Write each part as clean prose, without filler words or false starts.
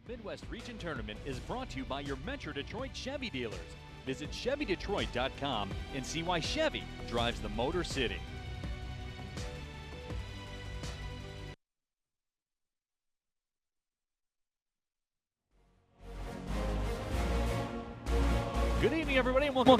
Midwest Region Tournament is brought to you by your Metro Detroit Chevy dealers. Visit ChevyDetroit.com and see why Chevy drives the Motor City. Good evening, everybody, and welcome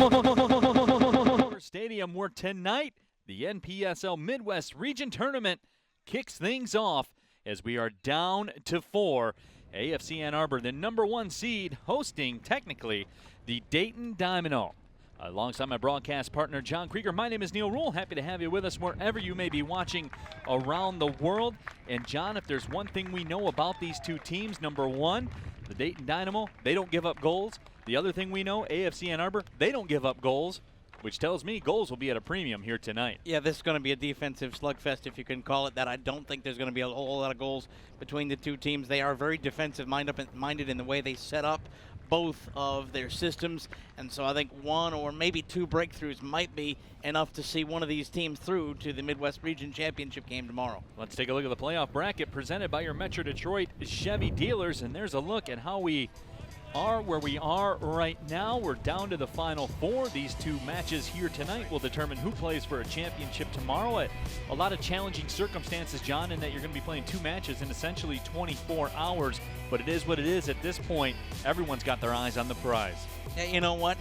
to Stadium, where tonight the NPSL Midwest Region Tournament kicks things off as we are down to 4. AFC Ann Arbor, the #1 seed, hosting, technically, the Dayton Dynamo. Alongside my broadcast partner, John Krieger, my name is Neil Rule. Happy to have you with us wherever you may be watching around the world. And, John, if there's one thing we know about these two teams, #1, the Dayton Dynamo, they don't give up goals. The other thing we know, AFC Ann Arbor, they don't give up goals, which tells me goals will be at a premium here tonight. Yeah, this is going to be a defensive slugfest, if you can call it that. I don't think there's going to be a whole lot of goals between the two teams. They are very defensive-minded in the way they set up both of their systems, and so I think one or maybe two breakthroughs might be enough to see one of these teams through to the Midwest Region Championship game tomorrow. Let's take a look at the playoff bracket presented by your Metro Detroit Chevy dealers, and there's a look at how we are where we are right now. We're down to the final 4. These two matches here tonight will determine who plays for a championship tomorrow. A lot of challenging circumstances, John, in that you're going to be playing 2 matches in essentially 24 hours. But it is what it is at this point. Everyone's got their eyes on the prize. You know what?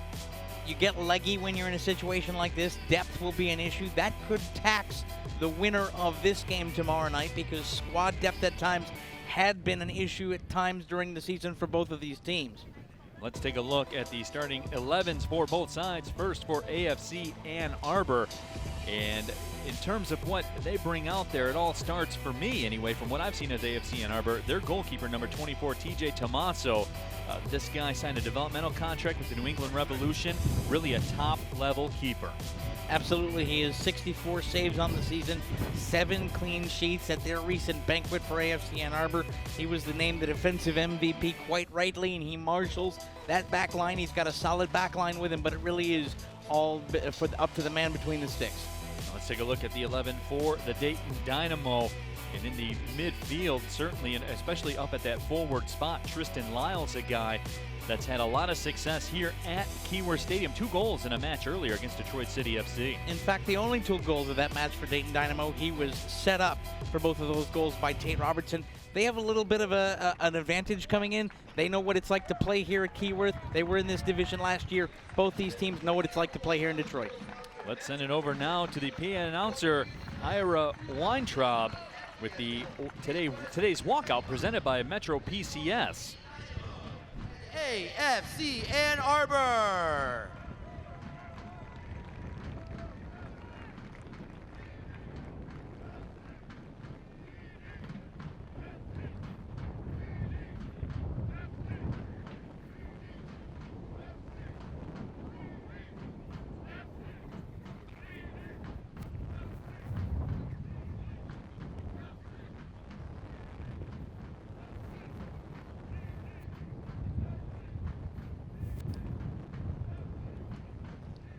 You get leggy when you're in a situation like this. Depth will be an issue. That could tax the winner of this game tomorrow night, because squad depth at times had been an issue at times during the season for both of these teams. Let's take a look at the starting 11s for both sides. First for AFC Ann Arbor. And in terms of what they bring out there, it all starts, for me anyway, from what I've seen as AFC Ann Arbor, their goalkeeper, number 24, TJ Tomaso. This guy signed a developmental contract with the New England Revolution. Really a top-level keeper. Absolutely, he has 64 saves on the season, 7 clean sheets at their recent banquet for AFC Ann Arbor. He was named the defensive MVP quite rightly, and he marshals that back line. He's got a solid back line with him, but it really is all up to the man between the sticks. Let's take a look at the 11 for the Dayton Dynamo. And in the midfield, certainly, and especially up at that forward spot, Tristan Lyle's a guy that's had a lot of success here at Keyworth Stadium. 2 goals in a match earlier against Detroit City FC. In fact, the only 2 goals of that match for Dayton Dynamo, he was set up for both of those goals by Tate Robertson. They have a little bit of an advantage coming in. They know what it's like to play here at Keyworth. They were in this division last year. Both these teams know what it's like to play here in Detroit. Let's send it over now to the PA announcer, Ira Weintraub, with the today's walkout presented by Metro PCS. AFC Ann Arbor.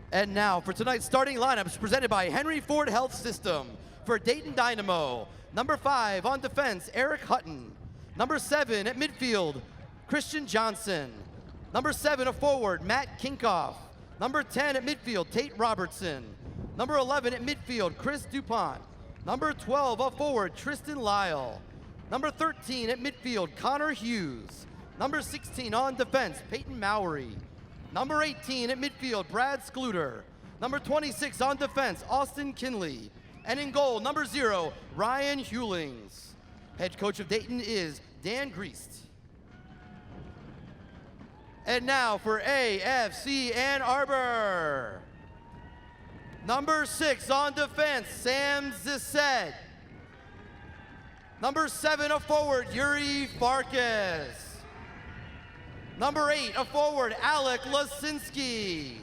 And now for tonight's starting lineups presented by Henry Ford Health System. For Dayton Dynamo, number 5 on defense, Eric Hutton. Number 7 at midfield, Christian Johnson. Number 7 a forward, Matt Kinkoff. Number 10 at midfield, Tate Robertson. Number 11 at midfield, Chris DuPont. Number 12 a forward, Tristan Lyle. Number 13 at midfield, Connor Hughes. Number 16 on defense, Peyton Mowry. Number 18 at midfield, Brad Skluter. Number 26 on defense, Austin Kinley. And in goal, number 0, Ryan Hewlings. Head coach of Dayton is Dan Griest. And now for AFC Ann Arbor. Number 6 on defense, Sam Zissett. Number 7 a forward, Yuri Farkas. Number 8 a forward, Alec Lasinski.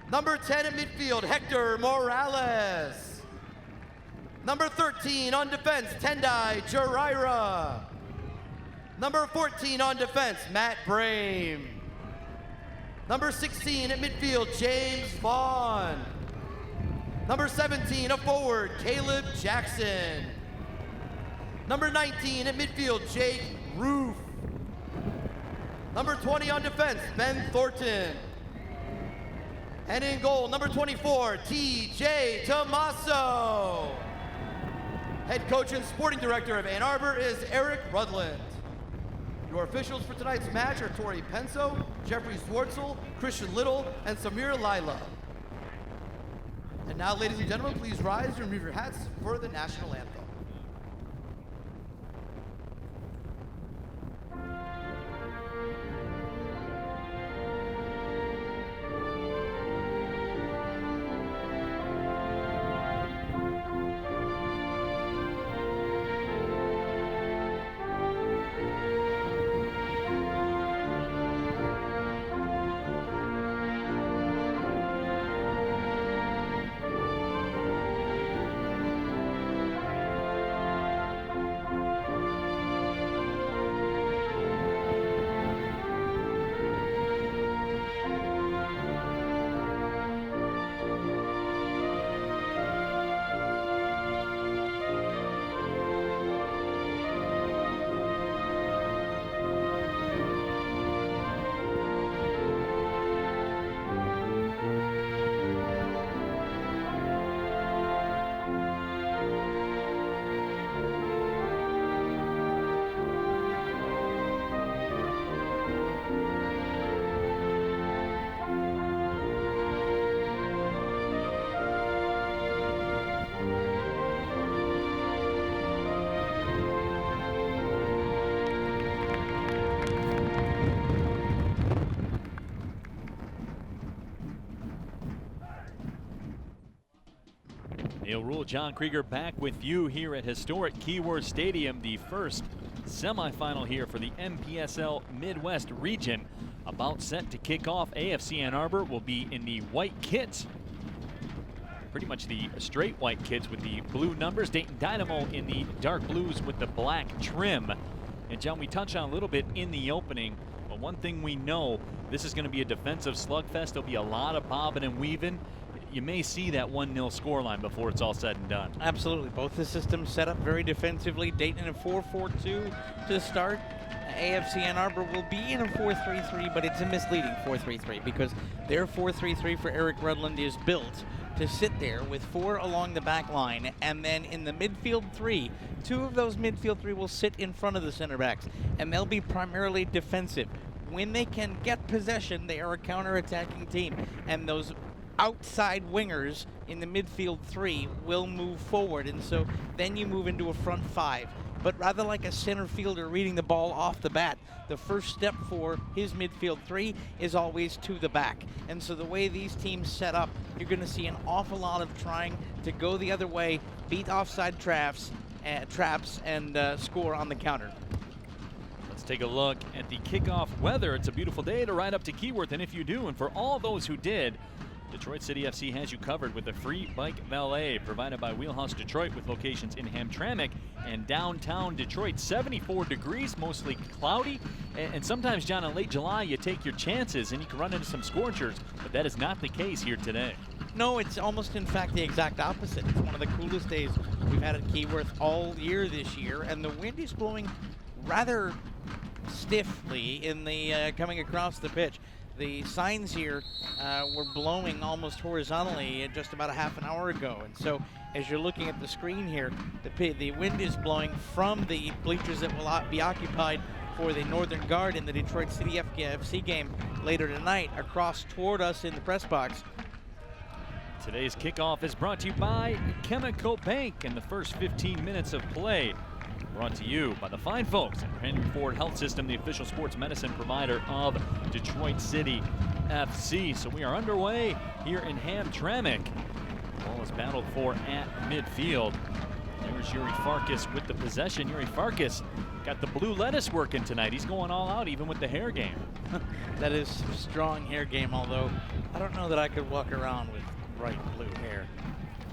Number 10 at midfield, Hector Morales. Number 13 on defense, Tendai Jarira. Number 14 on defense, Matt Brame. Number 16 at midfield, James Vaughn. Number 17 a forward, Caleb Jackson. Number 19 at midfield, Jake Roof. Number 20 on defense, Ben Thornton. And in goal, number 24, T.J. Tomaso. Head coach and sporting director of Ann Arbor is Eric Rudland. Your officials for tonight's match are Tori Penso, Jeffrey Swartzel, Christian Little, and Samir Lila. And now, ladies and gentlemen, please rise and remove your hats for the national anthem. Neil Rule, John Krieger back with you here at historic Keyworth Stadium, the first semifinal here for the MPSL Midwest region. About set to kick off. AFC Ann Arbor will be in the white kits, pretty much the straight white kits with the blue numbers. Dayton Dynamo in the dark blues with the black trim. And John, we touched on a little bit in the opening, but one thing we know, this is going to be a defensive slugfest. There'll be a lot of bobbing and weaving. You may see that 1-0 scoreline before it's all said and done. Absolutely. Both the systems set up very defensively. Dayton in a 4-4-2 to start. AFC Ann Arbor will be in a 4-3-3, but it's a misleading 4-3-3 because their 4-3-3 for Eric Rudland is built to sit there with 4 along the back line, and then in the midfield 3, 2 of those midfield 3 will sit in front of the center backs, and they'll be primarily defensive. When they can get possession, they are a counter-attacking team, and those outside wingers in the midfield 3 will move forward, and so then you move into a front 5. But rather like a center fielder reading the ball off the bat, the first step for his midfield 3 is always to the back. And so the way these teams set up, you're going to see an awful lot of trying to go the other way, beat offside traps, and score on the counter. Let's take a look at the kickoff weather. It's a beautiful day to ride up to Keyworth, and if you do, and for all those who did, Detroit City FC has you covered with a free bike valet provided by Wheelhouse Detroit with locations in Hamtramck and downtown Detroit. 74 degrees, mostly cloudy, and sometimes, John, in late July you take your chances and you can run into some scorchers, but that is not the case here today. No, it's almost in fact the exact opposite. It's one of the coolest days we've had at Keyworth all year this year, and the wind is blowing rather stiffly in the coming across the pitch. The signs here were blowing almost horizontally just about a half an hour ago. And so as you're looking at the screen here, the wind is blowing from the bleachers that will be occupied for the Northern Guard in the Detroit City FC game later tonight across toward us in the press box. Today's kickoff is brought to you by Chemical Bank in the first 15 minutes of play. Brought to you by the fine folks at Henry Ford Health System, the official sports medicine provider of Detroit City FC. So we are underway here in Hamtramck. Ball is battled for at midfield. There's Yuri Farkas with the possession. Yuri Farkas got the blue lettuce working tonight. He's going all out even with the hair game. That is some strong hair game, although I don't know that I could walk around with bright blue hair.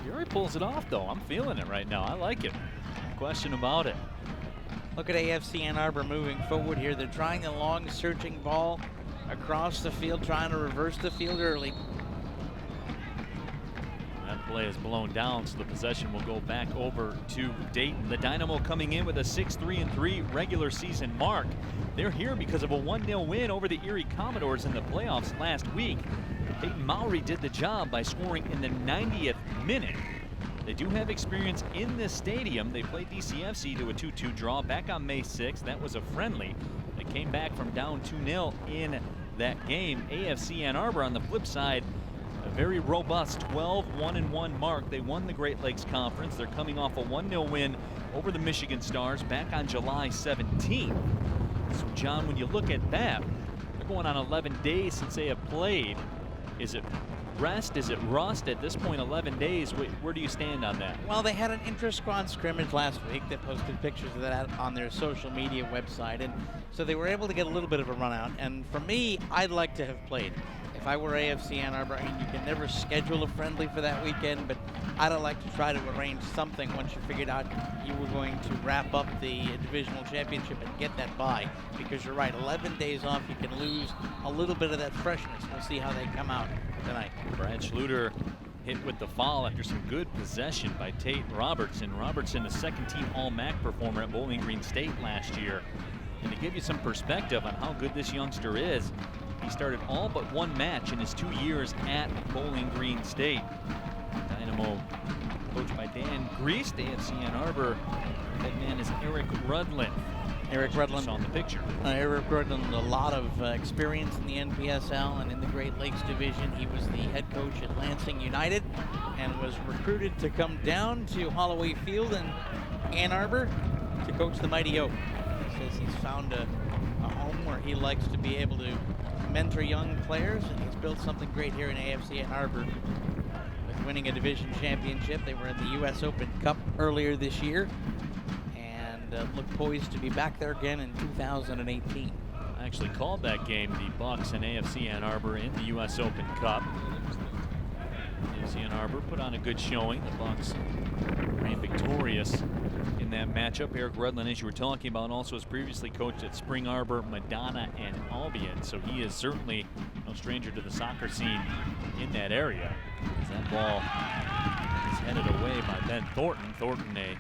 Yuri pulls it off, though. I'm feeling it right now. I like it. No question about it. Look at AFC Ann Arbor moving forward here. They're trying the long searching ball across the field, trying to reverse the field early. That play is blown down, so the possession will go back over to Dayton. The Dynamo coming in with a 6-3-3 regular season mark. They're here because of a 1-0 win over the Erie Commodores in the playoffs last week. Peyton Mowry did the job by scoring in the 90th minute. They do have experience in this stadium. They played DCFC to a 2-2 draw back on May 6th. That was a friendly. They came back from down 2-0 in that game. AFC Ann Arbor on the flip side, a very robust 12-1-1 mark. They won the Great Lakes Conference. They're coming off a 1-0 win over the Michigan Stars back on July 17th. So John, when you look at that, they're going on 11 days since they have played. Is it rest? Is it rust? At this point, 11 days, where do you stand on that? Well, they had an inter-squad scrimmage last week. They posted pictures of that on their social media website, and so they were able to get a little bit of a run out. And for me, I'd like to have played. If I were AFC Ann Arbor, I mean, you can never schedule a friendly for that weekend, but I'd like to try to arrange something once you figured out you were going to wrap up the divisional championship and get that bye. Because you're right, 11 days off, you can lose a little bit of that freshness. We'll see how they come out tonight. Brad Schluter hit with the foul after some good possession by Tate Robertson. Robertson, a second-team All-MAC performer at Bowling Green State last year. And to give you some perspective on how good this youngster is, he started all but one match in his 2 years at Bowling Green State. Dynamo coached by Dan Griest. AFC Ann Arbor head man is Eric Rudlin. Eric Rudlin on the picture. Eric Rudlin, a lot of experience in the NPSL and in the Great Lakes Division. He was the head coach at Lansing United and was recruited to come down to Holloway Field in Ann Arbor to coach the Mighty Oak. He says he's found a home where he likes to be able to mentor young players, and he's built something great here in AFC Ann Arbor with winning a division championship. They were in the U.S. Open Cup earlier this year and look poised to be back there again in 2018. I actually called that game, the Bucks and AFC Ann Arbor in the U.S. Open Cup. AFC Ann Arbor put on a good showing. The Bucks ran victorious in that matchup. Eric Rudlin, as you were talking about, also has previously coached at Spring Arbor, Madonna, and Albion, so he is certainly no stranger to the soccer scene in that area. As that ball is headed away by Ben Thornton. Thornton, a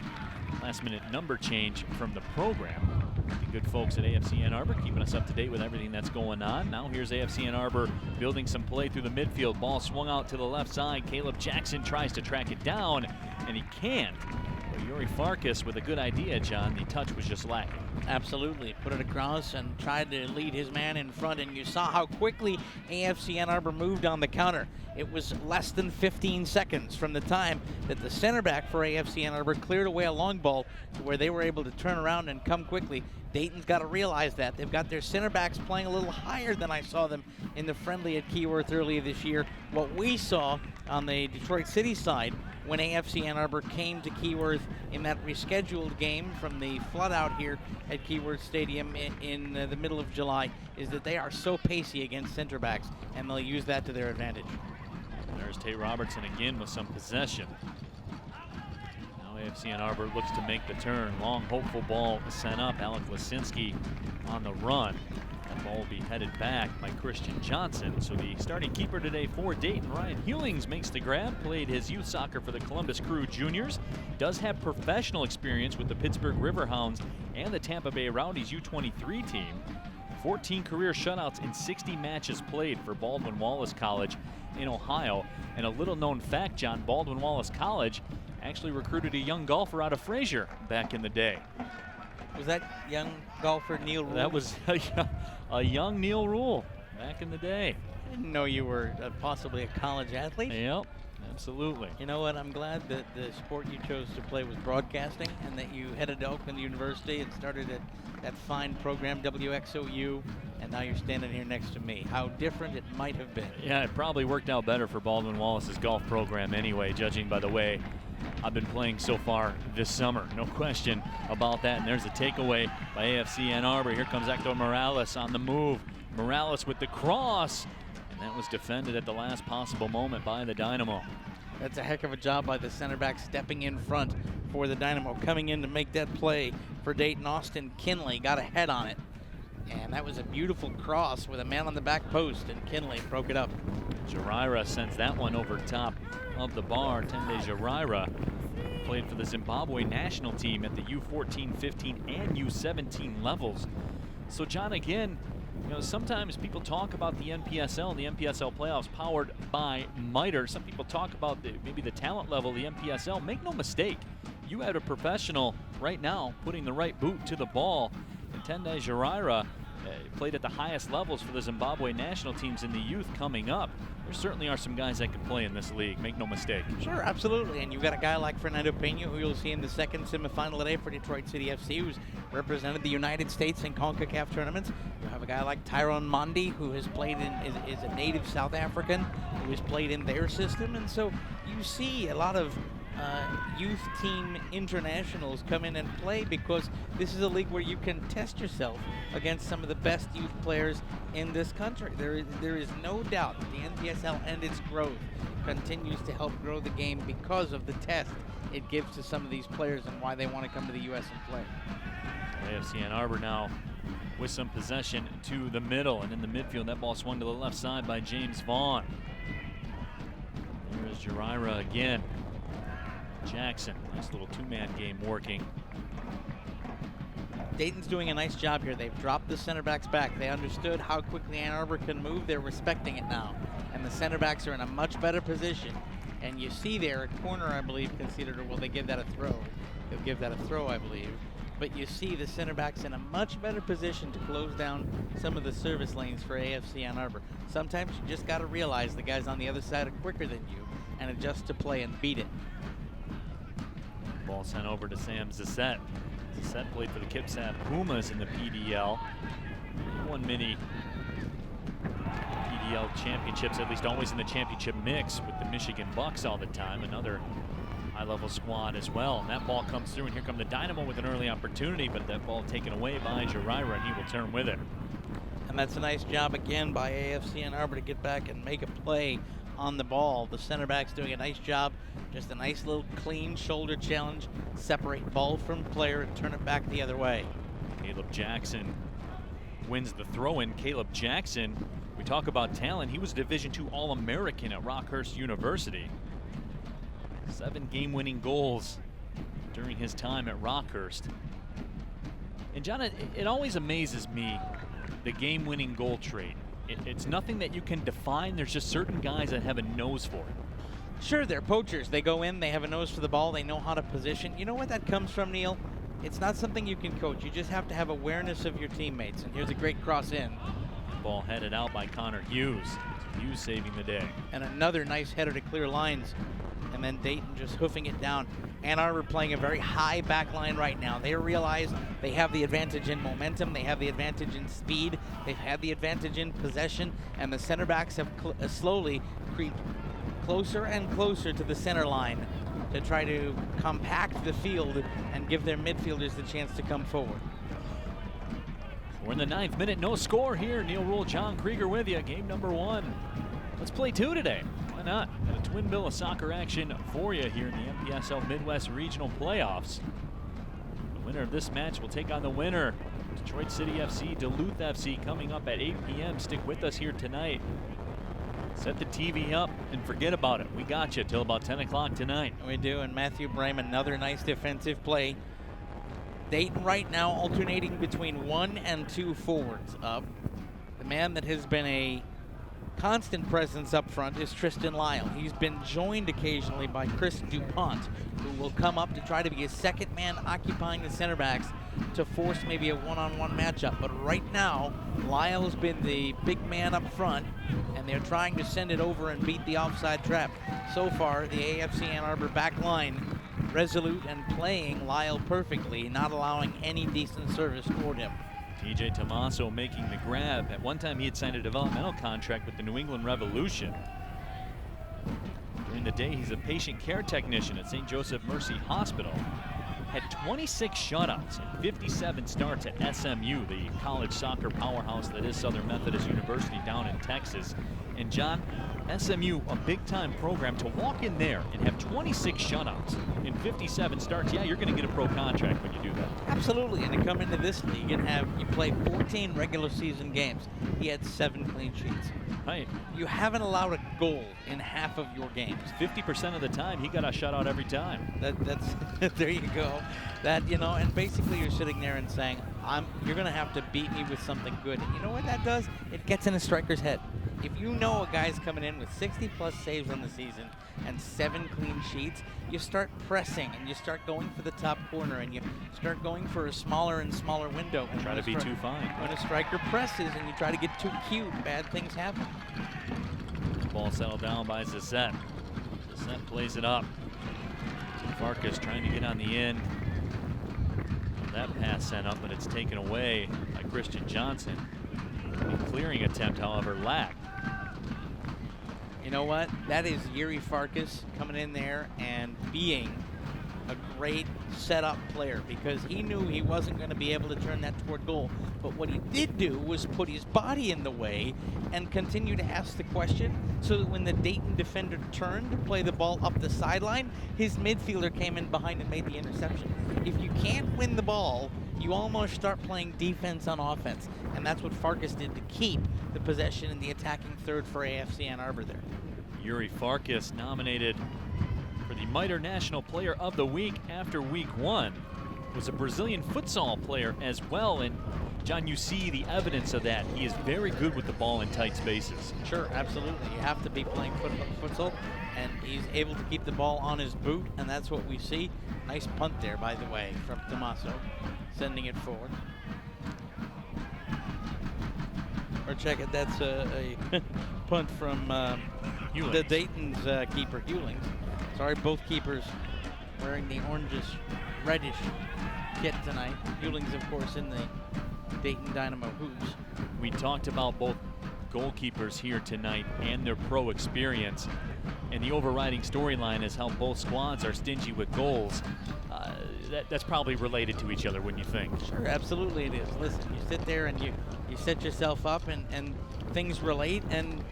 last-minute number change from the program. The good folks at AFC Ann Arbor keeping us up to date with everything that's going on. Now here's AFC Ann Arbor building some play through the midfield. Ball swung out to the left side. Caleb Jackson tries to track it down, and he can't. But Yuri Farkas with a good idea, John. The touch was just lacking. Absolutely. Put it across and tried to lead his man in front, and you saw how quickly AFC Ann Arbor moved on the counter. It was less than 15 seconds from the time that the center back for AFC Ann Arbor cleared away a long ball to where they were able to turn around and come quickly. Dayton's got to realize that. They've got their center backs playing a little higher than I saw them in the friendly at Keyworth earlier this year. What we saw on the Detroit City side when AFC Ann Arbor came to Keyworth in that rescheduled game from the flood out here at Keyworth Stadium in the middle of July is that they are so pacey against center backs, and they'll use that to their advantage. There's Tate Robertson again with some possession. Now AFC Ann Arbor looks to make the turn. Long, hopeful ball sent up. Alec Lasinski on the run. That ball will be headed back by Christian Johnson. So the starting keeper today for Dayton, Ryan Hewings, makes the grab. Played his youth soccer for the Columbus Crew Juniors. Does have professional experience with the Pittsburgh Riverhounds and the Tampa Bay Rowdies U23 team. 14 career shutouts in 60 matches played for Baldwin Wallace College in Ohio. And a little known fact, John, Baldwin Wallace College actually recruited a young golfer out of Fraser back in the day. Was that young golfer Neil Rule? That was a young Neil Rule back in the day. I didn't know you were possibly a college athlete. Yep, absolutely. You know what? I'm glad that the sport you chose to play was broadcasting and that you headed to Oakland University and started at that fine program, WXOU, and now you're standing here next to me. How different it might have been. Yeah, it probably worked out better for Baldwin Wallace's golf program anyway, judging by the way I've been playing so far this summer. No question about that. And there's a takeaway by AFC Ann Arbor. Here comes Hector Morales on the move. Morales with the cross. And that was defended at the last possible moment by the Dynamo. That's a heck of a job by the center back stepping in front for the Dynamo. Coming in to make that play for Dayton, Austin Kinley got a head on it. And that was a beautiful cross with a man on the back post, and Kinley broke it up. Jarira sends that one over top of the bar. Tende Jarira played for the Zimbabwe national team at the U14, 15, and U17 levels. So John, again, you know, sometimes people talk about the NPSL and the NPSL playoffs powered by MITRE. Some people talk about maybe the talent level of the NPSL. Make no mistake, you had a professional right now putting the right boot to the ball. And Tende Jarira played at the highest levels for the Zimbabwe national teams in the youth coming up. There certainly are some guys that can play in this league, make no mistake. Sure, absolutely. And you've got a guy like Fernando Pena, who you'll see in the second semifinal today for Detroit City FC, who's represented the United States in CONCACAF tournaments. You have a guy like Tyrone Mondi, who has played is a native South African, who has played in their system. And so you see a lot of youth team internationals come in and play, because this is a league where you can test yourself against some of the best youth players in this country. There is no doubt that the NPSL and its growth continues to help grow the game because of the test it gives to some of these players and why they want to come to the U.S. and play. AFC Ann Arbor now with some possession to the middle, and in the midfield that ball swung to the left side by James Vaughn. There is Jarira again. Jackson, nice little two-man game working. Dayton's doing a nice job here. They've dropped the center backs back. They understood how quickly Ann Arbor can move. They're respecting it now. And the center backs are in a much better position. And you see there a corner, I believe, considered, or will they give that a throw? They'll give that a throw, I believe. But you see the center backs in a much better position to close down some of the service lanes for AFC Ann Arbor. Sometimes you just got to realize the guys on the other side are quicker than you and adjust to play and beat it. Ball sent over to Sam Zissette. Zissette played for the Kipsat Pumas in the PDL. Won many PDL championships, at least always in the championship mix with the Michigan Bucks all the time. Another high-level squad as well. And that ball comes through, and here come the Dynamo with an early opportunity, but that ball taken away by Jarira, and he will turn with it. And that's a nice job again by AFC Ann Arbor to get back and make a play on the ball. The center back's doing a nice job. Just a nice little clean shoulder challenge. Separate ball from player and turn it back the other way. Caleb Jackson wins the throw-in. Caleb Jackson, we talk about talent. He was a Division II All-American at Rockhurst University. 7 game-winning goals during his time at Rockhurst. And John, it always amazes me, the game-winning goal trait. It's nothing that you can define. There's just certain guys that have a nose for it. Sure, they're poachers. They go in, they have a nose for the ball, they know how to position. You know where that comes from, Neil? It's not something you can coach. You just have to have awareness of your teammates. And here's a great cross in. Ball headed out by Connor Hughes. Hughes saving the day. And another nice header to clear lines. And then Dayton just hoofing it down. Ann Arbor playing a very high back line right now. They realize they have the advantage in momentum. They have the advantage in speed. They've had the advantage in possession. And the center backs have slowly creeped closer and closer to the center line to try to compact the field and give their midfielders the chance to come forward. We're in the 9th minute, no score here. Neil Rule, John Krieger with you. Game number 1. Let's play 2 today. Why not? Got a twin bill of soccer action for you here in the NPSL Midwest Regional Playoffs. The winner of this match will take on the winner, Detroit City FC, Duluth FC, coming up at 8 p.m. Stick with us here tonight. Set the TV up and forget about it. We got you till about 10 o'clock tonight. We do, and Matthew Brame, another nice defensive play. Dayton right now alternating between 1 and 2 forwards up. The man that has been a constant presence up front is Tristan Lyle. He's been joined occasionally by Chris DuPont, who will come up to try to be a second man occupying the center backs to force maybe a one-on-one matchup. But right now, Lyle's been the big man up front, and they're trying to send it over and beat the offside trap. So far, the AFC Ann Arbor back line resolute and playing Lyle perfectly, not allowing any decent service toward him. TJ Tomaso making the grab. At one time, he had signed a developmental contract with the New England Revolution. During the day, he's a patient care technician at St. Joseph Mercy Hospital. Had 26 shutouts and 57 starts at SMU, the college soccer powerhouse that is Southern Methodist University down in Texas. And John, SMU, a big-time program, to walk in there and have 26 shutouts in 57 starts. Yeah, you're going to get a pro contract when you do that. Absolutely, and to come into this league and you play 14 regular season games. He had 7 clean sheets. Right. You haven't allowed a goal in half of your games. 50% of the time, he got a shutout every time. That's there you go. That, you know, and basically you're sitting there and saying, you're going to have to beat me with something good. And you know what that does? It gets in a striker's head. If you know a guy's coming in with 60-plus saves on the season and 7 clean sheets, you start pressing and you start going for the top corner and you start going for a smaller and smaller window. And Try to be too fine. When a striker presses and you try to get too cute, bad things happen. Ball settled down by Zissette. Zissette plays it up. Farkas trying to get on the end. That pass sent up, but it's taken away by Christian Johnson. The clearing attempt, however, lacked. You know what? That is Yuri Farkas coming in there and being a great setup player, because he knew he wasn't going to be able to turn that toward goal. But what he did do was put his body in the way and continue to ask the question, so that when the Dayton defender turned to play the ball up the sideline, his midfielder came in behind and made the interception. If you can't win the ball, you almost start playing defense on offense. And that's what Farkas did to keep the possession in the attacking third for AFC Ann Arbor there. Yuri Farkas nominated for the MITRE National Player of the Week after week 1. Was a Brazilian futsal player as well. And John, you see the evidence of that. He is very good with the ball in tight spaces. Sure, absolutely. You have to be playing futsal, and he's able to keep the ball on his boot, and that's what we see. Nice punt there, by the way, from Tommaso, sending it forward. Or check it, that's a punt from the Dayton's keeper, Hewlings. Sorry, both keepers wearing the orangish-reddish kit tonight. Hewlings, of course, in the Dayton Dynamo hoops. We talked about both goalkeepers here tonight and their pro experience. And the overriding storyline is how both squads are stingy with goals. That's probably related to each other, wouldn't you think? Sure, absolutely it is. Listen, you sit there and you set yourself up, and things relate, and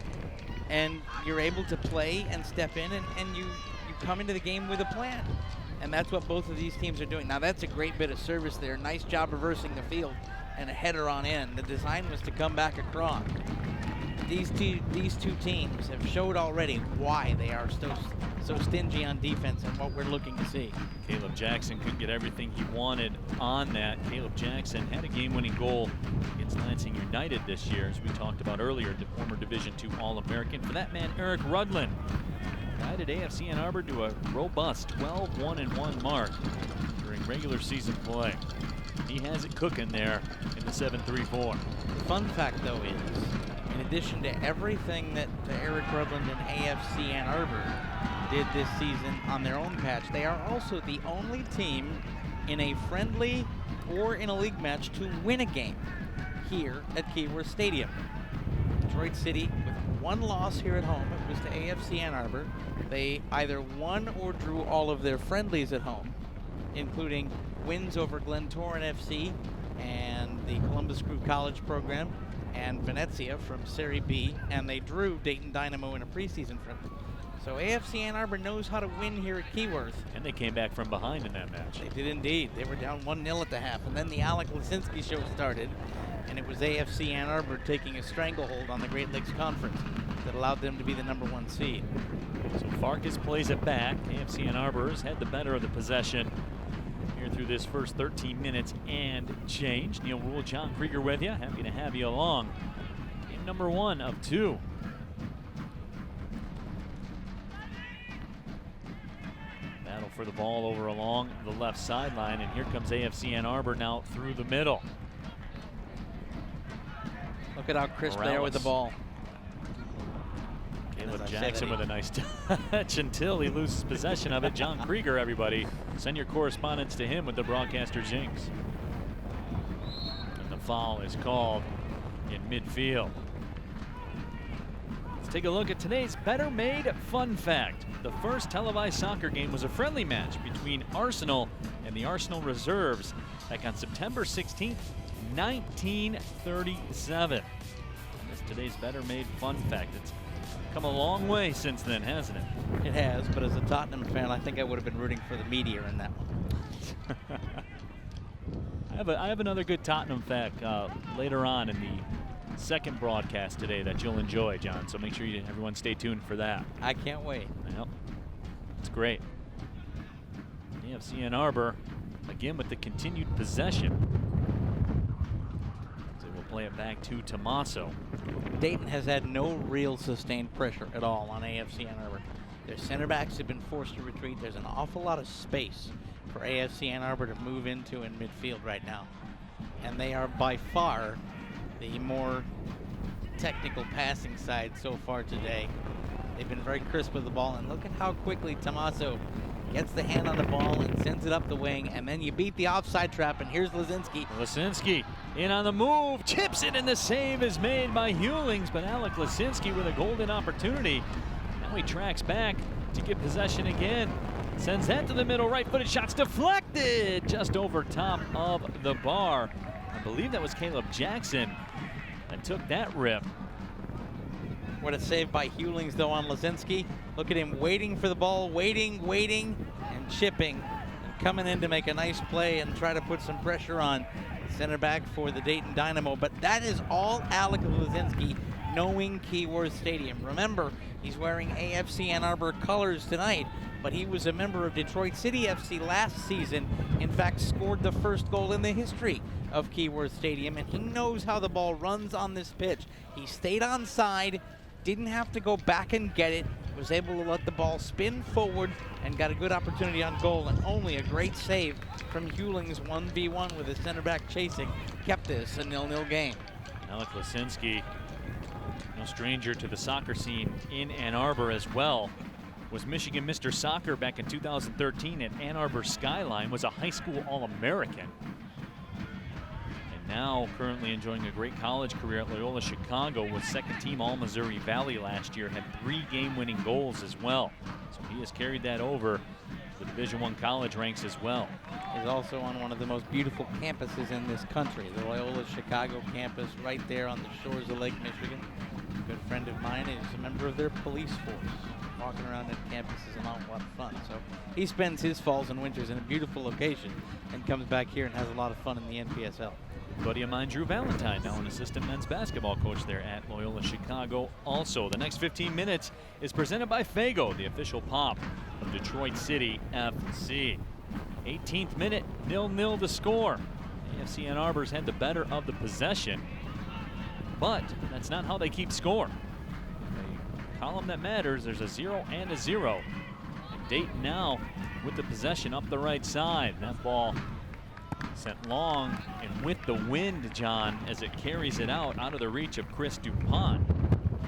you're able to play and step in, and you come into the game with a plan. And that's what both of these teams are doing. Now, that's a great bit of service there. Nice job reversing the field and a header on in. The design was to come back across. These two teams have showed already why they are so stingy on defense and what we're looking to see. Caleb Jackson couldn't get everything he wanted on that. Caleb Jackson had a game-winning goal against Lansing United this year, as we talked about earlier, the former Division II All-American. For that man, Eric Rudlin guided AFC Ann Arbor to a robust 12-1-1 mark during regular season play. He has it cooking there in the 7-3-4. The fun fact, though, is in addition to everything that Eric Rudland and AFC Ann Arbor did this season on their own patch, they are also the only team in a friendly or in a league match to win a game here at Keyworth Stadium. Detroit City, with one loss here at home, it was to AFC Ann Arbor. They either won or drew all of their friendlies at home, including wins over Glentoran FC and the Columbus Crew College program and Venezia from Serie B, and they drew Dayton Dynamo in a preseason friendly. So AFC Ann Arbor knows how to win here at Keyworth. And they came back from behind in that match. They did indeed. They were down 1-0 at the half, and then the Alec Lisinski show started, and it was AFC Ann Arbor taking a stranglehold on the Great Lakes Conference that allowed them to be the #1 seed. So Farkas plays it back. AFC Ann Arbor has had the better of the possession here through this first 13 minutes and change. Neil Rule, John Krieger with you. Happy to have you along. Game number 1 of 2. Battle for the ball over along the left sideline, and here comes AFC Ann Arbor now through the middle. Look at how crisp they are with the ball. Caleb Jackson with a nice touch until he loses possession of it. John Krieger, everybody. Send your correspondence to him with the broadcaster jinx. And the foul is called in midfield. Let's take a look at today's Better Made Fun Fact. The first televised soccer game was a friendly match between Arsenal and the Arsenal Reserves back on September 16th, 1937. And that's today's Better Made Fun Fact. It's come a long way since then, hasn't it? It has, but as a Tottenham fan, I think I would have been rooting for the media in that one. I have another good Tottenham fact later on in the second broadcast today that you'll enjoy, John. So make sure everyone stay tuned for that. I can't wait. Yep. It's great. AFC Ann Arbor, again with the continued possession. So we'll play it back to Tommaso. Dayton has had no real sustained pressure at all on AFC Ann Arbor. Their center backs have been forced to retreat. There's an awful lot of space for AFC Ann Arbor to move into in midfield right now. And they are by far the more technical passing side so far today. They've been very crisp with the ball, and look at how quickly Tommaso gets the hand on the ball and sends it up the wing, and then you beat the offside trap, and here's Lazinski. Lazinski in on the move, chips it, and the save is made by Hewlings, but Alec Lazinski with a golden opportunity. Now he tracks back to get possession again. Sends that to the middle, right-footed shot's deflected just over top of the bar. I believe that was Caleb Jackson that took that rip. What a save by Hewlings, though, on Lazinski. Look at him waiting for the ball, waiting, and chipping, and coming in to make a nice play and try to put some pressure on center back for the Dayton Dynamo. But that is all Alec Lazinski, knowing Keyworth Stadium. Remember, he's wearing AFC Ann Arbor colors tonight, but he was a member of Detroit City FC last season. In fact, scored the first goal in the history of Keyworth Stadium, and he knows how the ball runs on this pitch. He stayed on side, didn't have to go back and get it, was able to let the ball spin forward and got a good opportunity on goal, and only a great save from Hewlings 1v1 with his center back chasing kept this a 0-0 game. Alec Lazinski, no stranger to the soccer scene in Ann Arbor as well. Was Michigan Mr. Soccer back in 2013 at Ann Arbor Skyline, was a high school All-American. Now currently enjoying a great college career at Loyola Chicago, was second team All-Missouri Valley last year, had 3 game-winning goals as well. So he has carried that over to the Division I college ranks as well. He's also on one of the most beautiful campuses in this country, the Loyola Chicago campus right there on the shores of Lake Michigan. A good friend of mine is a member of their police force. Walking around that campus is an awful lot of fun. So he spends his falls and winters in a beautiful location and comes back here and has a lot of fun in the NPSL. Buddy of mine, Drew Valentine, now an assistant men's basketball coach there at Loyola Chicago. Also, the next 15 minutes is presented by Fago, the official pop of Detroit City FC. 18th minute, 0-0 to score. AFC Ann Arbor's had the better of the possession, but that's not how they keep score. A column that matters, there's a 0 and a 0. And Dayton now with the possession up the right side. That ball sent long and with the wind, John, as it carries it out of the reach of Chris DuPont.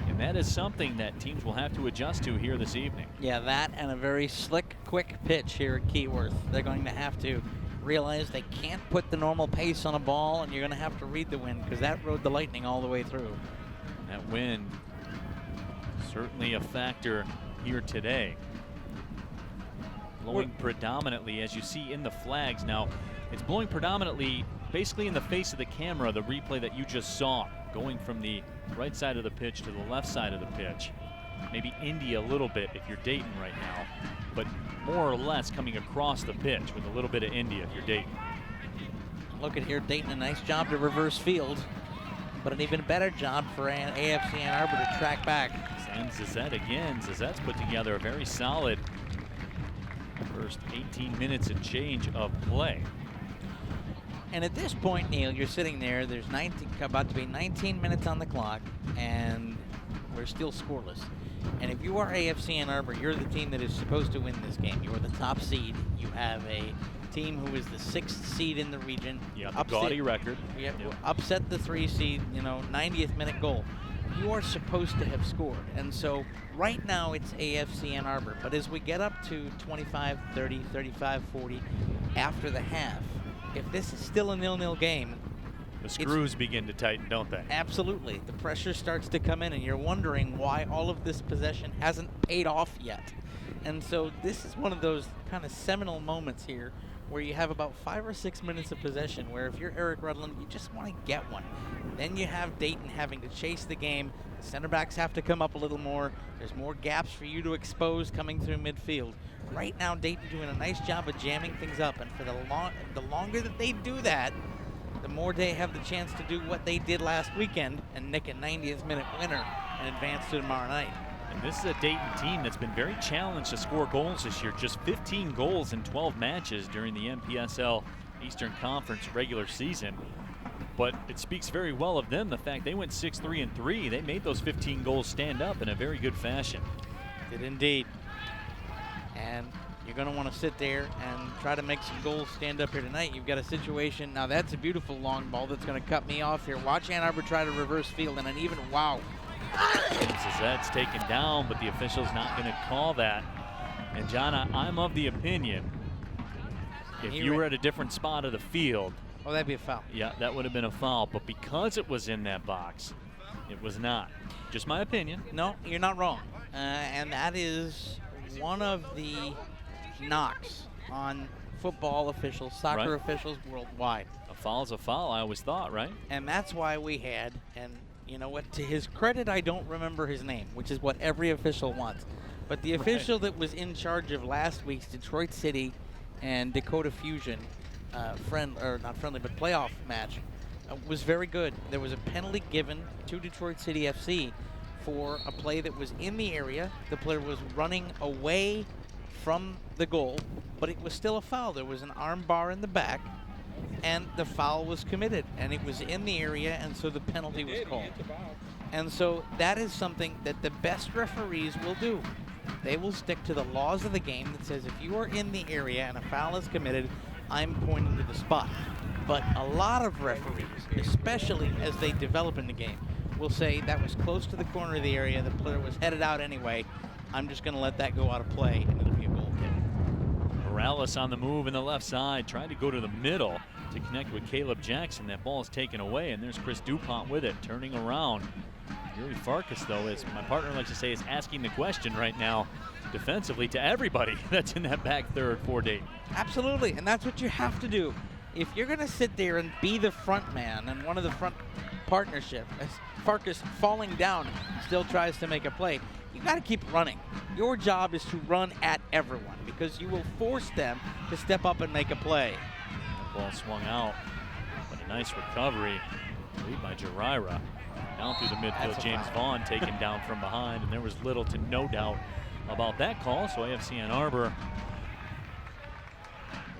And that is something that teams will have to adjust to here this evening. Yeah, that and a very slick, quick pitch here at Keyworth. They're going to have to realize they can't put the normal pace on a ball, and you're going to have to read the wind, because that rode the Lightning all the way through. That wind, certainly a factor here today. Blowing predominantly, as you see in the flags now, it's blowing predominantly basically in the face of the camera, the replay that you just saw, going from the right side of the pitch to the left side of the pitch. Maybe India a little bit if you're Dayton right now, but more or less coming across the pitch with a little bit of India if you're Dayton. Look at here, Dayton, a nice job to reverse field, but an even better job for AFC Ann Arbor to track back. And Zizette again. Zizette's put together a very solid first 18 minutes and change of play. And at this point, Neil, you're sitting there, there's about to be 19 minutes on the clock, and we're still scoreless. And if you are AFC Ann Arbor, you're the team that is supposed to win this game. You are the top seed. You have a team who is the 6th seed in the region. Yeah, the gaudy record. Yeah, upset the 3 seed, 90th minute goal. You are supposed to have scored. And so right now it's AFC Ann Arbor. But as we get up to 25, 30, 35, 40 after the half, if this is still a 0-0 game, the screws begin to tighten, don't they? Absolutely. The pressure starts to come in, and you're wondering why all of this possession hasn't paid off yet. And so this is one of those kind of seminal moments here where you have about 5 or 6 minutes of possession, where if you're Eric Rutland, you just want to get one. Then you have Dayton having to chase the game. The center backs have to come up a little more. There's more gaps for you to expose coming through midfield. Right now, Dayton doing a nice job of jamming things up, and for the longer that they do that, the more they have the chance to do what they did last weekend and nick a 90th minute winner and advance to tomorrow night. And this is a Dayton team that's been very challenged to score goals this year. Just 15 goals in 12 matches during the NPSL Eastern Conference regular season. But it speaks very well of them, the fact they went 6-3-3. They made those 15 goals stand up in a very good fashion. Did indeed. And you're going to want to sit there and try to make some goals stand up here tonight. You've got a situation. Now that's a beautiful long ball that's going to cut me off here. Watch Ann Arbor try to reverse field, and an even wow. That's taken down, but the official's not going to call that. And John, I'm of the opinion, if you were at a different spot of the field, oh, that'd be a foul. Yeah, that would have been a foul. But because it was in that box, it was not. Just my opinion. No, you're not wrong. And that is one of the knocks on football officials, soccer officials worldwide. A foul's a foul, I always thought, right? And that's why we had, and you know what, to his credit, I don't remember his name, which is what every official wants. But the official that was in charge of last week's Detroit City and Dakota Fusion not friendly, but playoff match was very good. There was a penalty given to Detroit City FC for a play that was in the area. The player was running away from the goal, but it was still a foul. There was an arm bar in the back, and the foul was committed, and it was in the area, and so the penalty was called. And so that is something that the best referees will do. They will stick to the laws of the game that says if you are in the area and a foul is committed, I'm pointing to the spot. But a lot of referees, especially as they develop in the game, will say that was close to the corner of the area, the player was headed out anyway, I'm just going to let that go out of play, and it'll be a goal kick. Morales on the move in the left side, trying to go to the middle to connect with Caleb Jackson. That ball is taken away, and there's Chris DuPont with it, turning around. Yuri Farkas, though, as my partner likes to say, is asking the question right now defensively to everybody that's in that back third for Dayton. Absolutely, and that's what you have to do. If you're going to sit there and be the front man and one of the front partnership, as Farkas falling down still tries to make a play, you got to keep running. Your job is to run at everyone because you will force them to step up and make a play. The ball swung out, but a nice recovery, lead by Jirira. Down through the midfield, James Vaughn taken down from behind, and there was little to no doubt about that call. So AFC Ann Arbor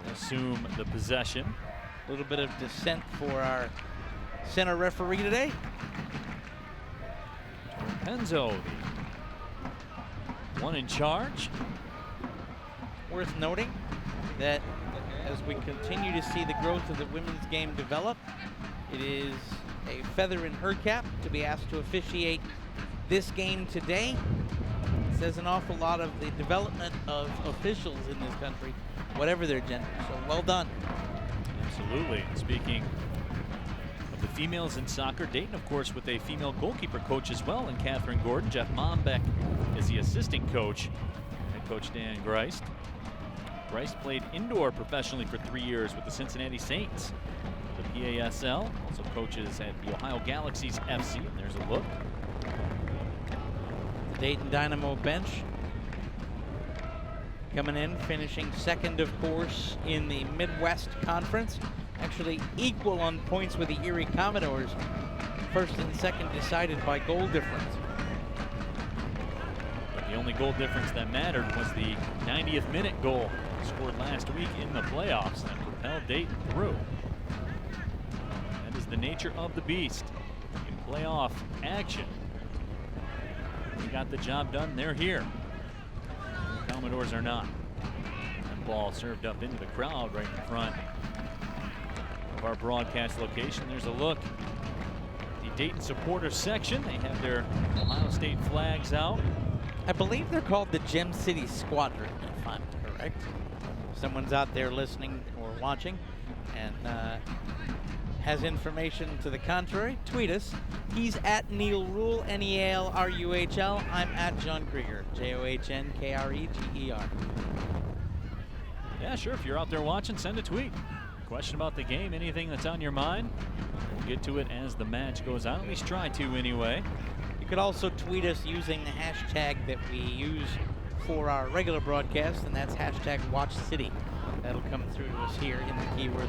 will assume the possession. A little bit of dissent for our center referee today. Penzo, the one in charge. Worth noting that as we continue to see the growth of the women's game develop, it is a feather in her cap to be asked to officiate this game today. It says an awful lot of the development of officials in this country, whatever their gender. So well done. Absolutely. Speaking of the females in soccer, Dayton, of course, with a female goalkeeper coach as well, and Catherine Gordon. Jeff Mombeck is the assistant coach. Head coach Dan Greist. Greist played indoor professionally for 3 years with the Cincinnati Saints. The PASL, also coaches at the Ohio Galaxies FC, and there's a look. The Dayton Dynamo bench coming in, finishing second, of course, in the Midwest Conference. Actually equal on points with the Erie Commodores. First and second decided by goal difference. But the only goal difference that mattered was the 90th minute goal scored last week in the playoffs that propelled Dayton through. That is the nature of the beast in playoff action. They got the job done, they're here. The Commodores are not. That ball served up into the crowd right in front of our broadcast location. There's a look at the Dayton supporter section. They have their Ohio State flags out. I believe they're called the Gem City Squadron, if I'm correct. If someone's out there listening or watching and has information to the contrary, tweet us. He's at Neil Ruhl, Nealruhl. I'm at John Krieger, Johnkreger. Yeah, sure. If you're out there watching, send a tweet. Question about the game, anything that's on your mind. We'll get to it as the match goes on. At least try to anyway. You could also tweet us using the hashtag that we use for our regular broadcast, and that's hashtag WatchCity. That'll come through to us here in the keyword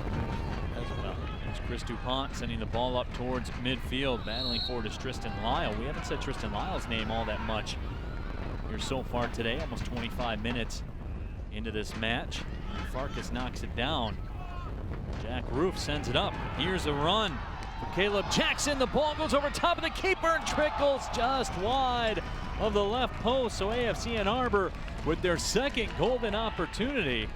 as well. It's Chris DuPont sending the ball up towards midfield, battling forward is Tristan Lyle. We haven't said Tristan Lyle's name all that much here so far today, almost 25 minutes into this match. And Farkas knocks it down. Jack Roof sends it up. Here's a run for Caleb Jackson. The ball goes over top of the keeper and trickles just wide of the left post. So AFC Ann Arbor with their second golden opportunity.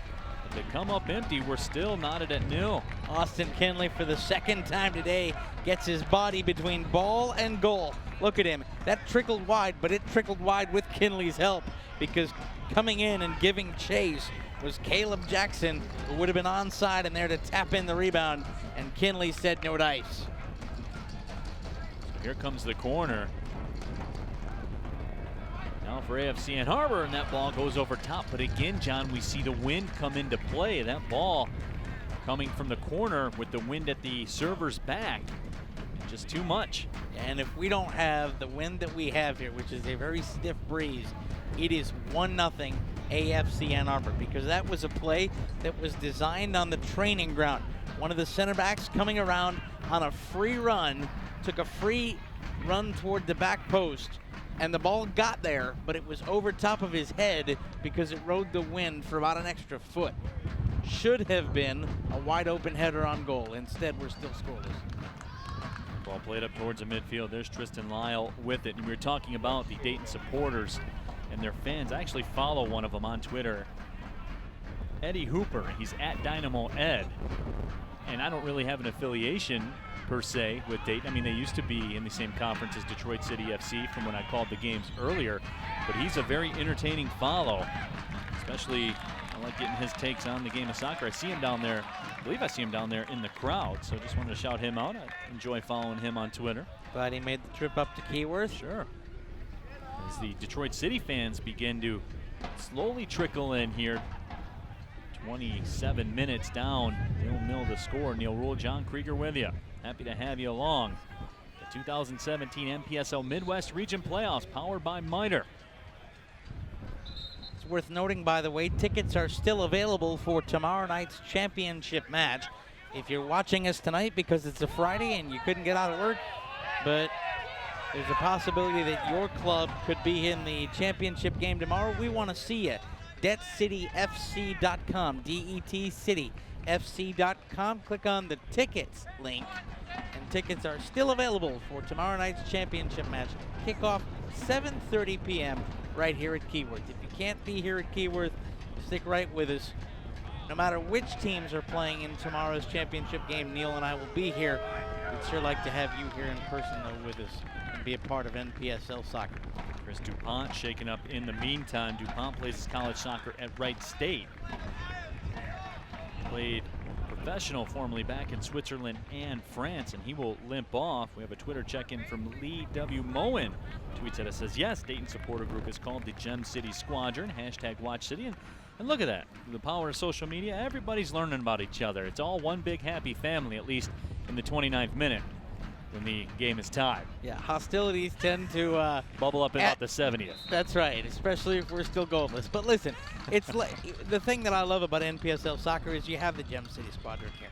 But they come up empty. We're still knotted at nil. Austin Kinley, for the second time today, gets his body between ball and goal. Look at him. That trickled wide, but it trickled wide with Kinley's help, because coming in and giving chase was Caleb Jackson, who would have been onside and there to tap in the rebound, and Kinley said no dice. Here comes the corner. Now for AFC Ann Arbor, and that ball goes over top. But again, John, we see the wind come into play. That ball coming from the corner with the wind at the server's back. Just too much. And if we don't have the wind that we have here, which is a very stiff breeze, it is 1-0 AFC Ann Arbor, because that was a play that was designed on the training ground. One of the center backs coming around on a free run, took a free run toward the back post, and the ball got there, but it was over top of his head because it rode the wind for about an extra foot. Should have been a wide open header on goal. Instead, we're still scoreless. Ball played up towards the midfield. There's Tristan Lyle with it. And we were talking about the Dayton supporters and their fans. I actually follow one of them on Twitter, Eddie Hooper. He's at Dynamo Ed. And I don't really have an affiliation per se with Dayton. I mean, they used to be in the same conference as Detroit City FC from when I called the games earlier. But he's a very entertaining follow, especially I like getting his takes on the game of soccer. I see him down there. I believe I see him down there in the crowd. So just wanted to shout him out. I enjoy following him on Twitter. Glad he made the trip up to Keyworth. Sure. As the Detroit City fans begin to slowly trickle in here. 27 minutes down, 0-0 to score. Neil Rule, John Krieger with you. Happy to have you along. The 2017 NPSL Midwest Region Playoffs powered by Miter. It's worth noting, by the way, tickets are still available for tomorrow night's championship match. If you're watching us tonight because it's a Friday and you couldn't get out of work, but there's a possibility that your club could be in the championship game tomorrow, we want to see you. DebtCityFC.com, DETCityFC.com. Click on the tickets link, and tickets are still available for tomorrow night's championship match. Kickoff 7:30 p.m. right here at Keyworth. If you can't be here at Keyworth, stick right with us. No matter which teams are playing in tomorrow's championship game, Neil and I will be here. We'd sure like to have you here in person, though, with us and be a part of NPSL soccer. Chris DuPont shaken up in the meantime. DuPont plays his college soccer at Wright State. Played professional formerly back in Switzerland and France, and he will limp off. We have a Twitter check-in from Lee W. Moen. Tweets at us, says, yes, Dayton supporter group is called the Gem City Squadron, #WatchCity. And look at that, the power of social media. Everybody's learning about each other. It's all one big happy family, at least in the 29th minute when the game is tied. Yeah, hostilities tend to bubble up in about the 70th. That's right, especially if we're still goalless. But listen, it's the thing that I love about NPSL soccer is you have the Gem City Squadron here.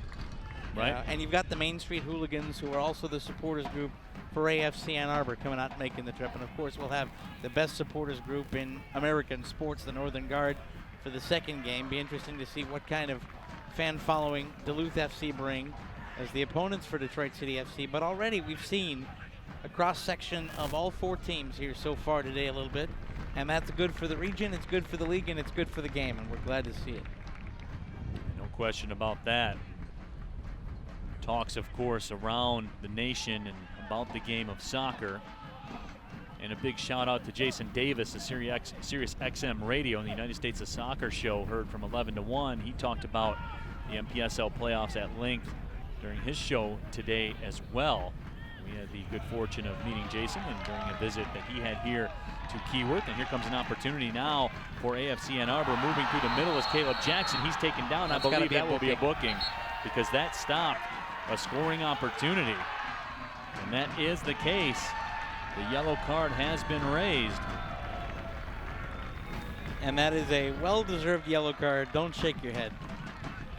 Right. And you've got the Main Street Hooligans, who are also the supporters group for AFC Ann Arbor, coming out and making the trip. And of course, we'll have the best supporters group in American sports, the Northern Guard, for the second game. Be interesting to see what kind of fan following Duluth FC bring as the opponents for Detroit City FC. But already we've seen a cross-section of all four teams here so far today a little bit. And that's good for the region, it's good for the league, and it's good for the game. And we're glad to see it. No question about that. Talks, of course, around the nation and about the game of soccer. And a big shout out to Jason Davis of Sirius XM Radio in the United States of Soccer show, heard from 11 to 1. He talked about the MPSL playoffs at length during his show today as well. We had the good fortune of meeting Jason and during a visit that he had here to Keyworth. And here comes an opportunity now for AFC Ann Arbor. Moving through the middle is Caleb Jackson. He's taken down. I believe that will be a booking because that stopped a scoring opportunity. And that is the case. The yellow card has been raised. And that is a well-deserved yellow card. Don't shake your head.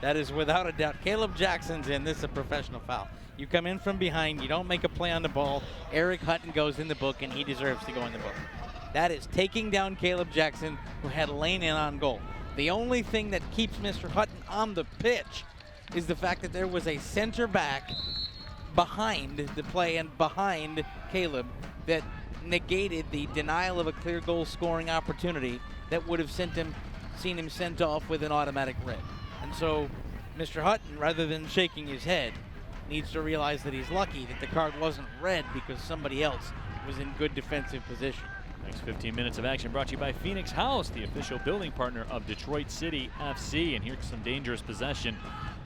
That is without a doubt. Caleb Jackson's in. This is a professional foul. You come in from behind. You don't make a play on the ball. Eric Hutton goes in the book, and he deserves to go in the book. That is taking down Caleb Jackson, who had Lane in on goal. The only thing that keeps Mr. Hutton on the pitch is the fact that there was a center back behind the play and behind Caleb that negated the denial of a clear goal scoring opportunity that would have seen him sent off with an automatic red. And so Mr. Hutton, rather than shaking his head, needs to realize that he's lucky that the card wasn't red because somebody else was in good defensive position. Next 15 minutes of action brought to you by Phoenix House, the official building partner of Detroit City FC. And here's some dangerous possession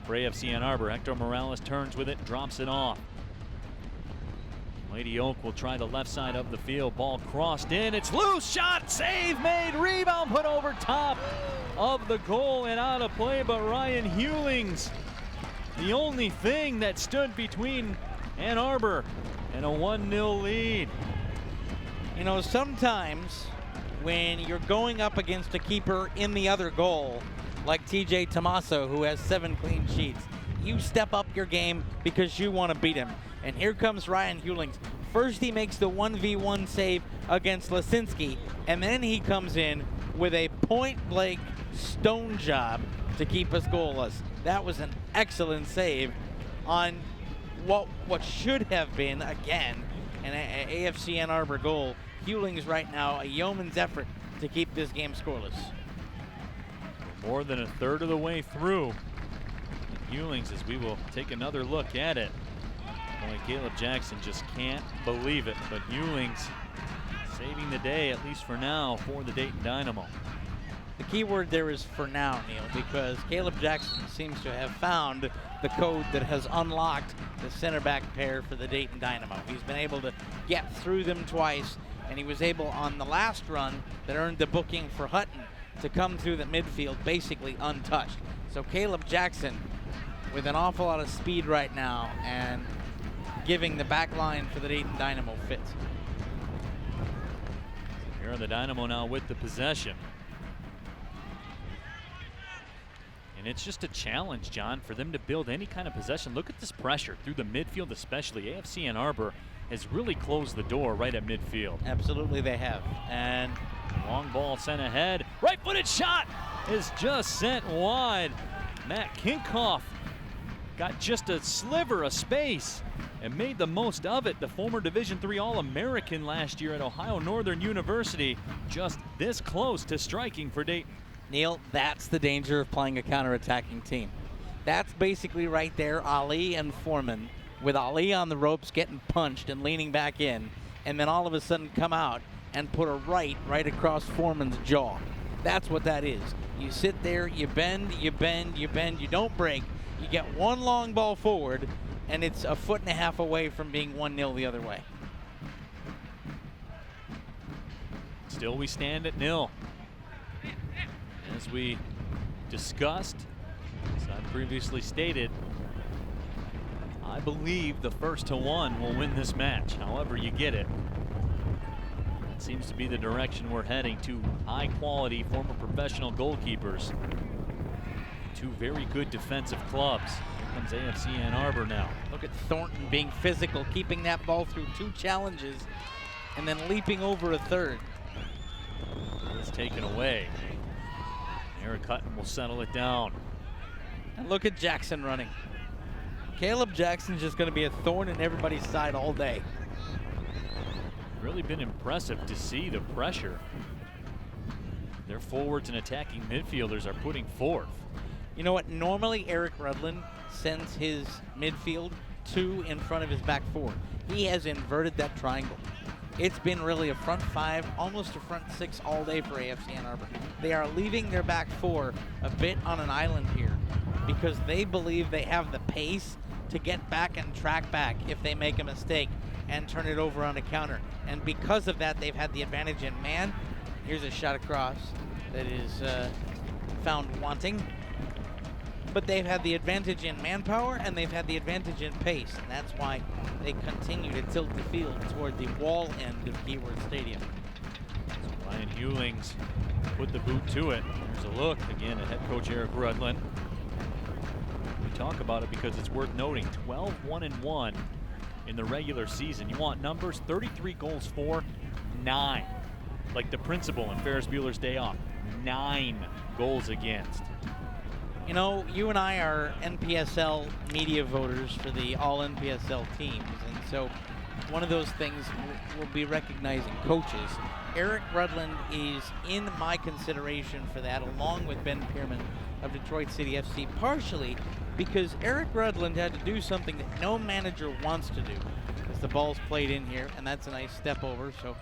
for AFC Ann Arbor. Hector Morales turns with it, drops it off. Lady Oak will try the left side of the field. Ball crossed in. It's loose. Shot. Save made. Rebound put over top of the goal and out of play. But Ryan Hewlings, the only thing that stood between Ann Arbor and a 1-0 lead. You know, sometimes when you're going up against a keeper in the other goal, like TJ Tomaso, who has 7 clean sheets, you step up your game because you want to beat him. And here comes Ryan Hewlings. First he makes the 1v1 save against Lasinski, and then he comes in with a point-blank stone job to keep us goalless. That was an excellent save on what should have been, again, an AFC Ann Arbor goal. Hewlings right now, a yeoman's effort to keep this game scoreless. More than a third of the way through. Hewlings, as we will take another look at it. Boy, Caleb Jackson just can't believe it, but Hewlings saving the day, at least for now, for the Dayton Dynamo. The key word there is for now, Neil, because Caleb Jackson seems to have found the code that has unlocked the center back pair for the Dayton Dynamo. He's been able to get through them twice, and he was able on the last run that earned the booking for Hutton to come through the midfield basically untouched. So Caleb Jackson with an awful lot of speed right now and giving the back line for the Dayton Dynamo fits. Here are the Dynamo now with the possession. And it's just a challenge, John, for them to build any kind of possession. Look at this pressure through the midfield especially. AFC Ann Arbor has really closed the door right at midfield. Absolutely they have. And long ball sent ahead. Right-footed shot is just sent wide. Matt Kinkoff got just a sliver of space and made the most of it. The former Division III All-American last year at Ohio Northern University, just this close to striking for Dayton. Neil, that's the danger of playing a counter-attacking team. That's basically right there, Ali and Foreman, with Ali on the ropes getting punched and leaning back in, and then all of a sudden come out and put a right across Foreman's jaw. That's what that is. You sit there, you bend, you bend, you bend, you don't break. You get one long ball forward, and it's a foot and a half away from being 1-0 the other way. Still we stand at 0. As we discussed, as I previously stated, I believe the first to 1 will win this match. However you get it. It seems to be the direction we're heading. Two high-quality former professional goalkeepers. Two very good defensive clubs. Here comes AFC Ann Arbor now. Look at Thornton being physical, keeping that ball through 2 challenges, and then leaping over a third. It's taken away. Eric Hutton will settle it down. And look at Jackson running. Caleb Jackson's just going to be a thorn in everybody's side all day. Really been impressive to see the pressure their forwards and attacking midfielders are putting forth. You know what? Normally Eric Rudlin sends his midfield 2 in front of his back 4. He has inverted that triangle. It's been really a front 5, almost a front 6 all day for AFC Ann Arbor. They are leaving their back 4 a bit on an island here because they believe they have the pace to get back and track back if they make a mistake and turn it over on a counter. And because of that, they've had the advantage in man. Here's a shot across that is found wanting. But they've had the advantage in manpower, and they've had the advantage in pace. And that's why they continue to tilt the field toward the wall end of Keyword Stadium. So Ryan Hewlings put the boot to it. There's a look again at head coach Eric Rudland. We talk about it because it's worth noting. 12-1-1 in the regular season. You want numbers? 33 goals for, 9. Like the principal in Ferris Bueller's Day Off. 9 goals against. You know, you and I are NPSL media voters for the all NPSL teams, and so one of those things will be recognizing coaches. Eric Rudland is in my consideration for that, along with Ben Pierman of Detroit City FC, partially because Eric Rudland had to do something that no manager wants to do, as the ball's played in here, and that's a nice step over, so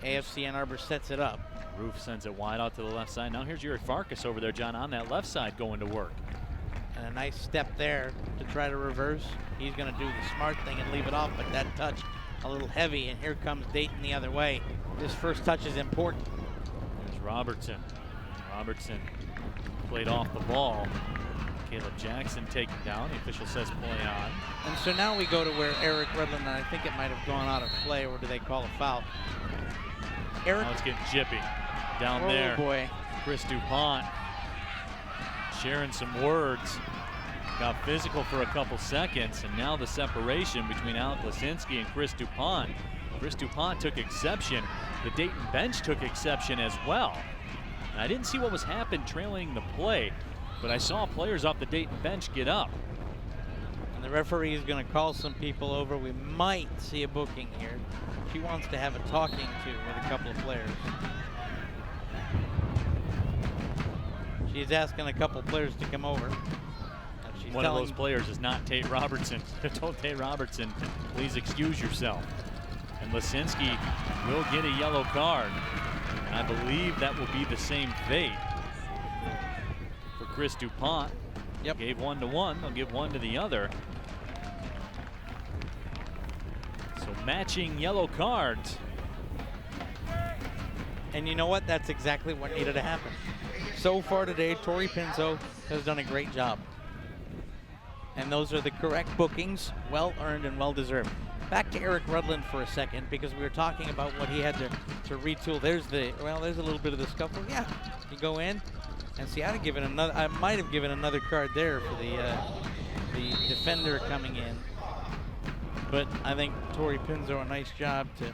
AFC Ann Arbor sets it up. Roof sends it wide out to the left side. Now here's Yuri Farkas over there, John, on that left side going to work. And a nice step there to try to reverse. He's going to do the smart thing and leave it off, but that touch a little heavy, and here comes Dayton the other way. This first touch is important. There's Robertson. Robertson played off the ball. Caleb Jackson taken down. The official says play on. And so now we go to where Eric Rudland, and I think it might have gone out of play, or do they call a foul? Eric. Now it's getting jippy down oh there. Boy. Chris DuPont sharing some words. Got physical for a couple seconds, and now the separation between Alec Lasinski and Chris DuPont. Chris DuPont took exception. The Dayton bench took exception as well. And I didn't see what was happening trailing the play, but I saw players off the Dayton bench get up. And the referee is going to call some people over. We might see a booking here. She wants to have a talking to with a couple of players. She's asking a couple of players to come over. She's One of those players is not Tate Robertson. Told Tate Robertson, please excuse yourself. And Lasinski will get a yellow card. And I believe that will be the same fate for Chris DuPont. Yep. Gave one to one, they'll give one to the other. So matching yellow cards. And you know what? That's exactly what needed to happen. So far today, Tori Pinzo has done a great job. And those are the correct bookings, well earned and well deserved. Back to Eric Rudland for a second, because we were talking about what he had to retool. There's a little bit of the scuffle. Yeah, you go in and see. I might have given another card there for the defender coming in. But I think Tori Pinzo, a nice job to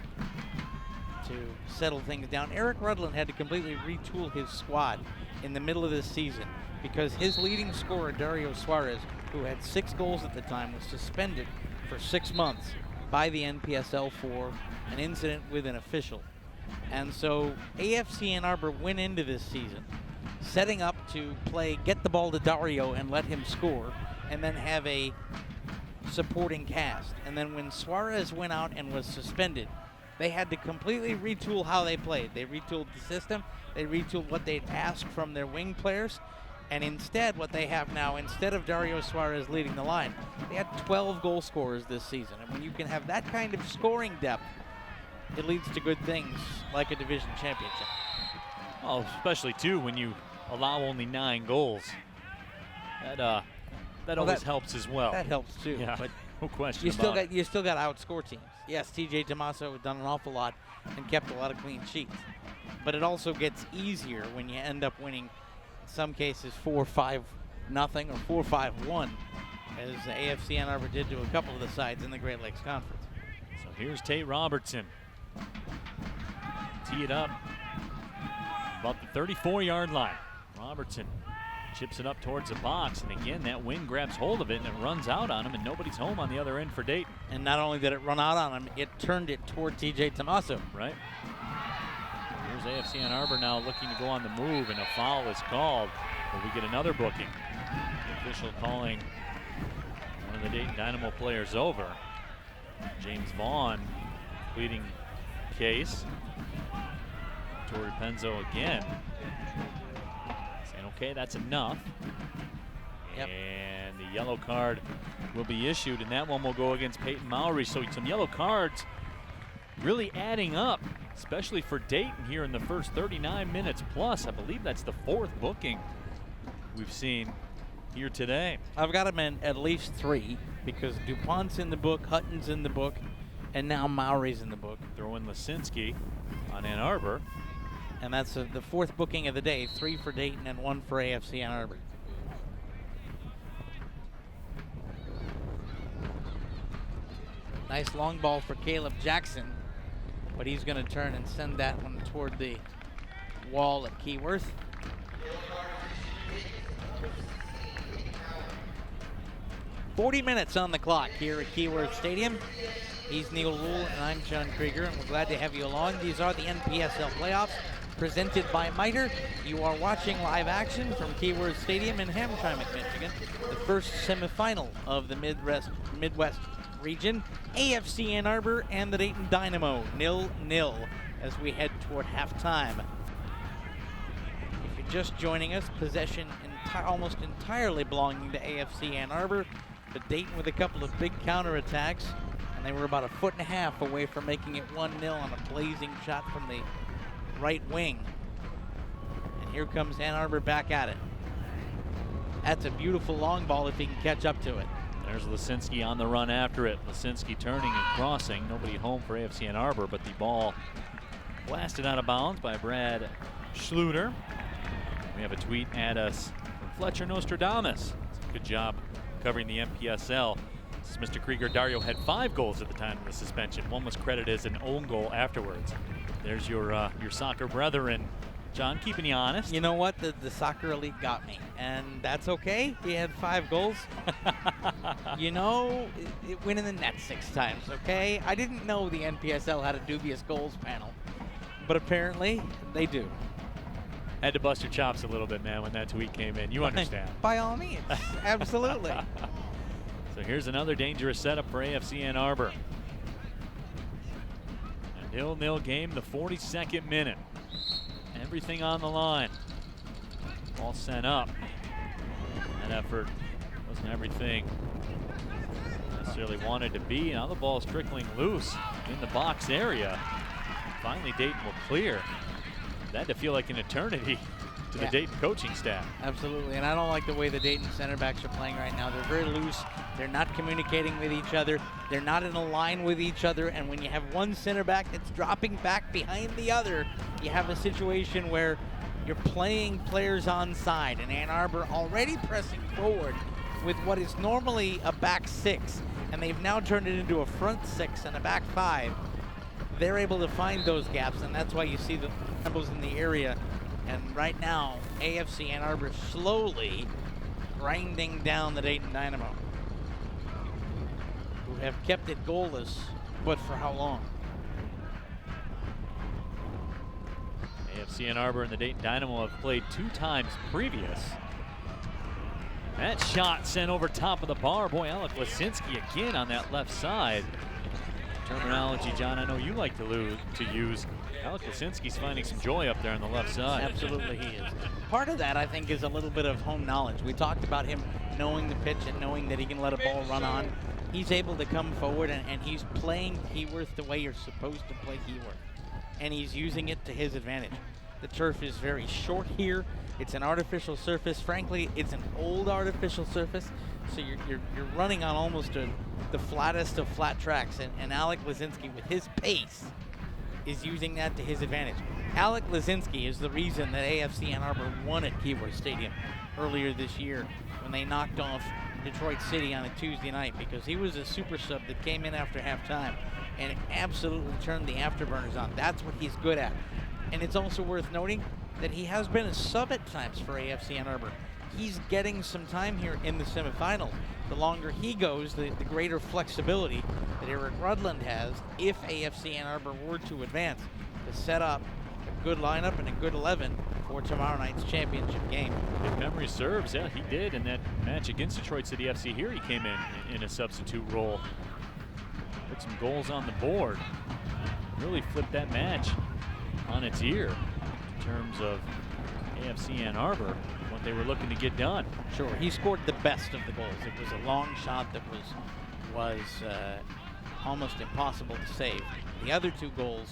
settle things down. Eric Rudland had to completely retool his squad in the middle of this season because his leading scorer, Dario Suarez, who had 6 goals at the time, was suspended for 6 months by the NPSL for an incident with an official. And so AFC Ann Arbor went into this season setting up to play get the ball to Dario and let him score, and then have a supporting cast. And then when Suarez went out and was suspended, they had to completely retool how they played. They retooled the system. They retooled what they'd ask from their wing players. And instead, what they have now, instead of Dario Suarez leading the line, they had 12 goal scorers this season. And when you can have that kind of scoring depth, it leads to good things like a division championship. Oh, especially too when you allow only 9 goals. That always helps as well. That helps too. Yeah, but no question you still about got to outscore teams. Yes, TJ Tommaso has done an awful lot and kept a lot of clean sheets. But it also gets easier when you end up winning, in some cases 4-5-0 or 4-5-1, as AFC Ann Arbor did to a couple of the sides in the Great Lakes Conference. So here's Tate Robertson. Tee it up about the 34-yard line. Robertson chips it up towards the box, and again that wing grabs hold of it and it runs out on him, and nobody's home on the other end for Dayton. And not only did it run out on him, it turned it toward TJ Tommaso. Right. Here's AFC Ann Arbor now looking to go on the move, and a foul is called, but we get another booking. The official calling one of the Dayton Dynamo players over. James Vaughn pleading case. Tori Penzo again saying, okay, that's enough. Yep. And the yellow card will be issued, and that one will go against Peyton Mowry. So some yellow cards really adding up, especially for Dayton here in the first 39 minutes plus. I believe that's the 4th booking we've seen here today. I've got him in at least 3 because DuPont's in the book, Hutton's in the book, and now Mowry's in the book. Throwing Lisinski on Ann Arbor. And that's the 4th booking of the day, 3 for Dayton and 1 for AFC Ann Arbor. Nice long ball for Caleb Jackson, but he's going to turn and send that one toward the wall at Keyworth. "40 minutes on the clock here at Keyworth Stadium." He's Neil Rule and I'm John Krieger, and we're glad to have you along. These are the NPSL playoffs presented by Miter. You are watching live action from Keyworth Stadium in Hamtramck, Michigan. The first semifinal of the Midwest region. AFC Ann Arbor and the Dayton Dynamo 0-0 as we head toward halftime. If you're just joining us, possession almost entirely belonging to AFC Ann Arbor, but Dayton with a couple of big counterattacks, and they were about 1.5 feet away from making it 1-0 on a blazing shot from the right wing. And here comes Ann Arbor back at it. That's a beautiful long ball if he can catch up to it. There's Lisinski on the run after it. Lisinski turning and crossing. Nobody home for AFC Ann Arbor, but the ball blasted out of bounds by Brad Schluter. We have a tweet at us from Fletcher Nostradamus. Good job covering the MPSL. This is Mr. Krieger. Dario had 5 goals at the time of the suspension. One was credited as an own goal afterwards. There's your soccer brethren. John, keeping you honest. You know what? The soccer elite got me, and that's okay. He had 5 goals. You know, it went in the net 6 times, okay? I didn't know the NPSL had a dubious goals panel, but apparently they do. Had to bust your chops a little bit, man, when that tweet came in. You understand. By all means, absolutely. So here's another dangerous setup for AFC Ann Arbor. A 0-0 game, the 42nd minute. Everything on the line. Ball sent up. That effort wasn't everything necessarily wanted to be. Now the ball's trickling loose in the box area. Finally, Dayton will clear. That had to feel like an eternity to the Dayton coaching staff. Absolutely, and I don't like the way the Dayton center backs are playing right now. They're very loose. They're not communicating with each other. They're not in a line with each other, and when you have one center back that's dropping back behind the other, you have a situation where you're playing players on side, and Ann Arbor already pressing forward with what is normally a back 6, and they've now turned it into a front 6 and a back 5. They're able to find those gaps, and that's why you see the numbers in the area. And right now, AFC Ann Arbor slowly grinding down the Dayton Dynamo, who have kept it goalless, but for how long? AFC Ann Arbor and the Dayton Dynamo have played 2 times previous. That shot sent over top of the bar. Boy, Alec Lisinski again on that left side. Terminology, John, I know you like to use. Alec Lisinski's finding some joy up there on the left side. Absolutely he is. Part of that, I think, is a little bit of home knowledge. We talked about him knowing the pitch and knowing that he can let a ball run on. He's able to come forward, and he's playing Keyworth the way you're supposed to play Keyworth. And he's using it to his advantage. The turf is very short here. It's an artificial surface. Frankly, it's an old artificial surface, so you're running on almost the flattest of flat tracks. And Alec Lisinski, with his pace, is using that to his advantage. Alec Lisinski is the reason that AFC Ann Arbor won at Keyworth Stadium earlier this year when they knocked off Detroit City on a Tuesday night, because he was a super sub that came in after halftime and absolutely turned the afterburners on. That's what he's good at. And it's also worth noting that he has been a sub at times for AFC Ann Arbor. He's getting some time here in the semifinal. The longer he goes, the greater flexibility that Eric Rudland has, if AFC Ann Arbor were to advance, to set up a good lineup and a good 11 for tomorrow night's championship game. If memory serves, yeah, he did in that match against Detroit City FC. Here he came in a substitute role. Put some goals on the board. Really flipped that match on its ear in terms of AFC Ann Arbor. What what they were looking to get done. Sure, he scored the best of the goals. It was a long shot that was almost impossible to save. The other two goals,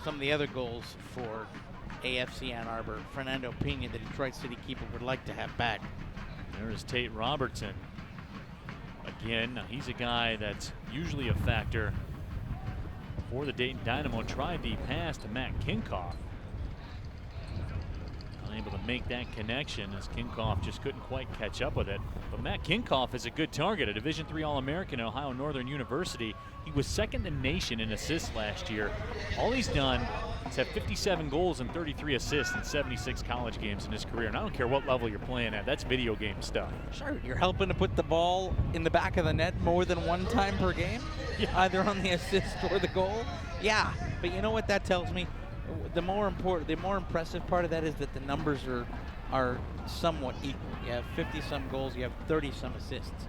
some of the other goals for AFC Ann Arbor, Fernando Pena, the Detroit City keeper, would like to have back. There is Tate Robertson. Again, he's a guy that's usually a factor for the Dayton Dynamo. Tried the pass to Matt Kinkoff. Unable to make that connection as Kinkoff just couldn't quite catch up with it. But Matt Kinkoff is a good target, a Division III All-American at Ohio Northern University. He was second in the nation in assists last year. All he's done is have 57 goals and 33 assists in 76 college games in his career. And I don't care what level you're playing at, that's video game stuff. Sure, you're helping to put the ball in the back of the net more than one time per game, either on the assist or the goal. Yeah, but you know what that tells me? The more impressive part of that is that the numbers are somewhat equal. You have 50-some goals, you have 30-some assists.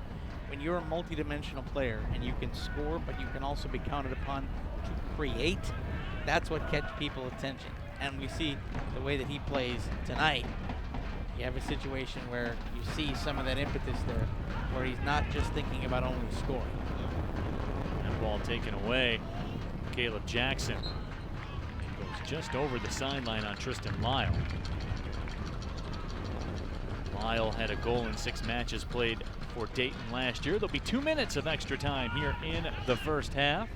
When you're a multi-dimensional player and you can score, but you can also be counted upon to create, that's what catches people's attention. And we see the way that he plays tonight. You have a situation where you see some of that impetus there, where he's not just thinking about only scoring. That ball taken away. Caleb Jackson goes just over the sideline on Tristan Lyle. Lyle had a goal in 6 matches played for Dayton last year. There'll be 2 minutes of extra time here in the first half.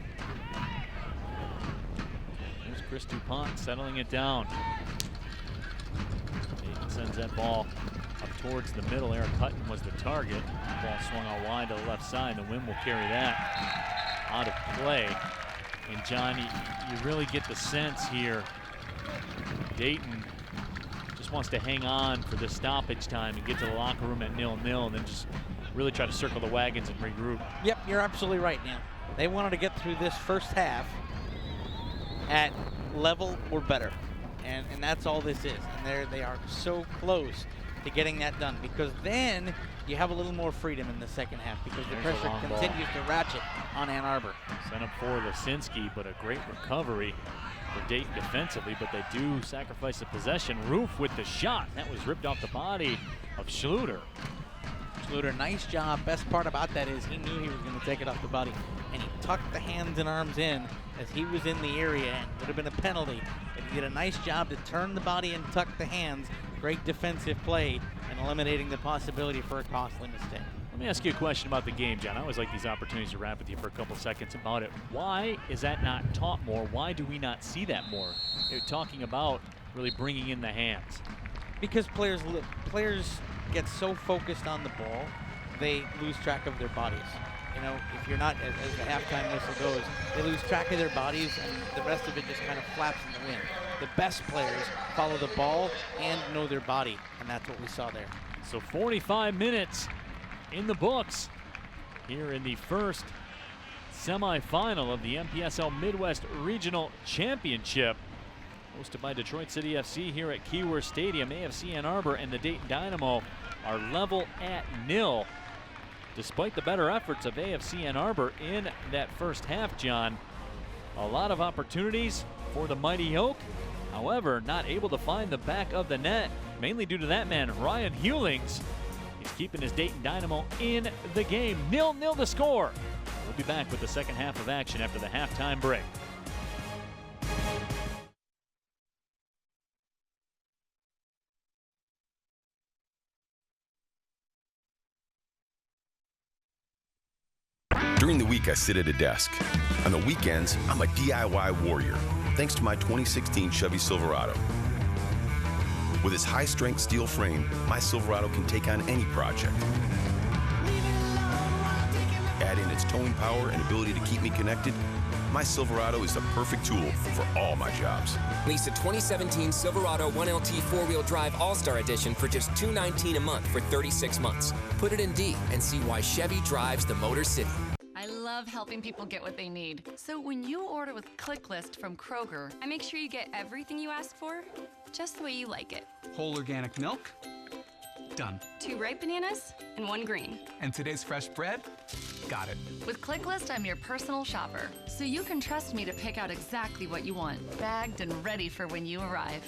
There's Chris DuPont settling it down. Dayton sends that ball up towards the middle. Eric Hutton was the target. The ball swung out wide to the left side. The wind will carry that out of play. And John, you really get the sense here, Dayton just wants to hang on for the stoppage time and get to the locker room at 0-0 and then just really try to circle the wagons and regroup. Yep, you're absolutely right, Neil. They wanted to get through this first half at level or better. And that's all this is. And they are so close to getting that done, because then you have a little more freedom in the second half, because the pressure continues to ratchet on Ann Arbor. Sent up for Lisinski, but a great recovery for Dayton defensively, but they do sacrifice the possession. Roof with the shot. That was ripped off the body of Schluter. Schluter, nice job. Best part about that is he knew he was going to take it off the body, and he tucked the hands and arms in as he was in the area, and would have been a penalty. But he did a nice job to turn the body and tuck the hands. Great defensive play and eliminating the possibility for a costly mistake. Let me ask you a question about the game, John. I always like these opportunities to rap with you for a couple seconds about it. Why is that not taught more? Why do we not see that more? You're talking about really bringing in the hands. Because players get so focused on the ball, they lose track of their bodies. You know, if you're not, as the halftime whistle goes, they lose track of their bodies, and the rest of it just kind of flaps in the wind. The best players follow the ball and know their body, and that's what we saw there. So 45 minutes in the books here in the first semifinal of the MPSL Midwest Regional Championship, hosted by Detroit City FC here at Keyworth Stadium. AFC Ann Arbor and the Dayton Dynamo are level at 0. Despite the better efforts of AFC Ann Arbor in that first half, John, a lot of opportunities for the Mighty Oak. However, not able to find the back of the net, mainly due to that man, Ryan Hewlings. He's keeping his Dayton Dynamo in the game. 0-0 the score. We'll be back with the second half of action after the halftime break. During the week, I sit at a desk. On the weekends, I'm a DIY warrior, thanks to my 2016 Chevy Silverado. With its high-strength steel frame, my Silverado can take on any project. Add in its towing power and ability to keep me connected, my Silverado is the perfect tool for all my jobs. Lease a 2017 Silverado 1LT 4-wheel drive All-Star Edition for just $219 a month for 36 months. Put it in D and see why Chevy drives the Motor City. I love helping people get what they need. So when you order with ClickList from Kroger, I make sure you get everything you ask for, just the way you like it. Whole organic milk? Done. 2 ripe bananas and 1 green. And today's fresh bread? Got it. With ClickList, I'm your personal shopper, so you can trust me to pick out exactly what you want, bagged and ready for when you arrive.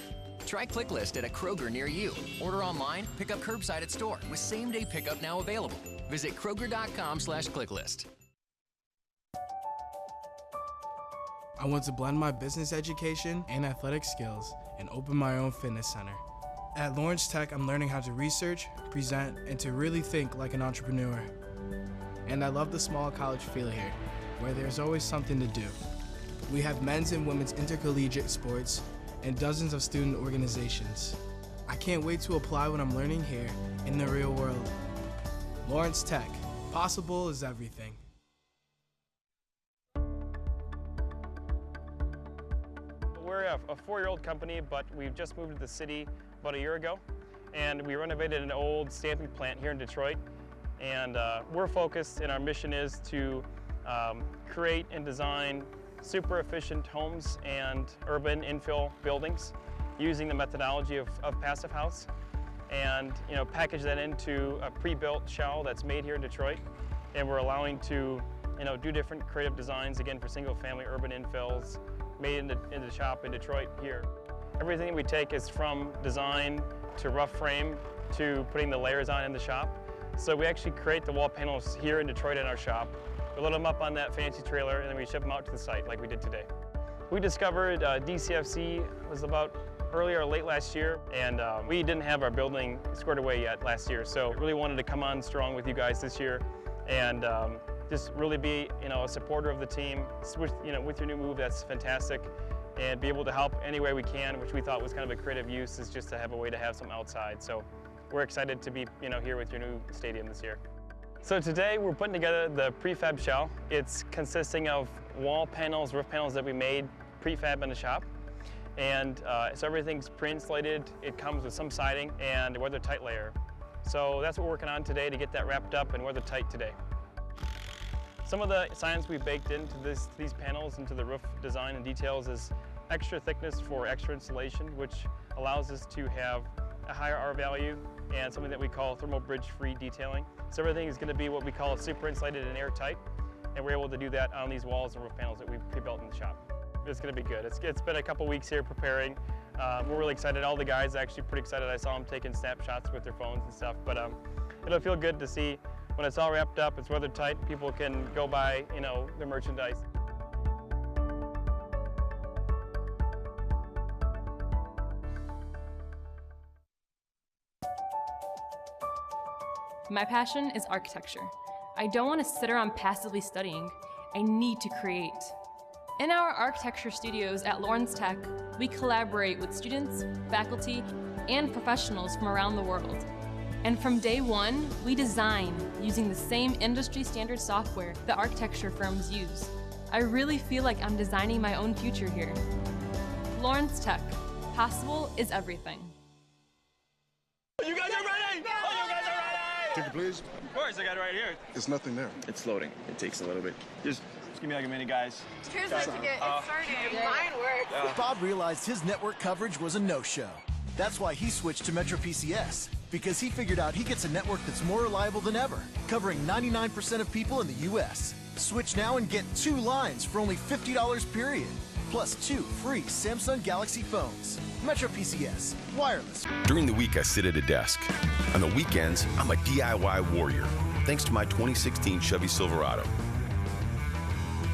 Try ClickList at a Kroger near you. Order online, pick up curbside at store with same-day pickup now available. Visit Kroger.com/ClickList. I want to blend my business education and athletic skills and open my own fitness center. At Lawrence Tech, I'm learning how to research, present, and to really think like an entrepreneur. And I love the small college feel here, where there's always something to do. We have men's and women's intercollegiate sports and dozens of student organizations. I can't wait to apply what I'm learning here in the real world. Lawrence Tech, possible is everything. We're a 4-year-old company, but we've just moved to the city about a year ago, and we renovated an old stamping plant here in Detroit. And we're focused, and our mission is to create and design super efficient homes and urban infill buildings using the methodology of Passive House, and package that into a pre-built shell that's made here in Detroit. And we're allowing to do different creative designs, again, for single-family urban infills made in the shop in Detroit here. Everything we take is from design to rough frame to putting the layers on in the shop. So we actually create the wall panels here in Detroit in our shop. We load them up on that fancy trailer, and then we ship them out to the site like we did today. We discovered DCFC was about early or late last year, and we didn't have our building squared away yet last year. So really wanted to come on strong with you guys this year, and just really be a supporter of the team. With your new move, that's fantastic, and be able to help any way we can, which we thought was kind of a creative use, is just to have a way to have some outside. So we're excited to be here with your new stadium this year. So today we're putting together the prefab shell. It's consisting of wall panels, roof panels that we made prefab in the shop. And so everything's pre-insulated. It comes with some siding and a weather-tight layer. So that's what we're working on today to get that wrapped up and weather-tight today. Some of the science we baked into these panels, into the roof design and details, is extra thickness for extra insulation, which allows us to have a higher R value and something that we call thermal bridge-free detailing. So everything is going to be what we call super insulated and airtight, and we're able to do that on these walls and roof panels that we've pre-built in the shop. It's going to be good. It's been a couple weeks here preparing. We're really excited. All the guys are actually pretty excited. I saw them taking snapshots with their phones and stuff, but it'll feel good to see when it's all wrapped up, it's weather tight, people can go buy their merchandise. My passion is architecture. I don't want to sit around passively studying. I need to create. In our architecture studios at Lawrence Tech, we collaborate with students, faculty, and professionals from around the world. And from day one, we design using the same industry standard software that architecture firms use. I really feel like I'm designing my own future here. Lawrence Tech, possible is everything. You guys are ready! Oh, you guys are ready! Ticket, please. Of course, I got it right here. There's nothing there. It's loading. It takes a little bit. Just give me like a minute, guys. Here's my ticket. It's starting. Mine works. Bob realized his network coverage was a no-show. That's why he switched to Metro PCS, because he figured out he gets a network that's more reliable than ever, covering 99% of people in the U.S. Switch now and get 2 lines for only $50 period, plus 2 free Samsung Galaxy phones. Metro PCS, wireless. During the week, I sit at a desk. On the weekends, I'm a DIY warrior, thanks to my 2016 Chevy Silverado.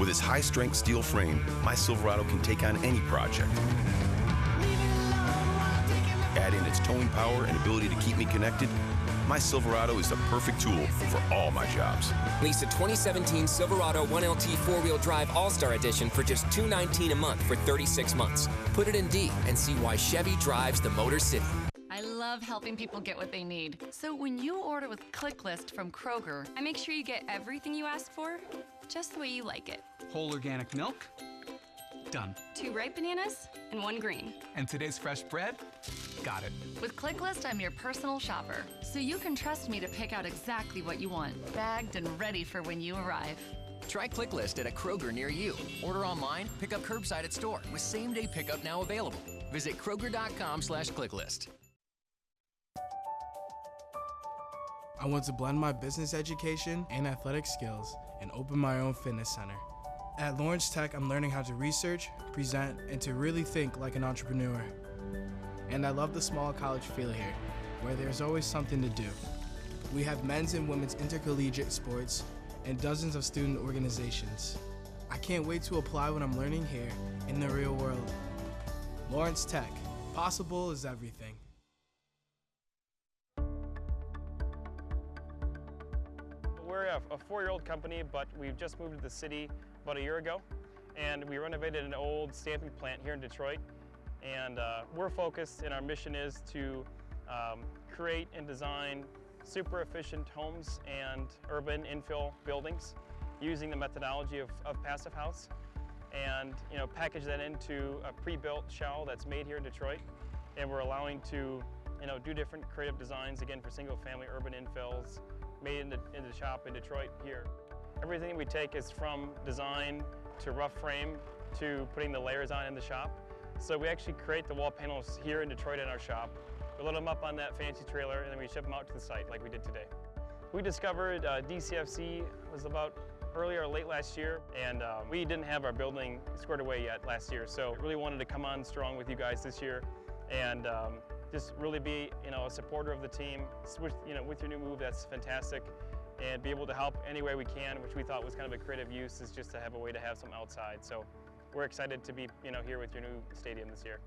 With its high-strength steel frame, my Silverado can take on any project. Add in its towing power and ability to keep me connected, my Silverado is the perfect tool for all my jobs. Lease a 2017 Silverado 1LT 4-wheel drive All-Star Edition for just $219 a month for 36 months. Put it in D and see why Chevy drives the Motor City. I love helping people get what they need. So when you order with ClickList from Kroger, I make sure you get everything you ask for, just the way you like it. Whole organic milk? Done. 2 ripe bananas and 1 green. And today's fresh bread? Got it. With ClickList, I'm your personal shopper, so you can trust me to pick out exactly what you want, bagged and ready for when you arrive. Try ClickList at a Kroger near you. Order online, pick up curbside at store with same-day pickup now available. Visit Kroger.com/ClickList. I want to blend my business education and athletic skills and open my own fitness center. At Lawrence Tech, I'm learning how to research, present, and to really think like an entrepreneur. And I love the small college feel here, where there's always something to do. We have men's and women's intercollegiate sports and dozens of student organizations. I can't wait to apply what I'm learning here in the real world. Lawrence Tech, possible is everything. We're a 4-year-old company, but we've just moved to the city about a year ago, and we renovated an old stamping plant here in Detroit. And we're focused, and our mission is to create and design super efficient homes and urban infill buildings using the methodology of Passive House, and package that into a pre-built shell that's made here in Detroit. And we're allowing to do different creative designs, again, for single-family urban infills made in the shop in Detroit here. Everything we take is from design to rough frame to putting the layers on in the shop. So we actually create the wall panels here in Detroit in our shop. We load them up on that fancy trailer, and then we ship them out to the site like we did today. We discovered DCFC was about earlier or late last year, and we didn't have our building squared away yet last year, so really wanted to come on strong with you guys this year and just really be a supporter of the team. With your new move, that's fantastic, and be able to help any way we can, which we thought was kind of a creative use, is just to have a way to have some outside. So we're excited to be here with your new stadium this year.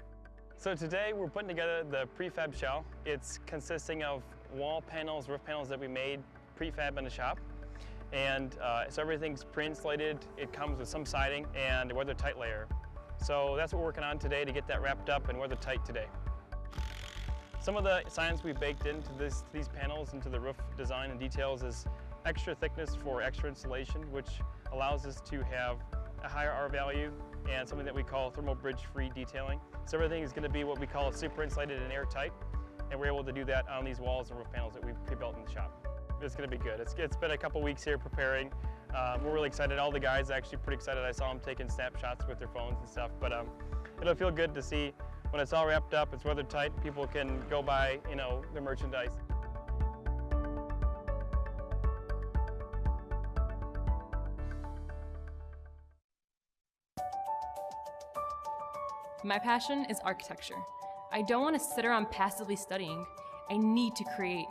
So today we're putting together the prefab shell. It's consisting of wall panels, roof panels that we made prefab in the shop. And so everything's pre-insulated. It comes with some siding and a weather-tight layer. So that's what we're working on today to get that wrapped up and weather-tight today. Some of the science we've baked into these panels, into the roof design and details, is extra thickness for extra insulation, which allows us to have a higher R value and something that we call thermal bridge-free detailing. So everything is going to be what we call super insulated and airtight, and we're able to do that on these walls and roof panels that we've pre-built in the shop. It's going to be good. It's been a couple weeks here preparing. We're really excited. All the guys are actually pretty excited. I saw them taking snapshots with their phones and stuff, but it'll feel good to see when it's all wrapped up, it's weather tight, people can go buy the merchandise. My passion is architecture. I don't want to sit around passively studying. I need to create.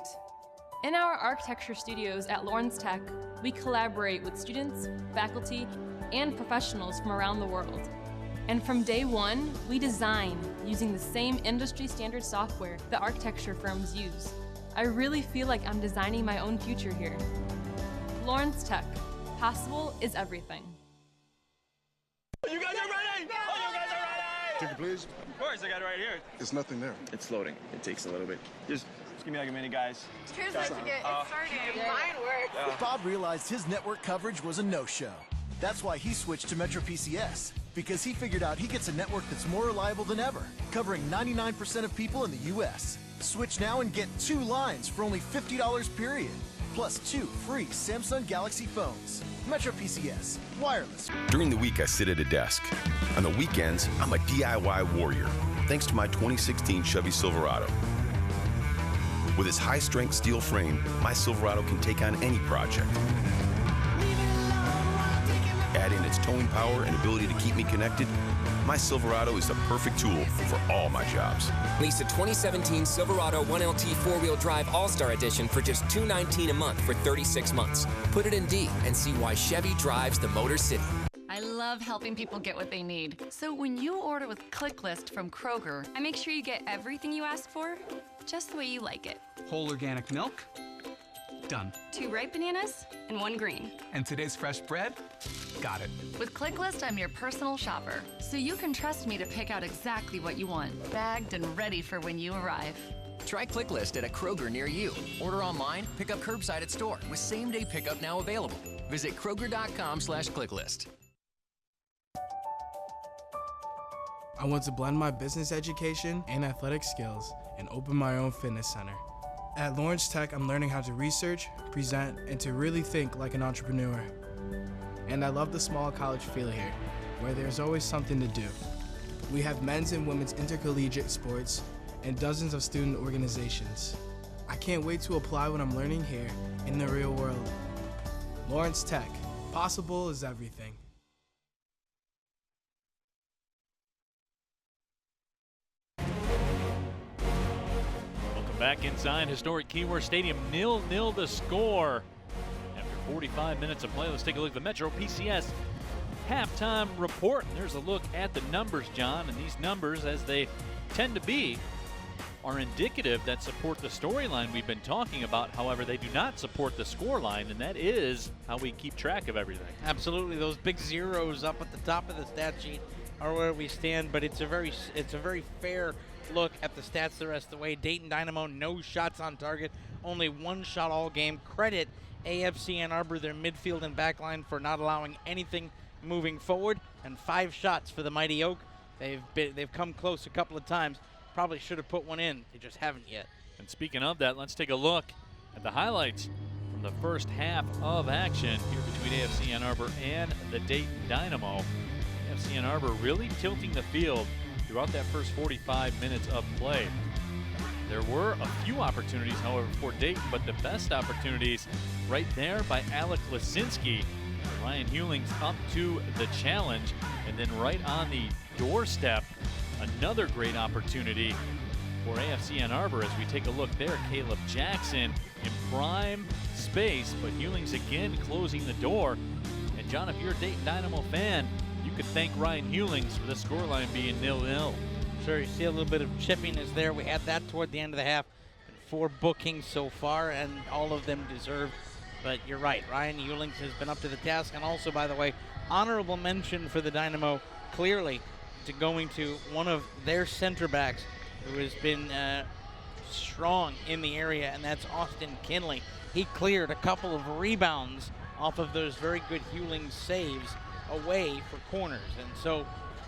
In our architecture studios at Lawrence Tech, we collaborate with students, faculty, and professionals from around the world. And from day one, we design using the same industry standard software that architecture firms use. I really feel like I'm designing my own future here. Lawrence Tech, possible is everything. You guys are ready? Oh, you guys are ready? Ticket, please. Of course, I got it right here. There's nothing there. It's loading. It takes a little bit. Just give me like a minute, guys. Here's my ticket. It's starting. Mine works. Bob realized his network coverage was a no-show. That's why he switched to Metro PCS, because he figured out he gets a network that's more reliable than ever, covering 99% of people in the U.S. Switch now and get 2 lines for only $50 period, plus 2 free Samsung Galaxy phones. Metro PCS, wireless. During the week, I sit at a desk. On the weekends, I'm a DIY warrior, thanks to my 2016 Chevy Silverado. With its high-strength steel frame, my Silverado can take on any project. Add in its towing power and ability to keep me connected, my Silverado is the perfect tool for all my jobs. Lease a 2017 Silverado 1LT 4-wheel drive All-Star Edition for just $219 a month for 36 months. Put it in D and see why Chevy drives the Motor City. I love helping people get what they need. So when you order with ClickList from Kroger, I make sure you get everything you ask for, just the way you like it. Whole organic milk? Done. 2 ripe bananas and 1 green. And today's fresh bread? Got it. With ClickList, I'm your personal shopper, so you can trust me to pick out exactly what you want, bagged and ready for when you arrive. Try ClickList at a Kroger near you. Order online, pick up curbside at store with same-day pickup now available. Visit Kroger.com/ClickList. I want to blend my business education and athletic skills and open my own fitness center. At Lawrence Tech, I'm learning how to research, present, and to really think like an entrepreneur. And I love the small college feel here, where there's always something to do. We have men's and women's intercollegiate sports and dozens of student organizations. I can't wait to apply what I'm learning here in the real world. Lawrence Tech, possible is everything. Back inside historic Keyworth Stadium, 0-0 the score. After 45 minutes of play, let's take a look at the Metro PCS halftime report. There's a look at the numbers, John, and these numbers, as they tend to be, are indicative that support the storyline we've been talking about. However, they do not support the score line, and that is how we keep track of everything. Absolutely. Those big zeros up at the top of the stat sheet are where we stand, but it's a very fair look at the stats the rest of the way. Dayton Dynamo, no shots on target, only one shot all game. Credit AFC Ann Arbor, their midfield and back line, for not allowing anything moving forward, and 5 shots for the Mighty Oak. They've come close a couple of times. Probably should have put one in. They just haven't yet. And speaking of that, let's take a look at the highlights from the first half of action here between AFC Ann Arbor and the Dayton Dynamo. AFC Ann Arbor really tilting the field throughout that first 45 minutes of play. There were a few opportunities, however, for Dayton, but the best opportunities right there by Alec Lisinski. Ryan Hewlings up to the challenge, and then right on the doorstep, another great opportunity for AFC Ann Arbor as we take a look there. Caleb Jackson in prime space, but Hewlings again closing the door. And John, if you're a Dayton Dynamo fan, you could thank Ryan Hewlings for the scoreline being 0-0. Sure, you see a little bit of chippiness there. We had that toward the end of the half. 4 bookings so far, and all of them deserved. But you're right, Ryan Hewlings has been up to the task. And also, by the way, honorable mention for the Dynamo, clearly, to going to one of their center backs who has been strong in the area, and that's Austin Kinley. He cleared a couple of rebounds off of those very good Hewlings saves away for corners. And so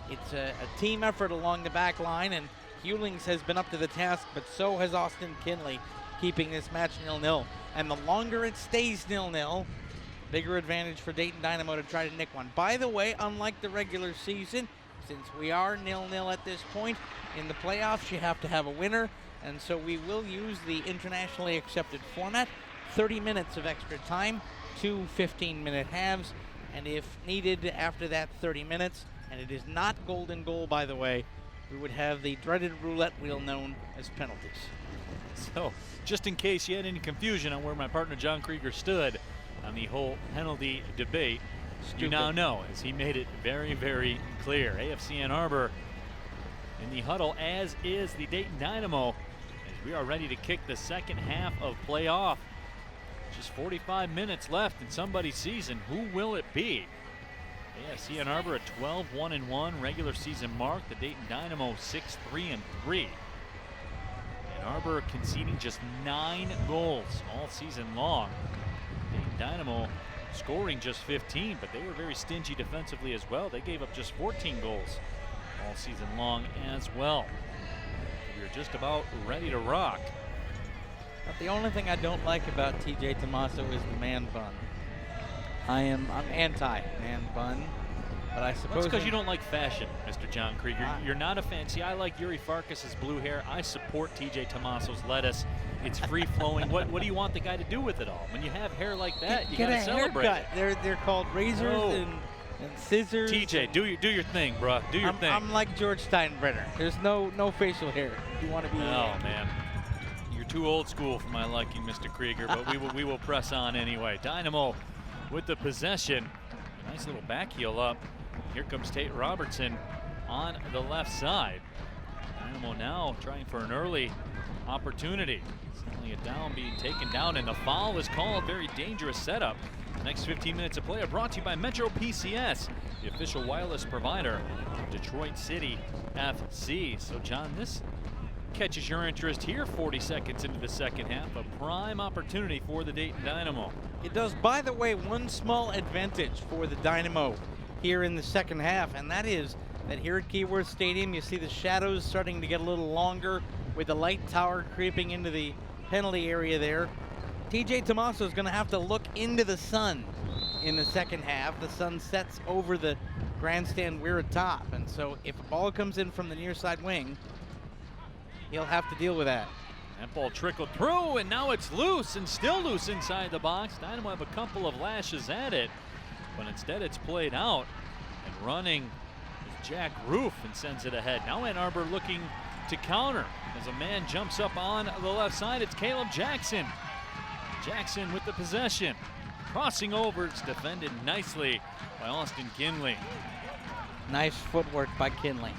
it's a team effort along the back line, and Hewlings has been up to the task, but so has Austin Kinley, keeping this match 0-0. And the longer it stays 0-0, bigger advantage for Dayton Dynamo to try to nick one. By the way, unlike the regular season, since we are 0-0 at this point, in the playoffs you have to have a winner, and so we will use the internationally accepted format, 30 minutes of extra time, 2 15-minute halves, and if needed after that 30 minutes, and it is not golden goal, by the way, we would have the dreaded roulette wheel known as penalties. So, just in case you had any confusion on where my partner John Krieger stood on the whole penalty debate, you now know, as he made it very, very clear. AFC Ann Arbor in the huddle, as is the Dayton Dynamo, as we are ready to kick the second half of play off. Just 45 minutes left in somebody's season. Who will it be? AFC Ann Arbor at 12-1-1 regular season mark. The Dayton Dynamo 6-3-3. Ann Arbor conceding just 9 goals all season long. Dayton Dynamo scoring just 15, but they were very stingy defensively as well. They gave up just 14 goals all season long as well. We are just about ready to rock. But the only thing I don't like about TJ Tomaso is the man bun. I'm anti-man bun, but I suppose... That's because you don't like fashion, Mr. John Krieger. You're not a fan. See, I like Yuri Farkas's blue hair. I support TJ Tomaso's lettuce. It's free-flowing. What do you want the guy to do with it all? When you have hair like that, you gotta celebrate. Haircut. They're called razors and scissors. TJ, do your thing, bro. Do your thing. I'm like George Steinbrenner. There's no facial hair. You want to be? Oh man, you're too old school for my liking, Mr. Krieger. But we will press on anyway. Dynamo with the possession. Nice little back heel up. Here comes Tate Robertson on the left side. Dynamo now trying for an early opportunity. Suddenly a down being taken down, and the foul is called. Very dangerous setup. The next 15 minutes of play are brought to you by Metro PCS, the official wireless provider of Detroit City FC. So John, this catches your interest here 40 seconds into the second half. A prime opportunity for the Dayton Dynamo. It does. By the way, one small advantage for the Dynamo here in the second half, and that is that here at Keyworth Stadium, you see the shadows starting to get a little longer with the light tower creeping into the penalty area there. TJ Tomaso is going to have to look into the sun in the second half. The sun sets over the grandstand we're atop, and so if a ball comes in from the near side wing, he'll have to deal with that. That ball trickled through, and now it's loose, and still loose inside the box. Dynamo have a couple of lashes at it, but instead it's played out, and running is Jack Roof and sends it ahead. Now Ann Arbor looking to counter as a man jumps up on the left side. It's Caleb Jackson. Jackson with the possession. Crossing over, it's defended nicely by Austin Kinley. Nice footwork by Kinley.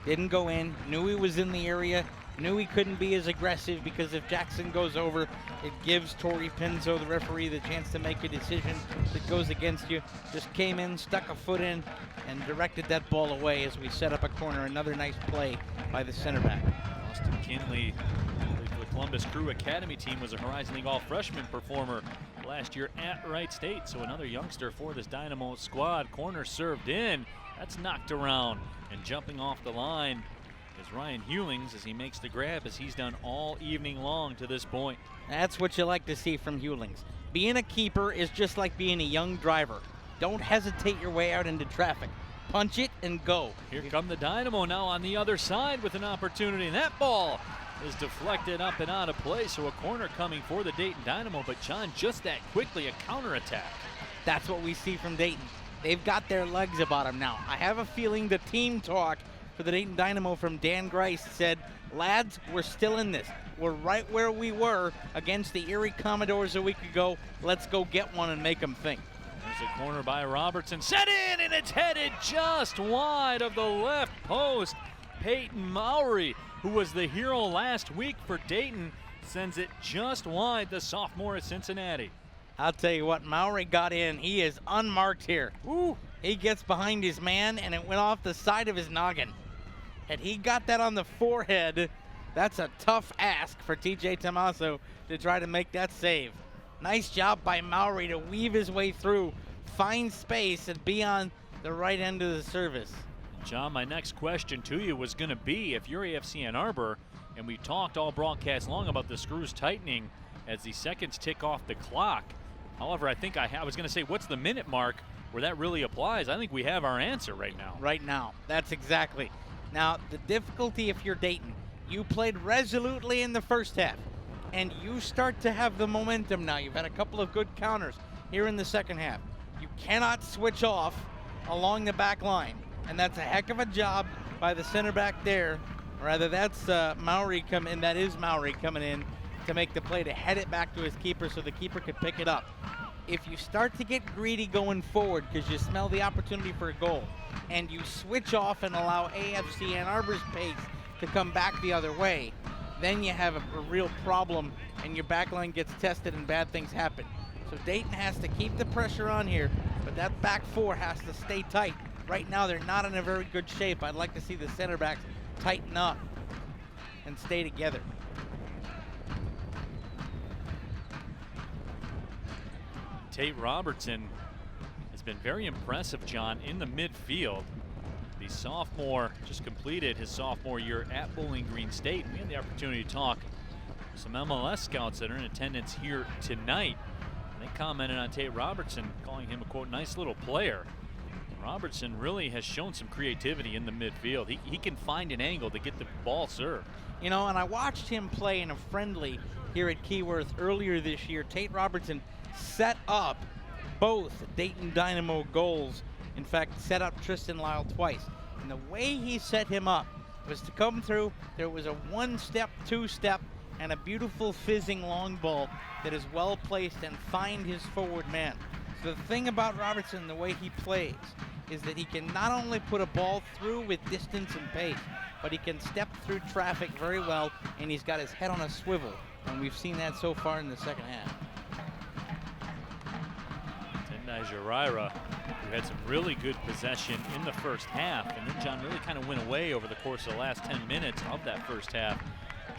Didn't go in, knew he was in the area, knew he couldn't be as aggressive because if Jackson goes over, it gives Tori Pinzo, the referee, the chance to make a decision that goes against you. Just came in, stuck a foot in, and directed that ball away as we set up a corner. Another nice play by the center back. Austin Kinley, for the Columbus Crew Academy team, was a Horizon League All-Freshman performer last year at Wright State, so another youngster for this Dynamo squad. Corner served in. That's knocked around, and jumping off the line is Ryan Hewlings as he makes the grab, as he's done all evening long to this point. That's what you like to see from Hewlings. Being a keeper is just like being a young driver. Don't hesitate your way out into traffic. Punch it and go. Here come the Dynamo now on the other side with an opportunity, and that ball is deflected up and out of play, so a corner coming for the Dayton Dynamo, but John, just that quickly, a counterattack. That's what we see from Dayton. They've got their legs about them now. I have a feeling the team talk for the Dayton Dynamo from Dan Grice said, lads, we're still in this. We're right where we were against the Erie Commodores a week ago. Let's go get one and make them think. There's a corner by Robertson, set in, and it's headed just wide of the left post. Peyton Mowry, who was the hero last week for Dayton, sends it just wide, the sophomore at Cincinnati. I'll tell you what, Mowry got in. He is unmarked here. Ooh, he gets behind his man, and it went off the side of his noggin. And he got that on the forehead. That's a tough ask for TJ Tomaso to try to make that save. Nice job by Mowry to weave his way through, find space, and be on the right end of the service. John, my next question to you was going to be, if you're AFC Ann Arbor, and we talked all broadcast long about the screws tightening as the seconds tick off the clock. However, I think I was going to say, what's the minute mark where that really applies? I think we have our answer right now. Right now, that's exactly. Now, the difficulty if you're Dayton, you played resolutely in the first half, and you start to have the momentum now. You've had a couple of good counters here in the second half. You cannot switch off along the back line, and that's a heck of a job by the center back there. Rather, that's Mowry coming in. That is Mowry coming in to make the play to head it back to his keeper so the keeper could pick it up. If you start to get greedy going forward because you smell the opportunity for a goal, and you switch off and allow AFC Ann Arbor's pace to come back the other way, then you have a real problem and your back line gets tested and bad things happen. So Dayton has to keep the pressure on here, but that back four has to stay tight. Right now they're not in a very good shape. I'd like to see the center backs tighten up and stay together. Tate Robertson has been very impressive, John, in the midfield. The sophomore just completed his sophomore year at Bowling Green State. We had the opportunity to talk to some MLS scouts that are in attendance here tonight. They commented on Tate Robertson, calling him a, quote, nice little player. Robertson really has shown some creativity in the midfield. He can find an angle to get the ball served. You know, and I watched him play in a friendly here at Keyworth earlier this year. Tate Robertson set up both Dayton Dynamo goals. In fact, set up Tristan Lyle twice. And the way he set him up was to come through. There was a one-step, two-step, and a beautiful fizzing long ball that is well placed and find his forward man. So the thing about Robertson, the way he plays, is that he can not only put a ball through with distance and pace, but he can step through traffic very well, and he's got his head on a swivel. And we've seen that so far in the second half. Tendai Jarira, who had some really good possession in the first half, and then John really kind of went away over the course of the last 10 minutes of that first half,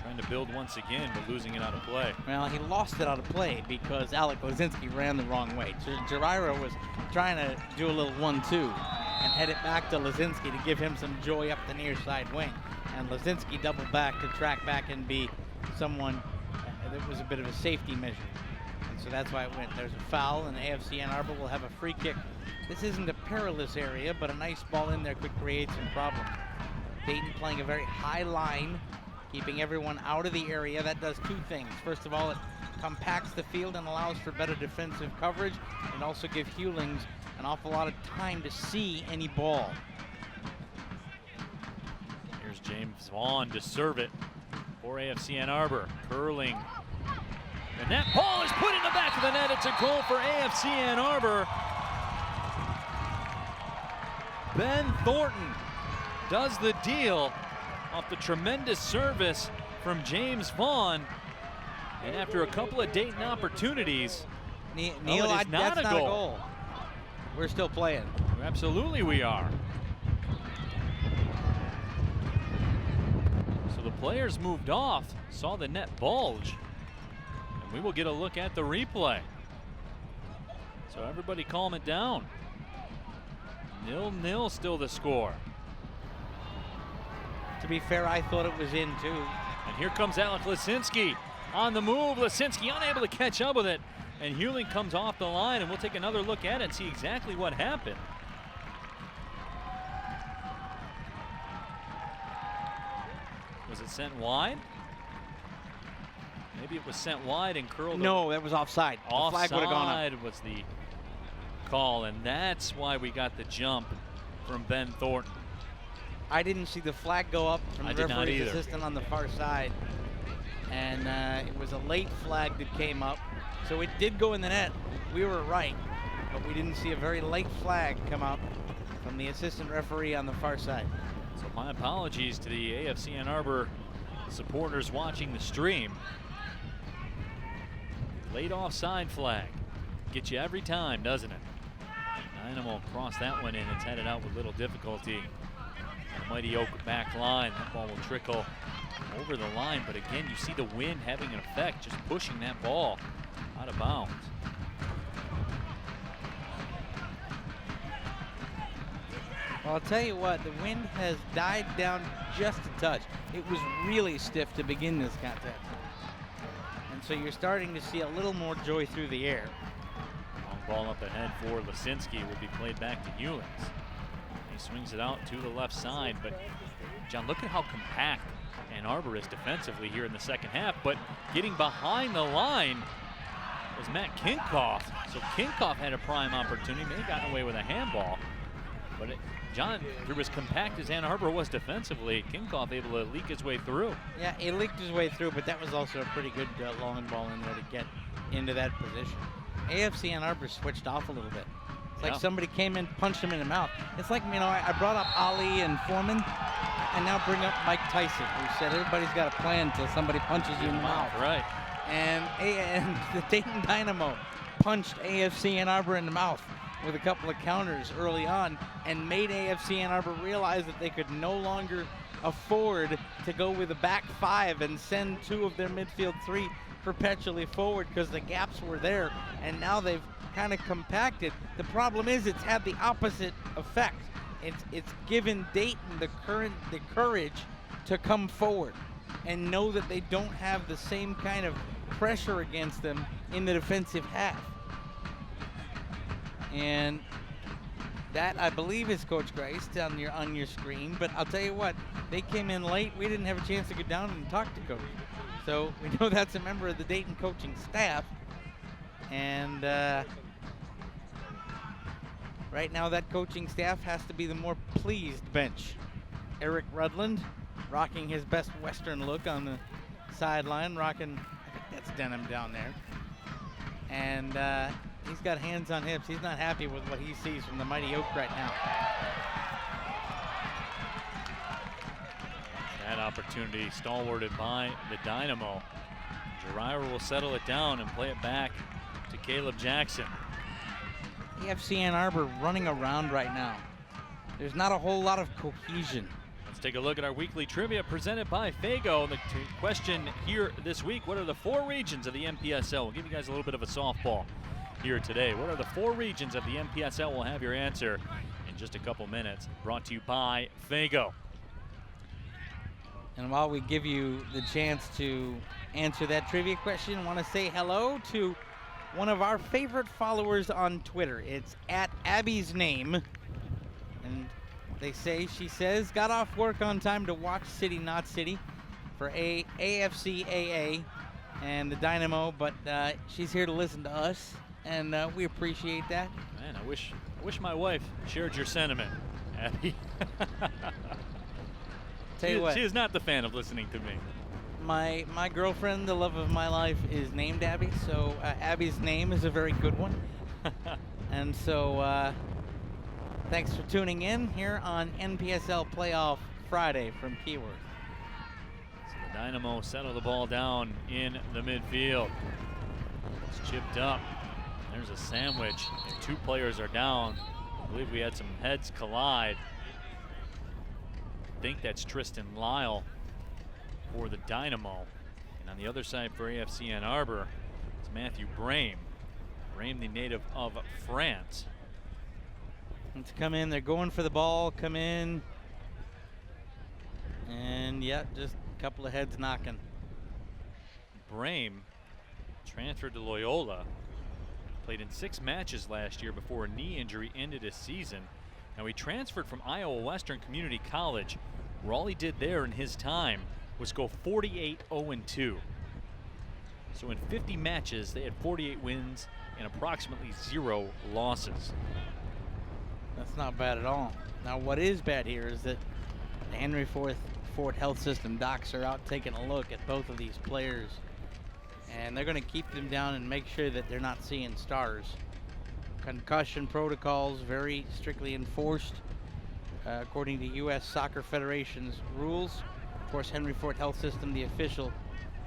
trying to build once again, but losing it out of play. Well, he lost it out of play because Alec Lazinski ran the wrong way. Jarira was trying to do a little 1-2 and head it back to Lazinski to give him some joy up the near side wing. And Lazinski doubled back to track back and be someone that was a bit of a safety measure. And so that's why it went. There's a foul, and AFC Ann Arbor will have a free kick. This isn't a perilous area, but a nice ball in there could create some problems. Dayton playing a very high line, keeping everyone out of the area. That does two things. First of all, it compacts the field and allows for better defensive coverage, and also give Hewlings an awful lot of time to see any ball. Here's James Vaughn to serve it for AFC Ann Arbor. Curling. And that ball is put in the back of the net. It's a goal for AFC Ann Arbor. Ben Thornton does the deal off the tremendous service from James Vaughn. And after a couple of Dayton opportunities, Neil, that's not a goal. We're still playing. Absolutely we are. So the players moved off, saw the net bulge, and we will get a look at the replay. So everybody calm it down. 0-0 still the score. To be fair, I thought it was in too. And here comes Alec Lisinski on the move. Lisinski unable to catch up with it. And Hewling comes off the line, and we'll take another look at it and see exactly what happened. Was it sent wide? Maybe it was sent wide and curled. No, that was offside. The flag would have gone up. Offside was the call, and that's why we got the jump from Ben Thornton. I didn't see the flag go up from the referee's either. assistant on the far side. And it was a late flag that came up. So it did go in the net. We were right, but we didn't see a very late flag come up from the assistant referee on the far side. So my apologies to the AFC Ann Arbor supporters watching the stream. Late offside flag. Gets you every time, doesn't it? Dynamo crossed that one in. It's headed out with little difficulty. The Mighty Oak back line. That ball will trickle over the line, but again, you see the wind having an effect, just pushing that ball out of bounds. Well, I'll tell you what, the wind has died down just a touch. It was really stiff to begin this contest. And so you're starting to see a little more joy through the air. Long ball up ahead for Lisinski will be played back to Hewlings. He swings it out to the left side, but John, look at how compact Ann Arbor is defensively here in the second half, but getting behind the line was Matt Kinkoff. So Kinkoff had a prime opportunity, may have gotten away with a handball, but John, through as compact as Ann Arbor was defensively, Kinkoff able to leak his way through. Yeah, he leaked his way through, but that was also a pretty good long ball in there to get into that position. AFC Ann Arbor switched off a little bit. It's like somebody came in, punched him in the mouth. It's like, you know, I brought up Ali and Foreman. I now bring up Mike Tyson, who said everybody's got a plan until somebody punches you in the mouth. Right. And the Dayton Dynamo punched AFC Ann Arbor in the mouth with a couple of counters early on and made AFC Ann Arbor realize that they could no longer afford to go with a back five and send two of their midfield three perpetually forward because the gaps were there, and now they've kind of compacted. The problem is it's had the opposite effect. It's given Dayton the courage to come forward and know that they don't have the same kind of pressure against them in the defensive half. And that, I believe, is Coach Grace on your screen. But I'll tell you what, they came in late. We didn't have a chance to go down and talk to Coach. So we know that's a member of the Dayton coaching staff. And right now that coaching staff has to be the more pleased bench. Eric Rudland rocking his best Western look on the sideline, rocking, I think that's denim down there. And he's got hands on hips. He's not happy with what he sees from the Mighty Oak right now. That opportunity stalwarted by the Dynamo. Jarier will settle it down and play it back to Caleb Jackson. AFC Ann Arbor running around right now. There's not a whole lot of cohesion. Let's take a look at our weekly trivia presented by Fago. The question here this week, what are the 4 regions of the MPSL? We'll give you guys a little bit of a softball here today. What are the 4 regions of the MPSL? We'll have your answer in just a couple minutes. Brought to you by Fago. And while we give you the chance to answer that trivia question, I want to say hello to one of our favorite followers on Twitter. It's at Abby's Name. And she says, got off work on time to watch City Not City for AFCAA and the Dynamo, but she's here to listen to us, and we appreciate that. Man, I wish my wife shared your sentiment, Abby. Tell you what. She is not the fan of listening to me. My girlfriend, the love of my life, is named Abby, so Abby's name is a very good one. And so thanks for tuning in here on NPSL Playoff Friday from Keyworth. So the Dynamo settle the ball down in the midfield. It's chipped up. There's a sandwich. And 2 players are down. I believe we had some heads collide. I think that's Tristan Lyle for the Dynamo. And on the other side for AFC Ann Arbor, it's Matthew Brame. Brame, the native of France. Let's come in. They're going for the ball. Come in. And yeah, just a couple of heads knocking. Brame transferred to Loyola. Played in 6 matches last year before a knee injury ended his season. Now he transferred from Iowa Western Community College, where all he did there in his time was go 48-0-2. So in 50 matches, they had 48 wins and approximately 0 losses. That's not bad at all. Now what is bad here is that the Henry Ford Health System docs are out taking a look at both of these players, and they're going to keep them down and make sure that they're not seeing stars. Concussion protocols very strictly enforced according to U.S. Soccer Federation's rules. Of course, Henry Ford Health System, the official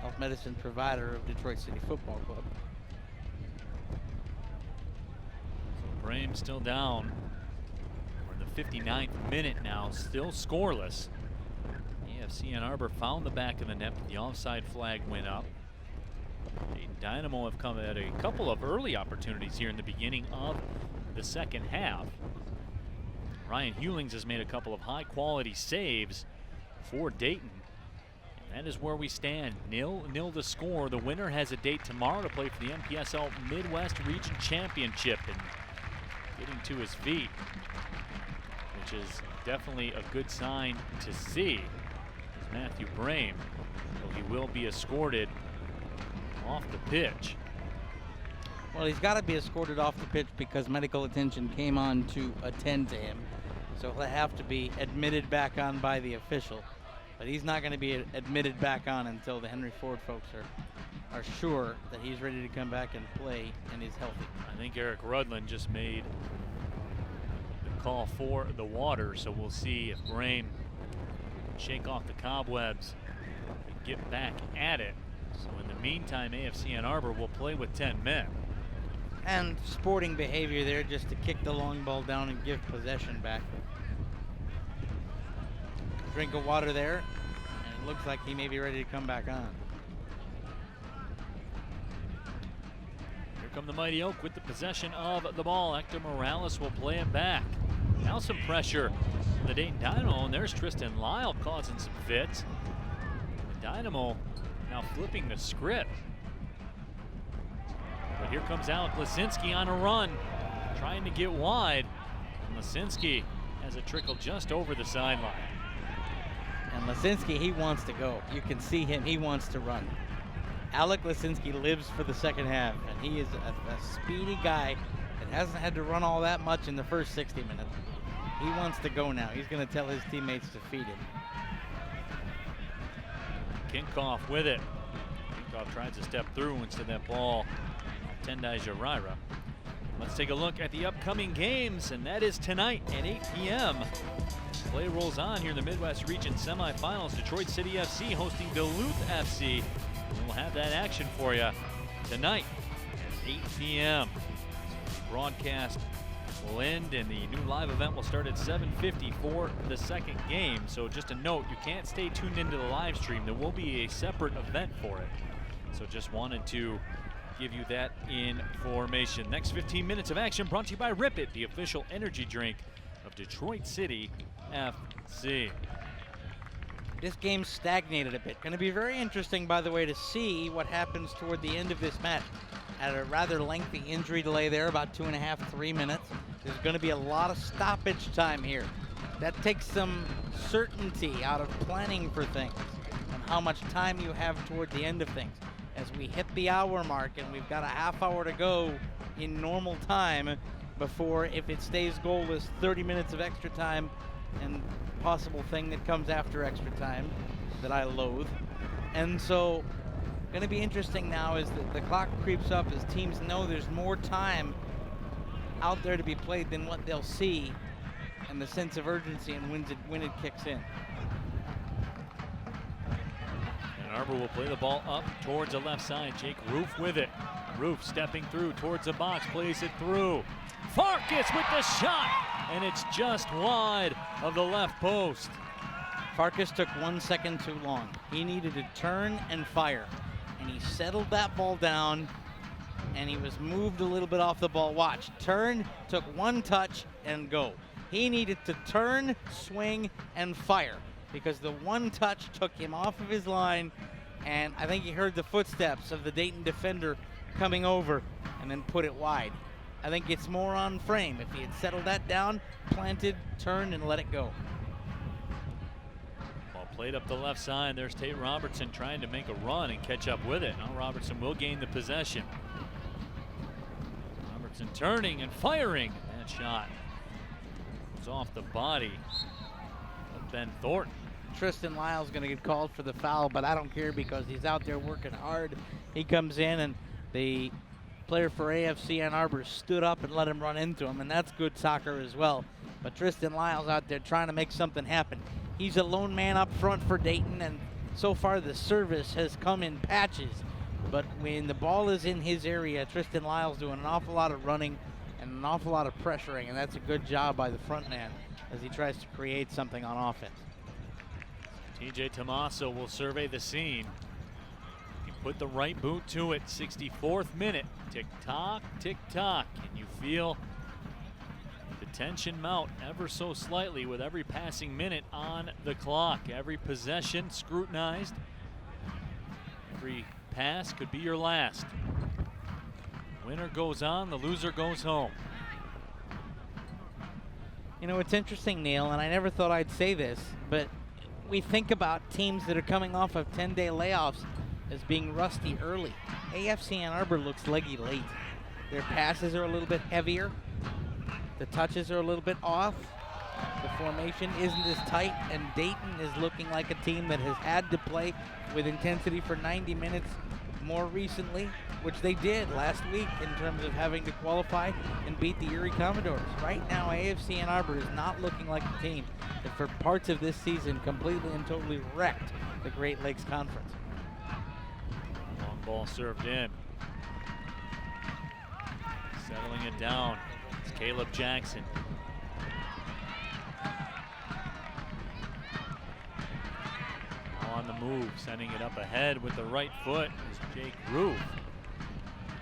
health medicine provider of Detroit City Football Club. So Brame still down. We're in the 59th minute now, still scoreless. AFC Ann Arbor found the back of the net, but the offside flag went up. Dayton Dynamo have come at a couple of early opportunities here in the beginning of the second half. Ryan Hewlings has made a couple of high-quality saves for Dayton. And that is where we stand, 0-0 to score. The winner has a date tomorrow to play for the NPSL Midwest Region Championship, and getting to his feet, which is definitely a good sign to see, is Matthew Brame, though he will be escorted off the pitch. Well, he's got to be escorted off the pitch because medical attention came on to attend to him. So he'll have to be admitted back on by the official. But he's not going to be admitted back on until the Henry Ford folks are sure that he's ready to come back and play and is healthy. I think Eric Rudland just made the call for the water, so we'll see if Brame can shake off the cobwebs and get back at it. So in the meantime, AFC Ann Arbor will play with 10 men. And sporting behavior there just to kick the long ball down and give possession back. Drink of water there, and it looks like he may be ready to come back on. Here come the Mighty Oak with the possession of the ball. Hector Morales will play it back. Now some pressure from the Dayton Dynamo, and there's Tristan Lyle causing some fits. The Dynamo now flipping the script. But here comes Alec Lasinski on a run, trying to get wide. And Lasinski has a trickle just over the sideline. And Lasinski, he wants to go. You can see him, he wants to run. Alec Lasinski lives for the second half, and he is a speedy guy that hasn't had to run all that much in the first 60 minutes. He wants to go now. He's going to tell his teammates to feed him. Kinkoff with it. Kinkoff tries to step through instead of that ball. Tendai Jarira. Let's take a look at the upcoming games, and that is tonight at 8 p.m. Play rolls on here in the Midwest Region semifinals. Detroit City FC hosting Duluth FC. We'll have that action for you tonight at 8 p.m. The broadcast will end, and the new live event will start at 7:50 for the second game. So just a note, you can't stay tuned into the live stream. There will be a separate event for it. So just wanted to give you that information. Next 15 minutes of action brought to you by Rip It, the official energy drink of Detroit City FC. This game stagnated a bit. Going to be very interesting, by the way, to see what happens toward the end of this match. Had a rather lengthy injury delay there, about 2.5, 3 minutes. There's going to be a lot of stoppage time here. That takes some certainty out of planning for things and how much time you have toward the end of things. As we hit the hour mark, and we've got a half hour to go in normal time before, if it stays goalless, 30 minutes of extra time and possible thing that comes after extra time that I loathe. And so going to be interesting now as the clock creeps up, as teams know there's more time out there to be played than what they'll see, and the sense of urgency and when it kicks in. Ann Arbor will play the ball up towards the left side. Jake Roof with it. Roof stepping through towards the box, plays it through. Farkas with the shot, and it's just wide of the left post. Farkas took 1 second too long. He needed to turn and fire, and he settled that ball down, and he was moved a little bit off the ball. Watch, turn, took one touch, and go. He needed to turn, swing, and fire, because the one touch took him off of his line, and I think he heard the footsteps of the Dayton defender coming over and then put it wide. I think it's more on frame. If he had settled that down, planted, turned, and let it go. Ball played up the left side. There's Tate Robertson trying to make a run and catch up with it. Now Robertson will gain the possession. Robertson turning and firing. That shot was off the body of Ben Thornton. Tristan Lyle's going to get called for the foul, but I don't care because he's out there working hard. He comes in, and the player for AFC Ann Arbor stood up and let him run into him, and that's good soccer as well. But Tristan Lyle's out there trying to make something happen. He's a lone man up front for Dayton, and so far the service has come in patches. But when the ball is in his area, Tristan Lyle's doing an awful lot of running and an awful lot of pressuring, and that's a good job by the front man as he tries to create something on offense. TJ Tomaso will survey the scene. He put the right boot to it. 64th minute. Tick-tock, tick-tock. Can you feel the tension mount ever so slightly with every passing minute on the clock? Every possession scrutinized. Every pass could be your last. Winner goes on, the loser goes home. You know, it's interesting, Neil, and I never thought I'd say this, but we think about teams that are coming off of 10-day layoffs as being rusty early. AFC Ann Arbor looks leggy late. Their passes are a little bit heavier. The touches are a little bit off. The formation isn't as tight, and Dayton is looking like a team that has had to play with intensity for 90 minutes more recently, which they did last week in terms of having to qualify and beat the Erie Commodores. Right now, AFC Ann Arbor is not looking like a team that for parts of this season completely and totally wrecked the Great Lakes Conference. Long ball served in. Settling it down. It's Caleb Jackson. On the move, sending it up ahead with the right foot is Jake Roof.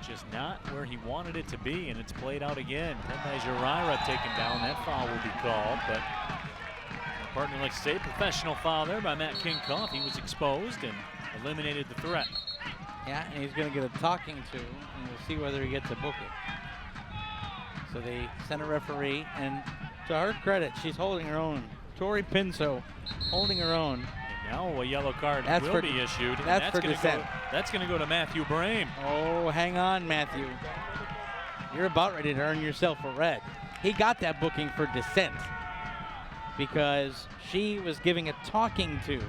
Just not where he wanted it to be, and it's played out again. Tempe Jirira taken down. That foul will be called, but our partner likes to say professional foul there by Matt Kinkoff. He was exposed and eliminated the threat. Yeah, and he's going to get a talking to, and we'll see whether he gets a book it. So they sent a referee, and to her credit, she's holding her own. Tori Pinso holding her own. Now a yellow card will be issued. That's for dissent. That's going to go to Matthew Brame. Oh, hang on, Matthew. You're about ready to earn yourself a red. He got that booking for dissent because she was giving a talking to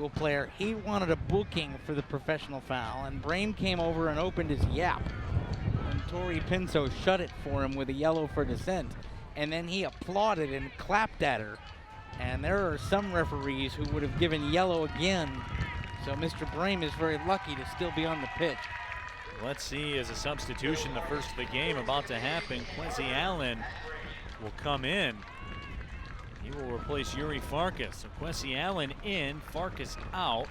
a player. He wanted a booking for the professional foul, and Brame came over and opened his yap. And Tori Pinso shut it for him with a yellow for dissent, and then he applauded and clapped at her. And there are some referees who would have given yellow again. So Mr. Brame is very lucky to still be on the pitch. Let's see, as a substitution, the first of the game about to happen. Quincy Allen will come in. He will replace Yuri Farkas. So Quincy Allen in, Farkas out.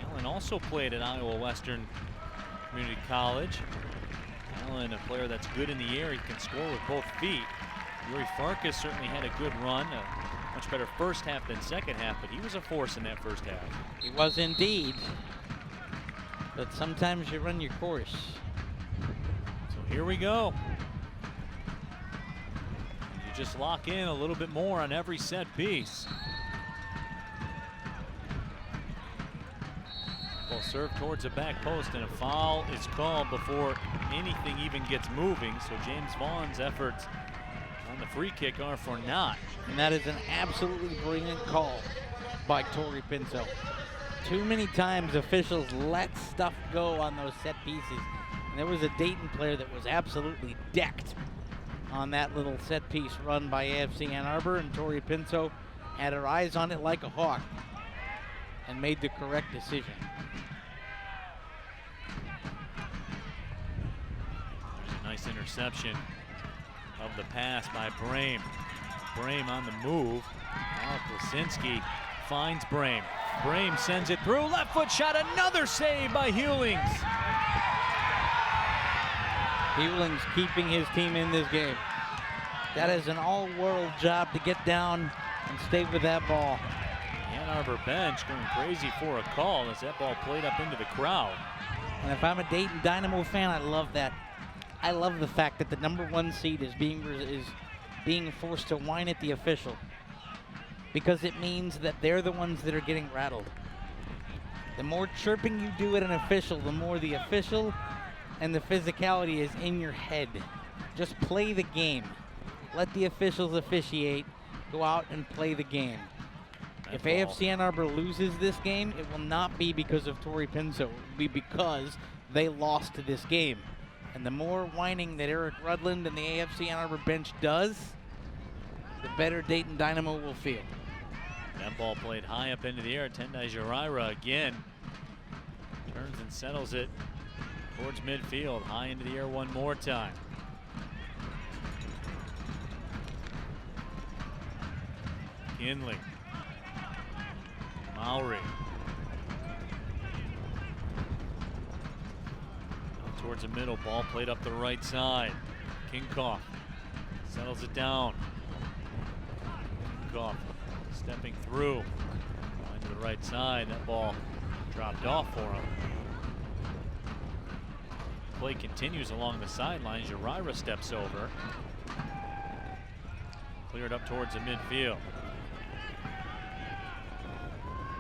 Allen also played at Iowa Western Community College. Allen, a player that's good in the air. He can score with both feet. Yuri Farkas certainly had a good run. Much better first half than second half, but he was a force in that first half. He was indeed. But sometimes you run your course. So here we go. You just lock in a little bit more on every set piece. Ball served towards the back post, and a foul is called before anything even gets moving. So James Vaughn's efforts on the free kick are for naught. And that is an absolutely brilliant call by Tori Pinto. Too many times officials let stuff go on those set pieces. And there was a Dayton player that was absolutely decked on that little set piece run by AFC Ann Arbor, and Tori Pinto had her eyes on it like a hawk and made the correct decision. There's a nice interception of the pass by Brame. Brame on the move. Now Klasinski finds Brame. Brame sends it through, left foot shot, another save by Hewlings. Hewlings keeping his team in this game. That is an all-world job to get down and stay with that ball. Ann Arbor bench going crazy for a call as that ball played up into the crowd. And if I'm a Dayton Dynamo fan, I love that. I love the fact that the #1 seed is being forced to whine at the official, because it means that they're the ones that are getting rattled. The more chirping you do at an official, the more the official and the physicality is in your head. Just play the game. Let the officials officiate. Go out and play the game. If AFC Ann Arbor loses this game, it will not be because of Tori Pinto. It will be because they lost this game. And the more whining that Eric Rudland and the AFC Ann Arbor bench does, the better Dayton Dynamo will feel. That ball played high up into the air. Tendai Jiraira again turns and settles it towards midfield. High into the air one more time. Kinley. Mowry. Out towards the middle. Ball played up the right side. Kinkoff settles it down. Kinkoff stepping through. To the right side. That ball dropped off for him. Play continues along the sidelines. Jiraira steps over. Cleared up towards the midfield.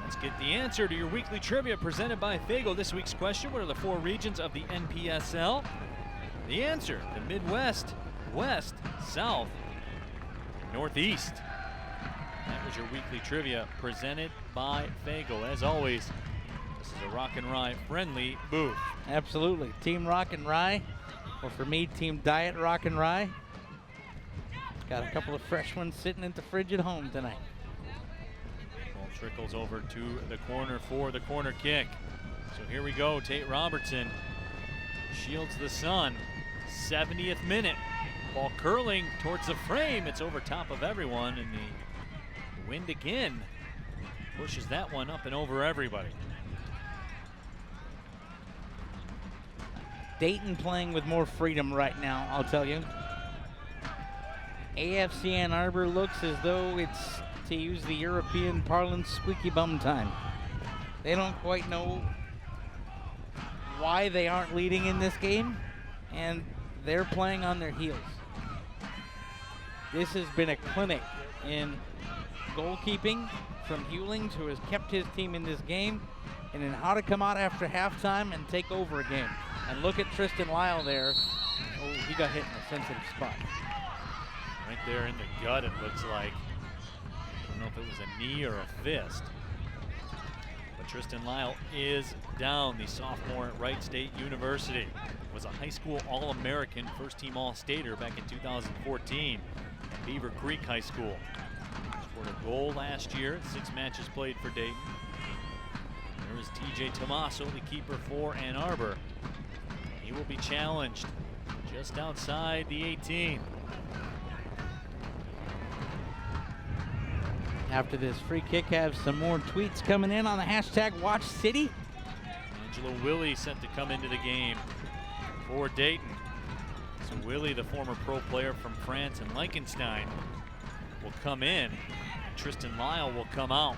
Let's get the answer to your weekly trivia presented by Fago. This week's question: what are the 4 regions of the NPSL? The answer: the Midwest, West, South, Northeast. That was your weekly trivia presented by Fago. As always, this is a Rock and Rye friendly booth. Absolutely. Team Rock and Rye, or for me, Team Diet Rock and Rye. Got a couple of fresh ones sitting at the fridge at home tonight. Ball trickles over to the corner for the corner kick. So here we go. Tate Robertson shields the sun. 70th minute. Ball curling towards the frame. It's over top of everyone, and the wind again pushes that one up and over everybody. Dayton playing with more freedom right now, I'll tell you. AFC Ann Arbor looks as though it's, to use the European parlance, squeaky bum time. They don't quite know why they aren't leading in this game, and they're playing on their heels. This has been a clinic in goalkeeping from Hewlings, who has kept his team in this game, and in how to come out after halftime and take over a game. And look at Tristan Lyle there. Oh, he got hit in a sensitive spot. Right there in the gut, it looks like. I don't know if it was a knee or a fist. But Tristan Lyle is down. The sophomore at Wright State University. Was a high school All-American, first-team All-Stater back in 2014 at Beaver Creek High School. Scored a goal last year, 6 matches played for Dayton. There is TJ Tomaso, the keeper for Ann Arbor. He will be challenged just outside the 18. After this free kick, have some more tweets coming in on the hashtag WatchCity. Angelo Willie set to come into the game for Dayton. So Willie, the former pro player from France and Liechtenstein, will come in. Tristan Lyle will come out.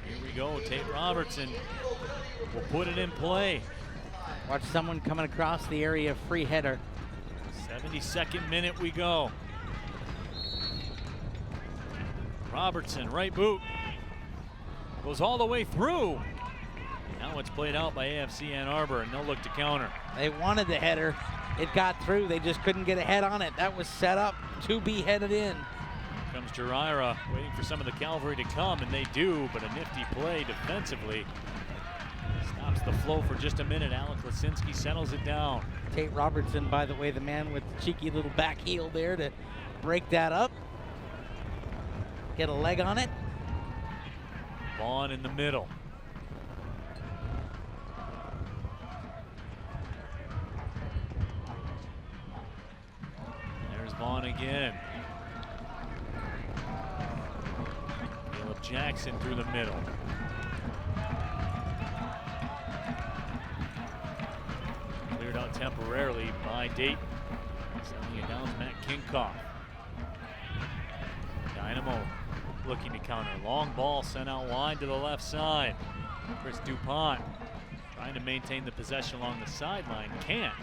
Here we go. Tate Robertson will put it in play. Watch someone coming across the area, free header. 72nd minute we go. Robertson, right boot. Goes all the way through. Now it's played out by AFC Ann Arbor, and they'll look to counter. They wanted the header. it got through. They just couldn't get a head on it. That was set up to be headed in. Comes Jirira, waiting for some of the cavalry to come, and they do, but a nifty play defensively. Stops the flow for just a minute. Alec Lasinski settles it down. Tate Robertson, by the way, the man with the cheeky little back heel there to break that up. Get a leg on it. Vaughn in the middle. There's Vaughn again. Caleb Jackson through the middle. Cleared out temporarily by Dayton. Sending it down to Matt Kinkoff. Dynamo looking to counter. Long ball sent out wide to the left side. Chris DuPont trying to maintain the possession along the sideline. Can't.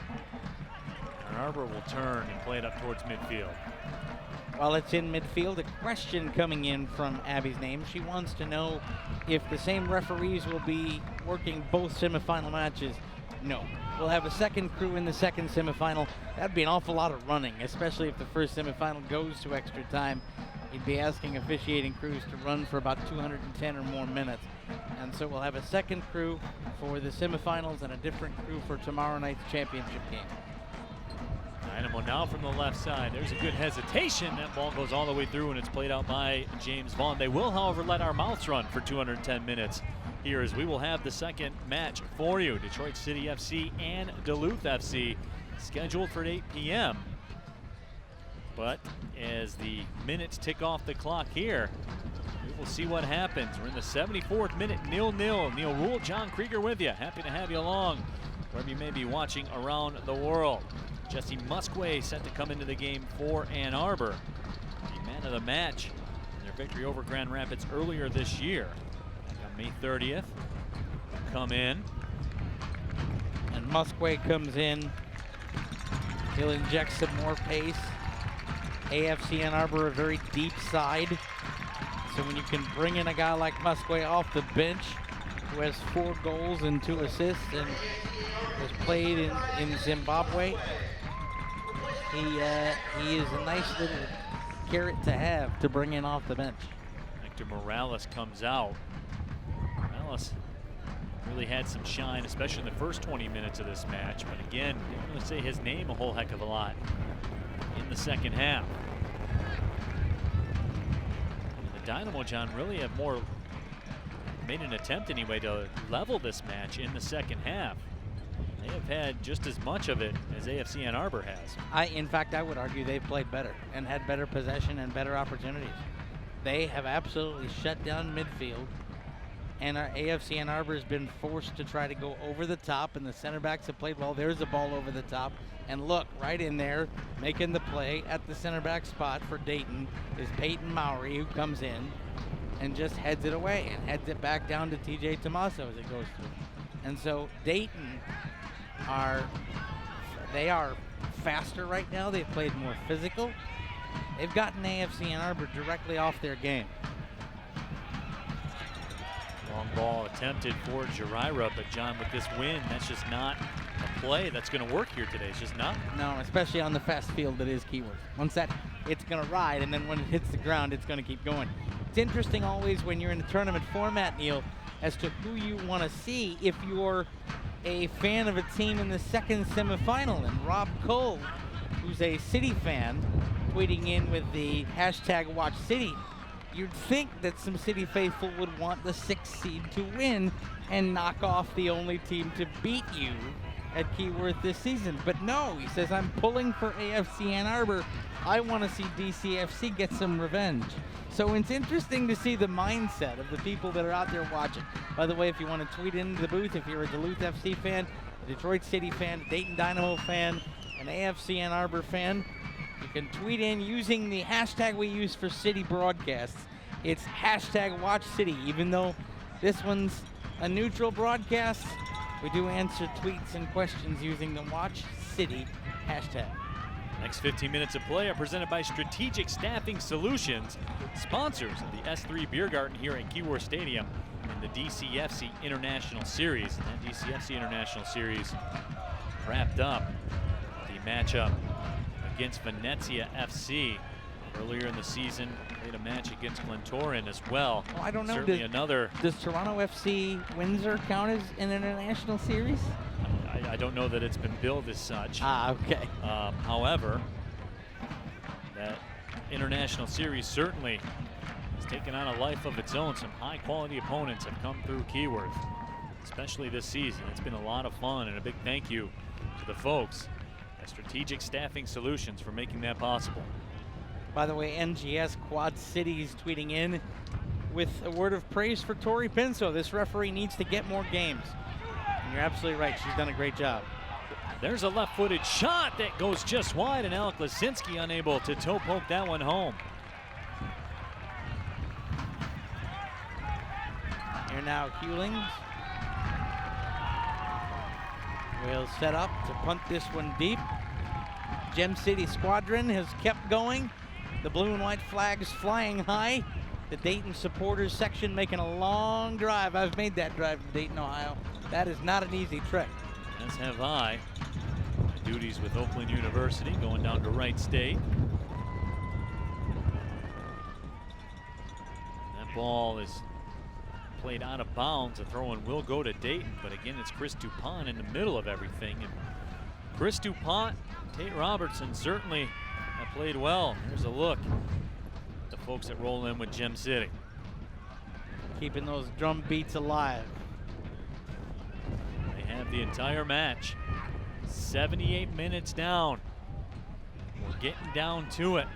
Ann Arbor will turn and play it up towards midfield. While it's in midfield, a question coming in from Abby's name. She wants to know if the same referees will be working both semifinal matches. No. We'll have a second crew in the second semifinal. That'd be an awful lot of running, especially if the first semifinal goes to extra time. You'd be asking officiating crews to run for about 210 or more minutes. And so we'll have a second crew for the semifinals and a different crew for tomorrow night's championship game. Dynamo now from the left side. There's a good hesitation. That ball goes all the way through, and it's played out by James Vaughn. They will, however, let our mouths run for 210 minutes here, as we will have the second match for you. Detroit City FC and Duluth FC scheduled for 8 p.m. But as the minutes tick off the clock here, we will see what happens. We're in the 74th minute, 0-0. Neil Rule, John Krieger with you. Happy to have you along wherever you may be watching around the world. Jesse Musquay set to come into the game for Ann Arbor. The man of the match in their victory over Grand Rapids earlier this year. Back on May 30th. Come in. And Musquay comes in. He'll inject some more pace. AFC Ann Arbor, a very deep side. So when you can bring in a guy like Musquay off the bench, who has 4 goals and 2 assists and has played in Zimbabwe, he is a nice little carrot to have to bring in off the bench. Hector Morales comes out. Morales really had some shine, especially in the first 20 minutes of this match. But again, didn't really say his name a whole heck of a lot in the second half. The Dynamo, John, really have made an attempt anyway to level this match in the second half. They have had just as much of it as AFC Ann Arbor has. In fact, I would argue they've played better and had better possession and better opportunities. They have absolutely shut down midfield, and our AFC Ann Arbor has been forced to try to go over the top, and the center backs have played well. There's a ball over the top, and look, right in there, making the play at the center back spot for Dayton is Peyton Mowry, who comes in and just heads it away and heads it back down to TJ Tomaso as it goes through. And so Dayton are faster right now. They've played more physical. They've gotten AFC Ann Arbor directly off their game. Long ball attempted for Jirira, but John, with this win, that's just not a play that's going to work here today. It's just not. No, especially on the fast field that is Keyworth. Once that, it's going to ride, and then when it hits the ground, it's going to keep going. It's interesting always when you're in a tournament format, Neil, as to who you want to see if you're a fan of a team in the second semifinal. And Rob Cole, who's a City fan, tweeting in with the hashtag #WatchCity, you'd think that some City faithful would want the 6th seed to win and knock off the only team to beat you at Keyworth this season. But no, he says, I'm pulling for AFC Ann Arbor. I want to see DCFC get some revenge. So it's interesting to see the mindset of the people that are out there watching. By the way, if you want to tweet into the booth, if you're a Duluth FC fan, a Detroit City fan, a Dayton Dynamo fan, an AFC Ann Arbor fan, you can tweet in using the hashtag we use for City broadcasts. It's #WatchCity. Even though this one's a neutral broadcast, we do answer tweets and questions using the Watch City hashtag. Next 15 minutes of play are presented by Strategic Staffing Solutions, sponsors of the S3 Beer Garden here at Keyworth Stadium in the DCFC International Series. And that DCFC International Series wrapped up the matchup against Venezia FC. Earlier in the season, played a match against Glentoran as well. Well, I don't know. Certainly another. Does Toronto FC Windsor count as an international series? I don't know that it's been billed as such. Okay. However, that international series certainly has taken on a life of its own. Some high-quality opponents have come through Keyworth, especially this season. It's been a lot of fun, and a big thank you to the folks at Strategic Staffing Solutions for making that possible. By the way, NGS Quad Cities tweeting in with a word of praise for Tori Pinso. This referee needs to get more games. And you're absolutely right. She's done a great job. There's a left-footed shot that goes just wide, and Alec Lasinski unable to toe poke that one home. Here now, Hewlings will set up to punt this one deep. Gem City Squadron has kept going. The blue and white flags flying high. The Dayton supporters section making a long drive. I've made that drive to Dayton, Ohio. That is not an easy trek. As have I. My duties with Oakland University going down to Wright State. That ball is played out of bounds. A throw-in will go to Dayton, but again, it's Chris Dupont in the middle of everything. And Chris Dupont, Tate Robertson certainly have played well. Here's a look at the folks that roll in with Gem City. Keeping those drum beats alive. They have the entire match. 78 minutes down. We're getting down to it.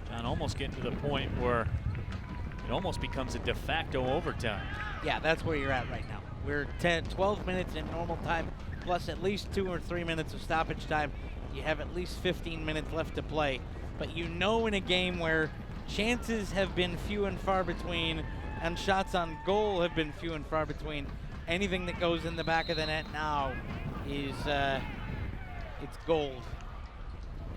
John, almost getting to the point where it almost becomes a de facto overtime. Yeah, that's where you're at right now. We're 12 minutes in normal time, plus at least 2 or 3 minutes of stoppage time. You have at least 15 minutes left to play. But you know, in a game where chances have been few and far between and shots on goal have been few and far between, anything that goes in the back of the net now is it's gold.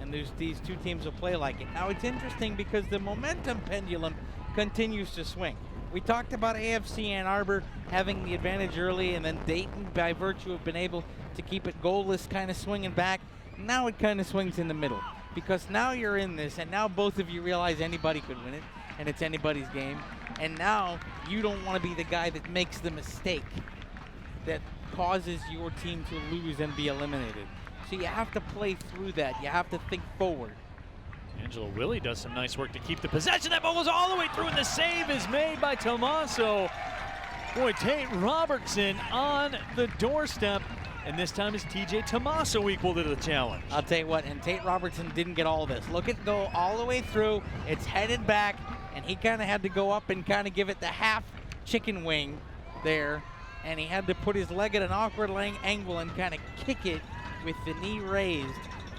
And these two teams will play like it. Now, it's interesting because the momentum pendulum continues to swing. We talked about AFC Ann Arbor having the advantage early, and then Dayton, by virtue of being able to keep it goalless, kind of swinging back. Now it kind of swings in the middle, because now you're in this, and now both of you realize anybody could win it, and it's anybody's game. And now you don't want to be the guy that makes the mistake that causes your team to lose and be eliminated. So you have to play through that. You have to think forward. Angelo Willie does some nice work to keep the possession. That ball goes all the way through, and the save is made by Tommaso. Boy, Tate Robertson on the doorstep, and this time is TJ Tommaso equal to the challenge. I'll tell you what, and Tate Robertson didn't get all this. Look at go all the way through. It's headed back, and he kind of had to go up and kind of give it the half chicken wing there, and he had to put his leg at an awkward angle and kind of kick it with the knee raised.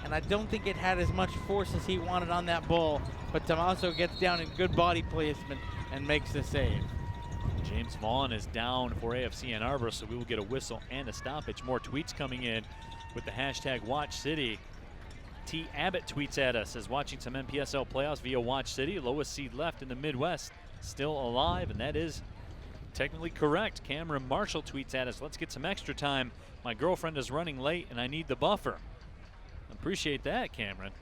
And I don't think it had as much force as he wanted on that ball, but Tommaso gets down in good body placement and makes the save. James Vaughn is down for AFC Ann Arbor, so we will get a whistle and a stoppage. More tweets coming in with the hashtag WatchCity. T. Abbott tweets at us, says watching some NPSL playoffs via Watch City. Lowest seed left in the Midwest, still alive, and that is technically correct. Cameron Marshall tweets at us, let's get some extra time. My girlfriend is running late and I need the buffer. Appreciate that, Cameron.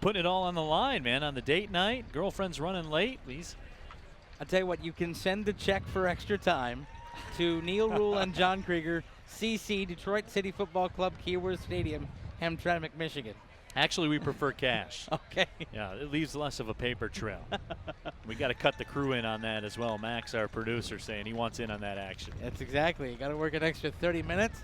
Putting it all on the line, man, on the date night. Girlfriend's running late, please. I'll tell you what, you can send the check for extra time to Neil Rule and John Krieger, CC, Detroit City Football Club, Keyworth Stadium, Hamtramck, Michigan. Actually, we prefer cash. Okay. Yeah, it leaves less of a paper trail. We got to cut the crew in on that as well. Max, our producer, saying he wants in on that action. That's exactly. You got to work an extra 30 minutes.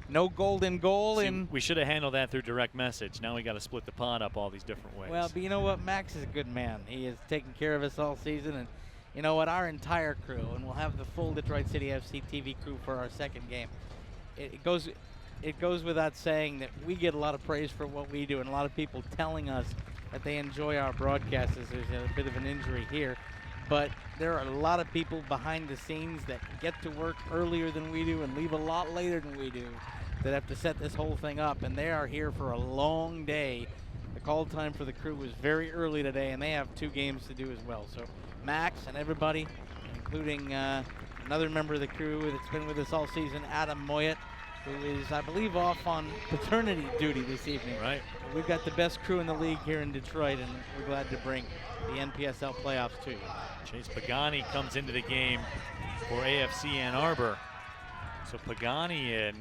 No golden goal. We should have handled that through direct message. Now we got to split the pot up all these different ways. Well, but you know what? Max is a good man. He has taken care of us all season. And you know what? Our entire crew, and we'll have the full Detroit City FC TV crew for our second game. It goes without saying that we get a lot of praise for what we do, and a lot of people telling us that they enjoy our broadcasts. There's a bit of an injury here, but there are a lot of people behind the scenes that get to work earlier than we do and leave a lot later than we do that have to set this whole thing up, and they are here for a long day. The call time for the crew was very early today, and they have 2 games to do as well. So Max and everybody, including another member of the crew that's been with us all season, Adam Moyet, who is, I believe, off on paternity duty this evening. Right. We've got the best crew in the league here in Detroit, and we're glad to bring the NPSL playoffs to you. Chase Pagani comes into the game for AFC Ann Arbor. So Pagani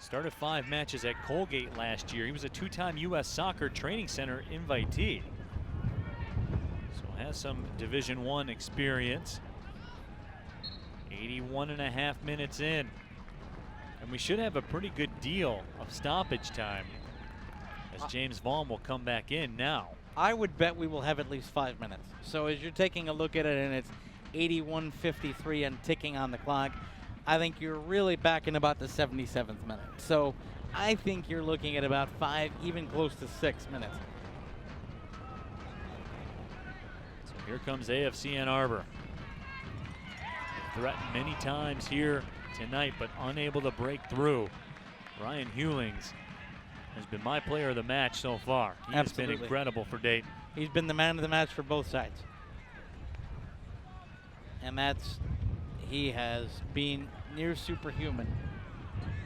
started 5 matches at Colgate last year. He was a 2-time U.S. Soccer Training Center invitee. So has some Division I experience. 81.5 minutes in. And we should have a pretty good deal of stoppage time, as James Vaughn will come back in now. I would bet we will have at least 5 minutes. So as you're taking a look at it and it's 81:53 and ticking on the clock, I think you're really back in about the 77th minute. So I think you're looking at about 5, even close to 6 minutes. So here comes AFC Ann Arbor. Threatened many times here tonight, but unable to break through. Ryan Hewlings has been my player of the match so far. He has been incredible for Dayton. He's been the man of the match for both sides. And he has been near superhuman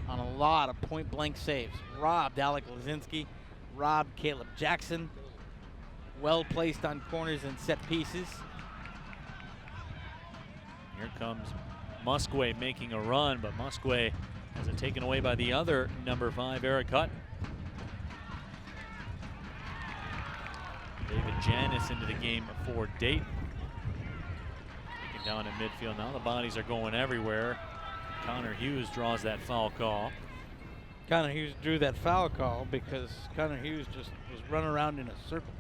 on a lot of point-blank saves. Robbed Alec Lazinski, robbed Caleb Jackson, well placed on corners and set pieces. Here comes Musquay making a run, but Musquay has it taken away by the other number 5, Eric Hutton. David Janis into the game for Dayton. Taken down in midfield. Now the bodies are going everywhere. Connor Hughes draws that foul call. Connor Hughes drew that foul call because Connor Hughes just was running around in a circle.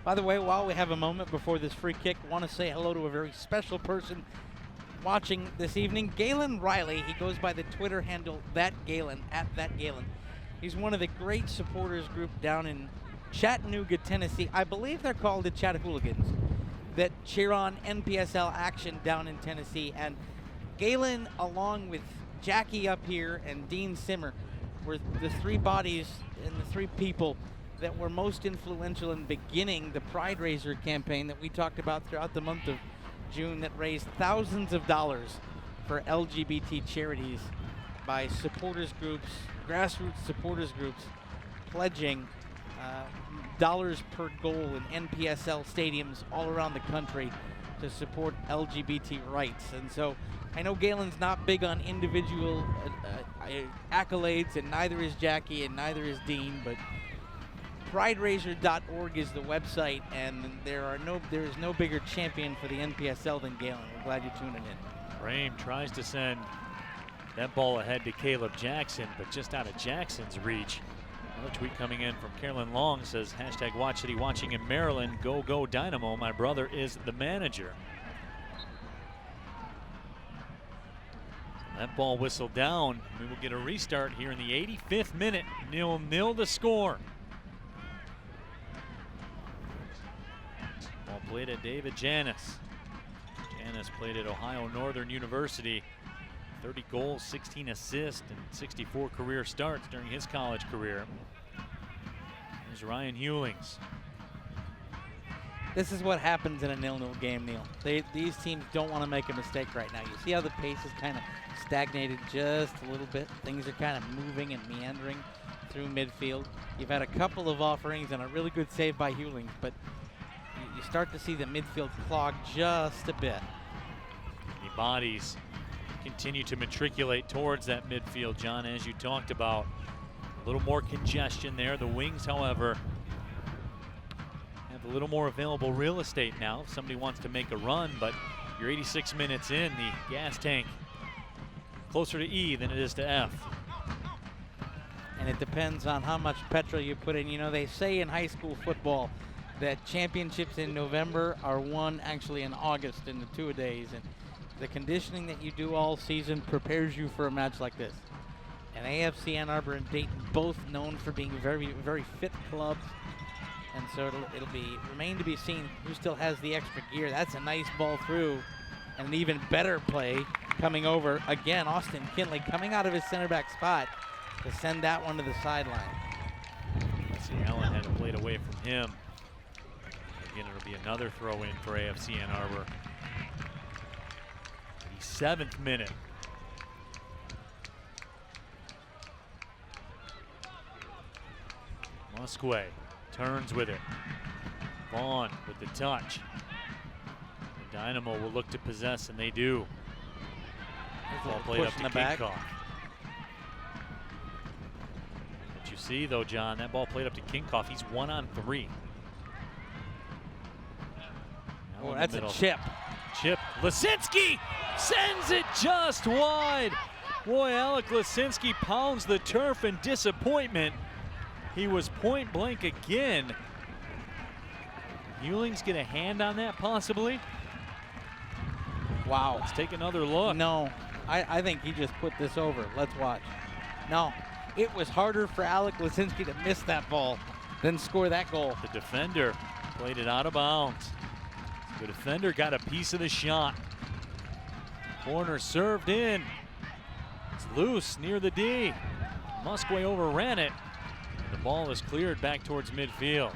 By the way, while we have a moment before this free kick, I want to say hello to a very special person watching this evening, Galen Riley. He goes by the Twitter handle @ThatGalen. He's one of the great supporters group down in Chattanooga, Tennessee. I believe they're called the Chat-Hooligans, that cheer on NPSL action down in Tennessee. And Galen, along with Jackie up here and Dean Simmer, were the 3 bodies and the 3 people that were most influential in beginning the Pride Raiser campaign that we talked about throughout the month of June, that raised thousands of dollars for LGBT charities by supporters groups, grassroots supporters groups, pledging dollars per goal in NPSL stadiums all around the country to support LGBT rights. And so I know Galen's not big on individual accolades, and neither is Jackie and neither is Dean, but PrideRaiser.org is the website, and there is no bigger champion for the NPSL than Galen. We're glad you're tuning in. Frame tries to send that ball ahead to Caleb Jackson, but just out of Jackson's reach. Another tweet coming in from Carolyn Long says, #WatchCity watching in Maryland. Go, go Dynamo. My brother is the manager. That ball whistled down. We will get a restart here in the 85th minute. 0-0 to score. Ball played at David Janis. Janis played at Ohio Northern University. 30 goals, 16 assists, and 64 career starts during his college career. There's Ryan Hewlings. This is what happens in a 0-0 game, Neil. These teams don't want to make a mistake right now. You see how the pace is kind of stagnated just a little bit. Things are kind of moving and meandering through midfield. You've had a couple of offerings and a really good save by Hewlings, but you start to see the midfield clog just a bit. The bodies continue to matriculate towards that midfield, John, as you talked about. A little more congestion there. The wings, however, have a little more available real estate now if somebody wants to make a run, but you're 86 minutes in, the gas tank closer to E than it is to F. And it depends on how much petrol you put in. You know, they say in high school football that championships in November are won actually in August in the two-a-days. And the conditioning that you do all season prepares you for a match like this. And AFC Ann Arbor and Dayton both known for being very, very fit clubs. And so it'll remain to be seen who still has the extra gear. That's a nice ball through, and an even better play coming over. Again, Austin Kinley coming out of his center back spot to send that one to the sideline. Let's see, Allen had it played away from him. Again, it'll be another throw in for AFC Ann Arbor. 27th minute. Musquay turns with it. Vaughn with the touch. The Dynamo will look to possess, and they do. Ball played up to Kinkoff. But you see, though, John, that ball played up to Kinkoff. He's 1 on 3. Oh, that's a chip. Chip. Lisinski sends it just wide. Boy, Alec Lisinski pounds the turf in disappointment. He was point blank again. Hewlings get a hand on that, possibly? Wow. Let's take another look. No, I think he just put this over. Let's watch. No, it was harder for Alec Lisinski to miss that ball than score that goal. The defender played it out of bounds. The defender got a piece of the shot. Corner served in. It's loose near the D. Musquay overran it. The ball is cleared back towards midfield.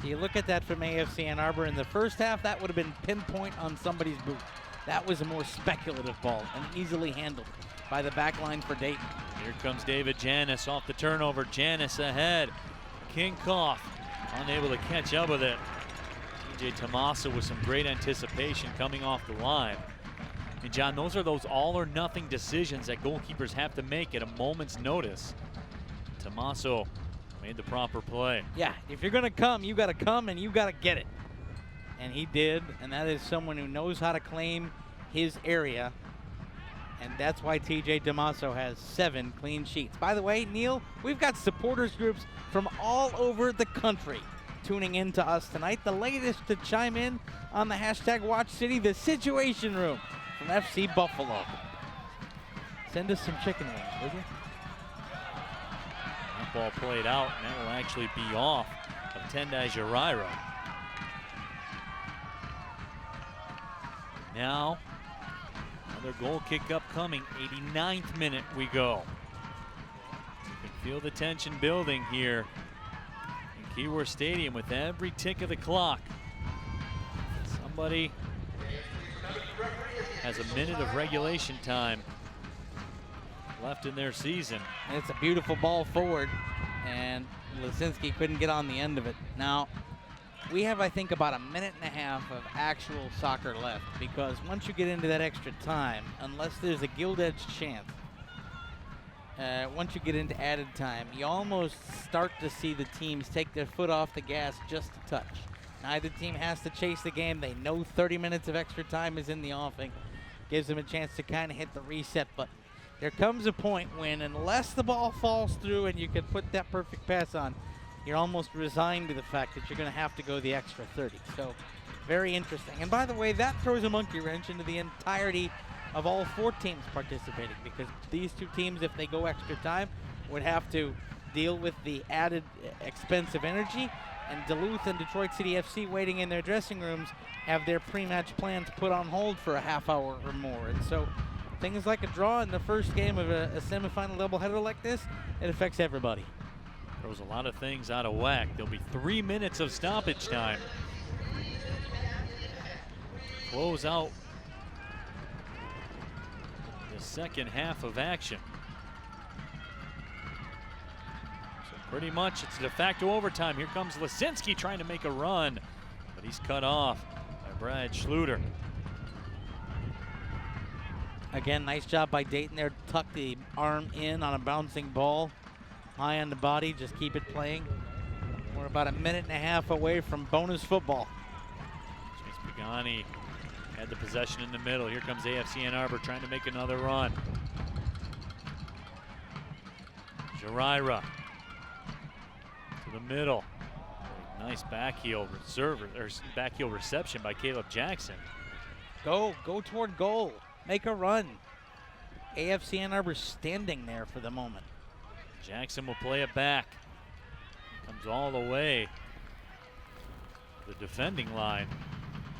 So you look at that from AFC Ann Arbor. In the first half, that would have been pinpoint on somebody's boot. That was a more speculative ball and easily handled by the back line for Dayton. Here comes David Janis off the turnover. Janis ahead. Kinkoff unable to catch up with it. TJ Tommaso with some great anticipation coming off the line. And John, those are those all or nothing decisions that goalkeepers have to make at a moment's notice. Tommaso made the proper play. Yeah, if you're going to come, you got to come and you got to get it. And he did, and that is someone who knows how to claim his area. And that's why TJ Tommaso has 7 clean sheets. By the way, Neil, we've got supporters groups from all over the country tuning in to us tonight. The latest to chime in on the hashtag Watch City, the Situation Room from FC Buffalo. Send us some chicken wings, will you? That ball played out, and that will actually be off of Tendai Jaraira. Now, another goal kick upcoming. 89th minute we go. You can feel the tension building here in Keyworth Stadium with every tick of the clock. Somebody has a minute of regulation time left in their season. And it's a beautiful ball forward, and Lisinski couldn't get on the end of it. Now, we have, I think, about a minute and a half of actual soccer left, because once you get into that extra time, unless there's a gilt-edged chance, once you get into added time, you almost start to see the teams take their foot off the gas just a touch. Neither team has to chase the game. They know 30 minutes of extra time is in the offing. Gives them a chance to kind of hit the reset button. There comes a point when, unless the ball falls through and you can put that perfect pass on, you're almost resigned to the fact that you're going to have to go the extra 30. So, very interesting. And by the way, that throws a monkey wrench into the entirety of all 4 teams participating, because these 2 teams, if they go extra time, would have to deal with the added expense of energy. And Duluth and Detroit City FC, waiting in their dressing rooms, have their pre-match plans put on hold for a half hour or more. And so, things like a draw in the first game of a semifinal doubleheader like this, it affects everybody. Throws a lot of things out of whack. There'll be 3 minutes of stoppage time. Close out the second half of action. So pretty much it's de facto overtime. Here comes Lisinski trying to make a run, but he's cut off by Brad Schluter. Again, nice job by Dayton there. Tuck the arm in on a bouncing ball. High on the body, just keep it playing. We're about a minute and a half away from bonus football. Chase Pagani had the possession in the middle. Here comes AFC Ann Arbor trying to make another run. Jaraira to the middle. Nice backheel reception by Caleb Jackson. Go toward goal. Make a run. AFC Ann Arbor standing there for the moment. Jackson will play it back. Comes all the way to the defending line.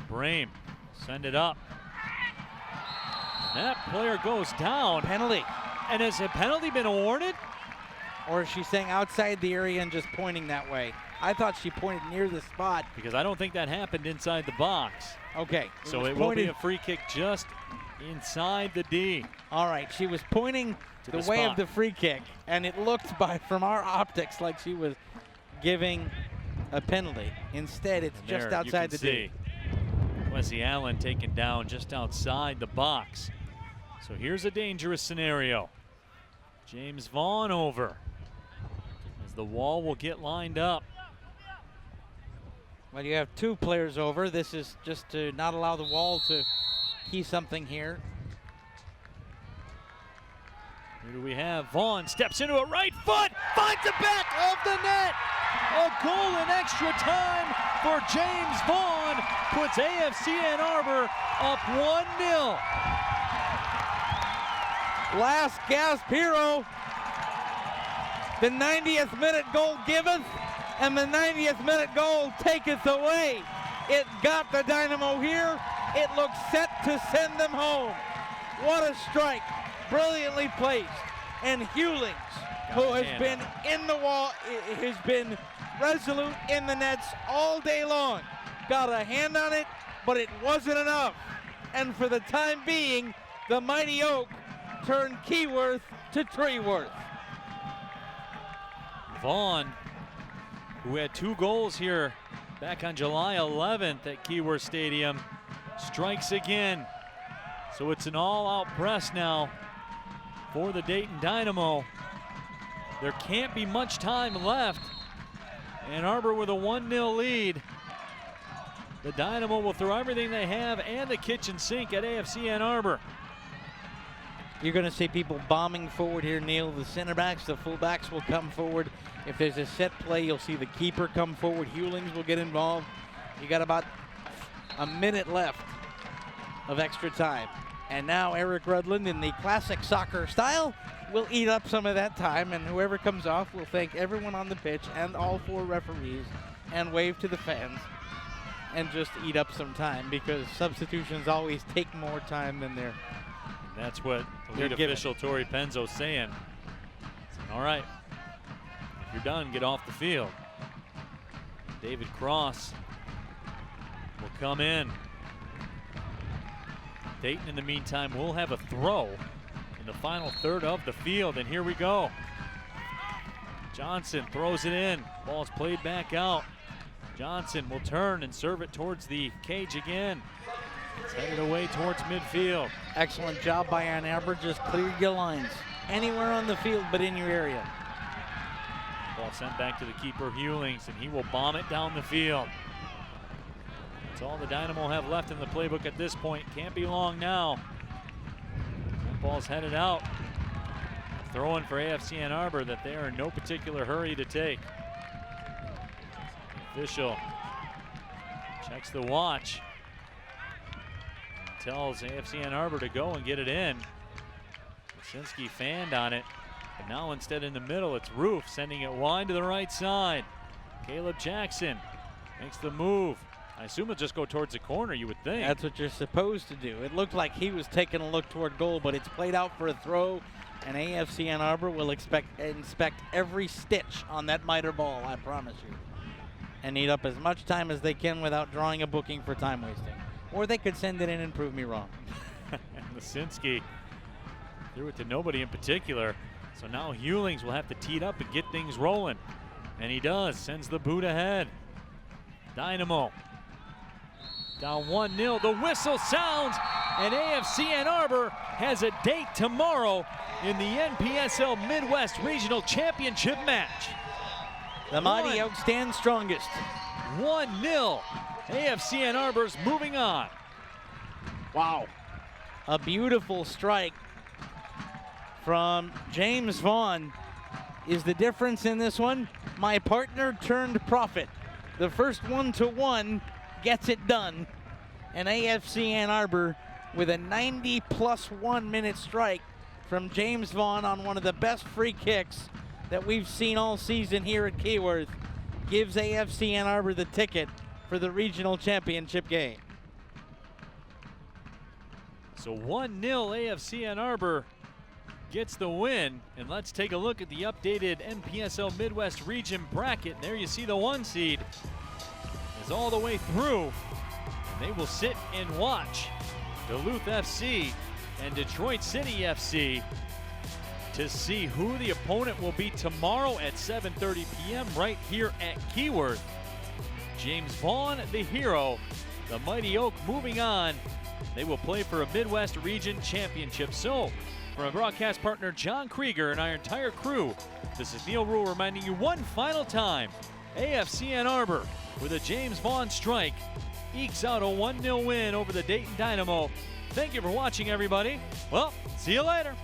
Brame, send it up. And that player goes down. Penalty. And has a penalty been awarded? Or is she saying outside the area and just pointing that way? I thought she pointed near the spot. Because I don't think that happened inside the box. Okay. So it will be a free kick just inside the D. All right, she was pointing the way of the free kick, and it looked from our optics like she was giving a penalty. Instead, it's just outside the D. Wesley Allen taken down just outside the box. So here's a dangerous scenario. James Vaughn over as the wall will get lined up. Well, you have 2 players over. This is just to not allow the wall to key something here. Who do we have? Vaughn steps into a right foot, finds the back of the net. A goal in extra time for James Vaughn puts AFC Ann Arbor up 1-0. Last gasp hero. The 90th minute goal giveth, and the 90th minute goal taketh away. It got the Dynamo here. It looks set to send them home. What a strike. Brilliantly placed. And Hewlings, who has been in the wall, has been resolute in the nets all day long. Got a hand on it, but it wasn't enough. And for the time being, the mighty Oak turned Keyworth to Treeworth. Vaughn, who had 2 goals here back on July 11th at Keyworth Stadium, strikes again. So it's an all-out press now for the Dayton Dynamo. There can't be much time left. Ann Arbor with a 1-0 lead. The Dynamo will throw everything they have and the kitchen sink at AFC Ann Arbor. You're going to see people bombing forward here, Neil. The center backs, the full backs will come forward. If there's a set play, you'll see the keeper come forward. Hewlings will get involved. You got about a minute left of extra time. And now Eric Rudland, in the classic soccer style, will eat up some of that time, and whoever comes off will thank everyone on the pitch and all 4 referees and wave to the fans and just eat up some time, because substitutions always take more time than they're And that's what the lead official Tori Penzo's saying. All right, if you're done, get off the field. David Cross will come in. Dayton, in the meantime, will have a throw in the final third of the field, and here we go. Johnson throws it in. Ball's played back out. Johnson will turn and serve it towards the cage again. It's headed away towards midfield. Excellent job by Ann Arbor. Just cleared your lines. Anywhere on the field but in your area. Ball sent back to the keeper, Hewlings, and he will bomb it down the field. That's all the Dynamo have left in the playbook at this point. Can't be long now. That ball's headed out. Throwing for AFC Ann Arbor that they are in no particular hurry to take. The official checks the watch. And tells AFC Ann Arbor to go and get it in. Krasinski fanned on it. But now instead in the middle, it's Roof sending it wide to the right side. Caleb Jackson makes the move. I assume it'll just go towards the corner, you would think. That's what you're supposed to do. It looked like he was taking a look toward goal, but it's played out for a throw, and AFC Ann Arbor will inspect every stitch on that miter ball, I promise you. And eat up as much time as they can without drawing a booking for time wasting. Or they could send it in and prove me wrong. And Krasinski threw it to nobody in particular. So now Hewlings will have to tee it up and get things rolling. And he does, sends the boot ahead. Dynamo down 1-0. The whistle sounds, and AFC Ann Arbor has a date tomorrow in the NPSL Midwest Regional Championship match. The mighty Oak stands strongest. 1-0. AFC Ann Arbor's moving on. Wow. A beautiful strike from James Vaughn. Is the difference in this one? My partner turned prophet. The first 1-1 gets it done. And AFC Ann Arbor with a 90+1 minute strike from James Vaughn on one of the best free kicks that we've seen all season here at Keyworth gives AFC Ann Arbor the ticket for the regional championship game. So 1-0 AFC Ann Arbor gets the win. And let's take a look at the updated NPSL Midwest Region bracket. There you see the 1 seed is all the way through. And they will sit and watch Duluth FC and Detroit City FC to see who the opponent will be tomorrow at 7:30 p.m. right here at Keyworth. James Vaughn, the hero, the Mighty Oak moving on. They will play for a Midwest Region Championship. So, from our broadcast partner John Krieger and our entire crew, this is Neil Rule reminding you one final time, AFC Ann Arbor with a James Vaughn strike ekes out a 1-0 win over the Dayton Dynamo. Thank you for watching, everybody. Well, see you later.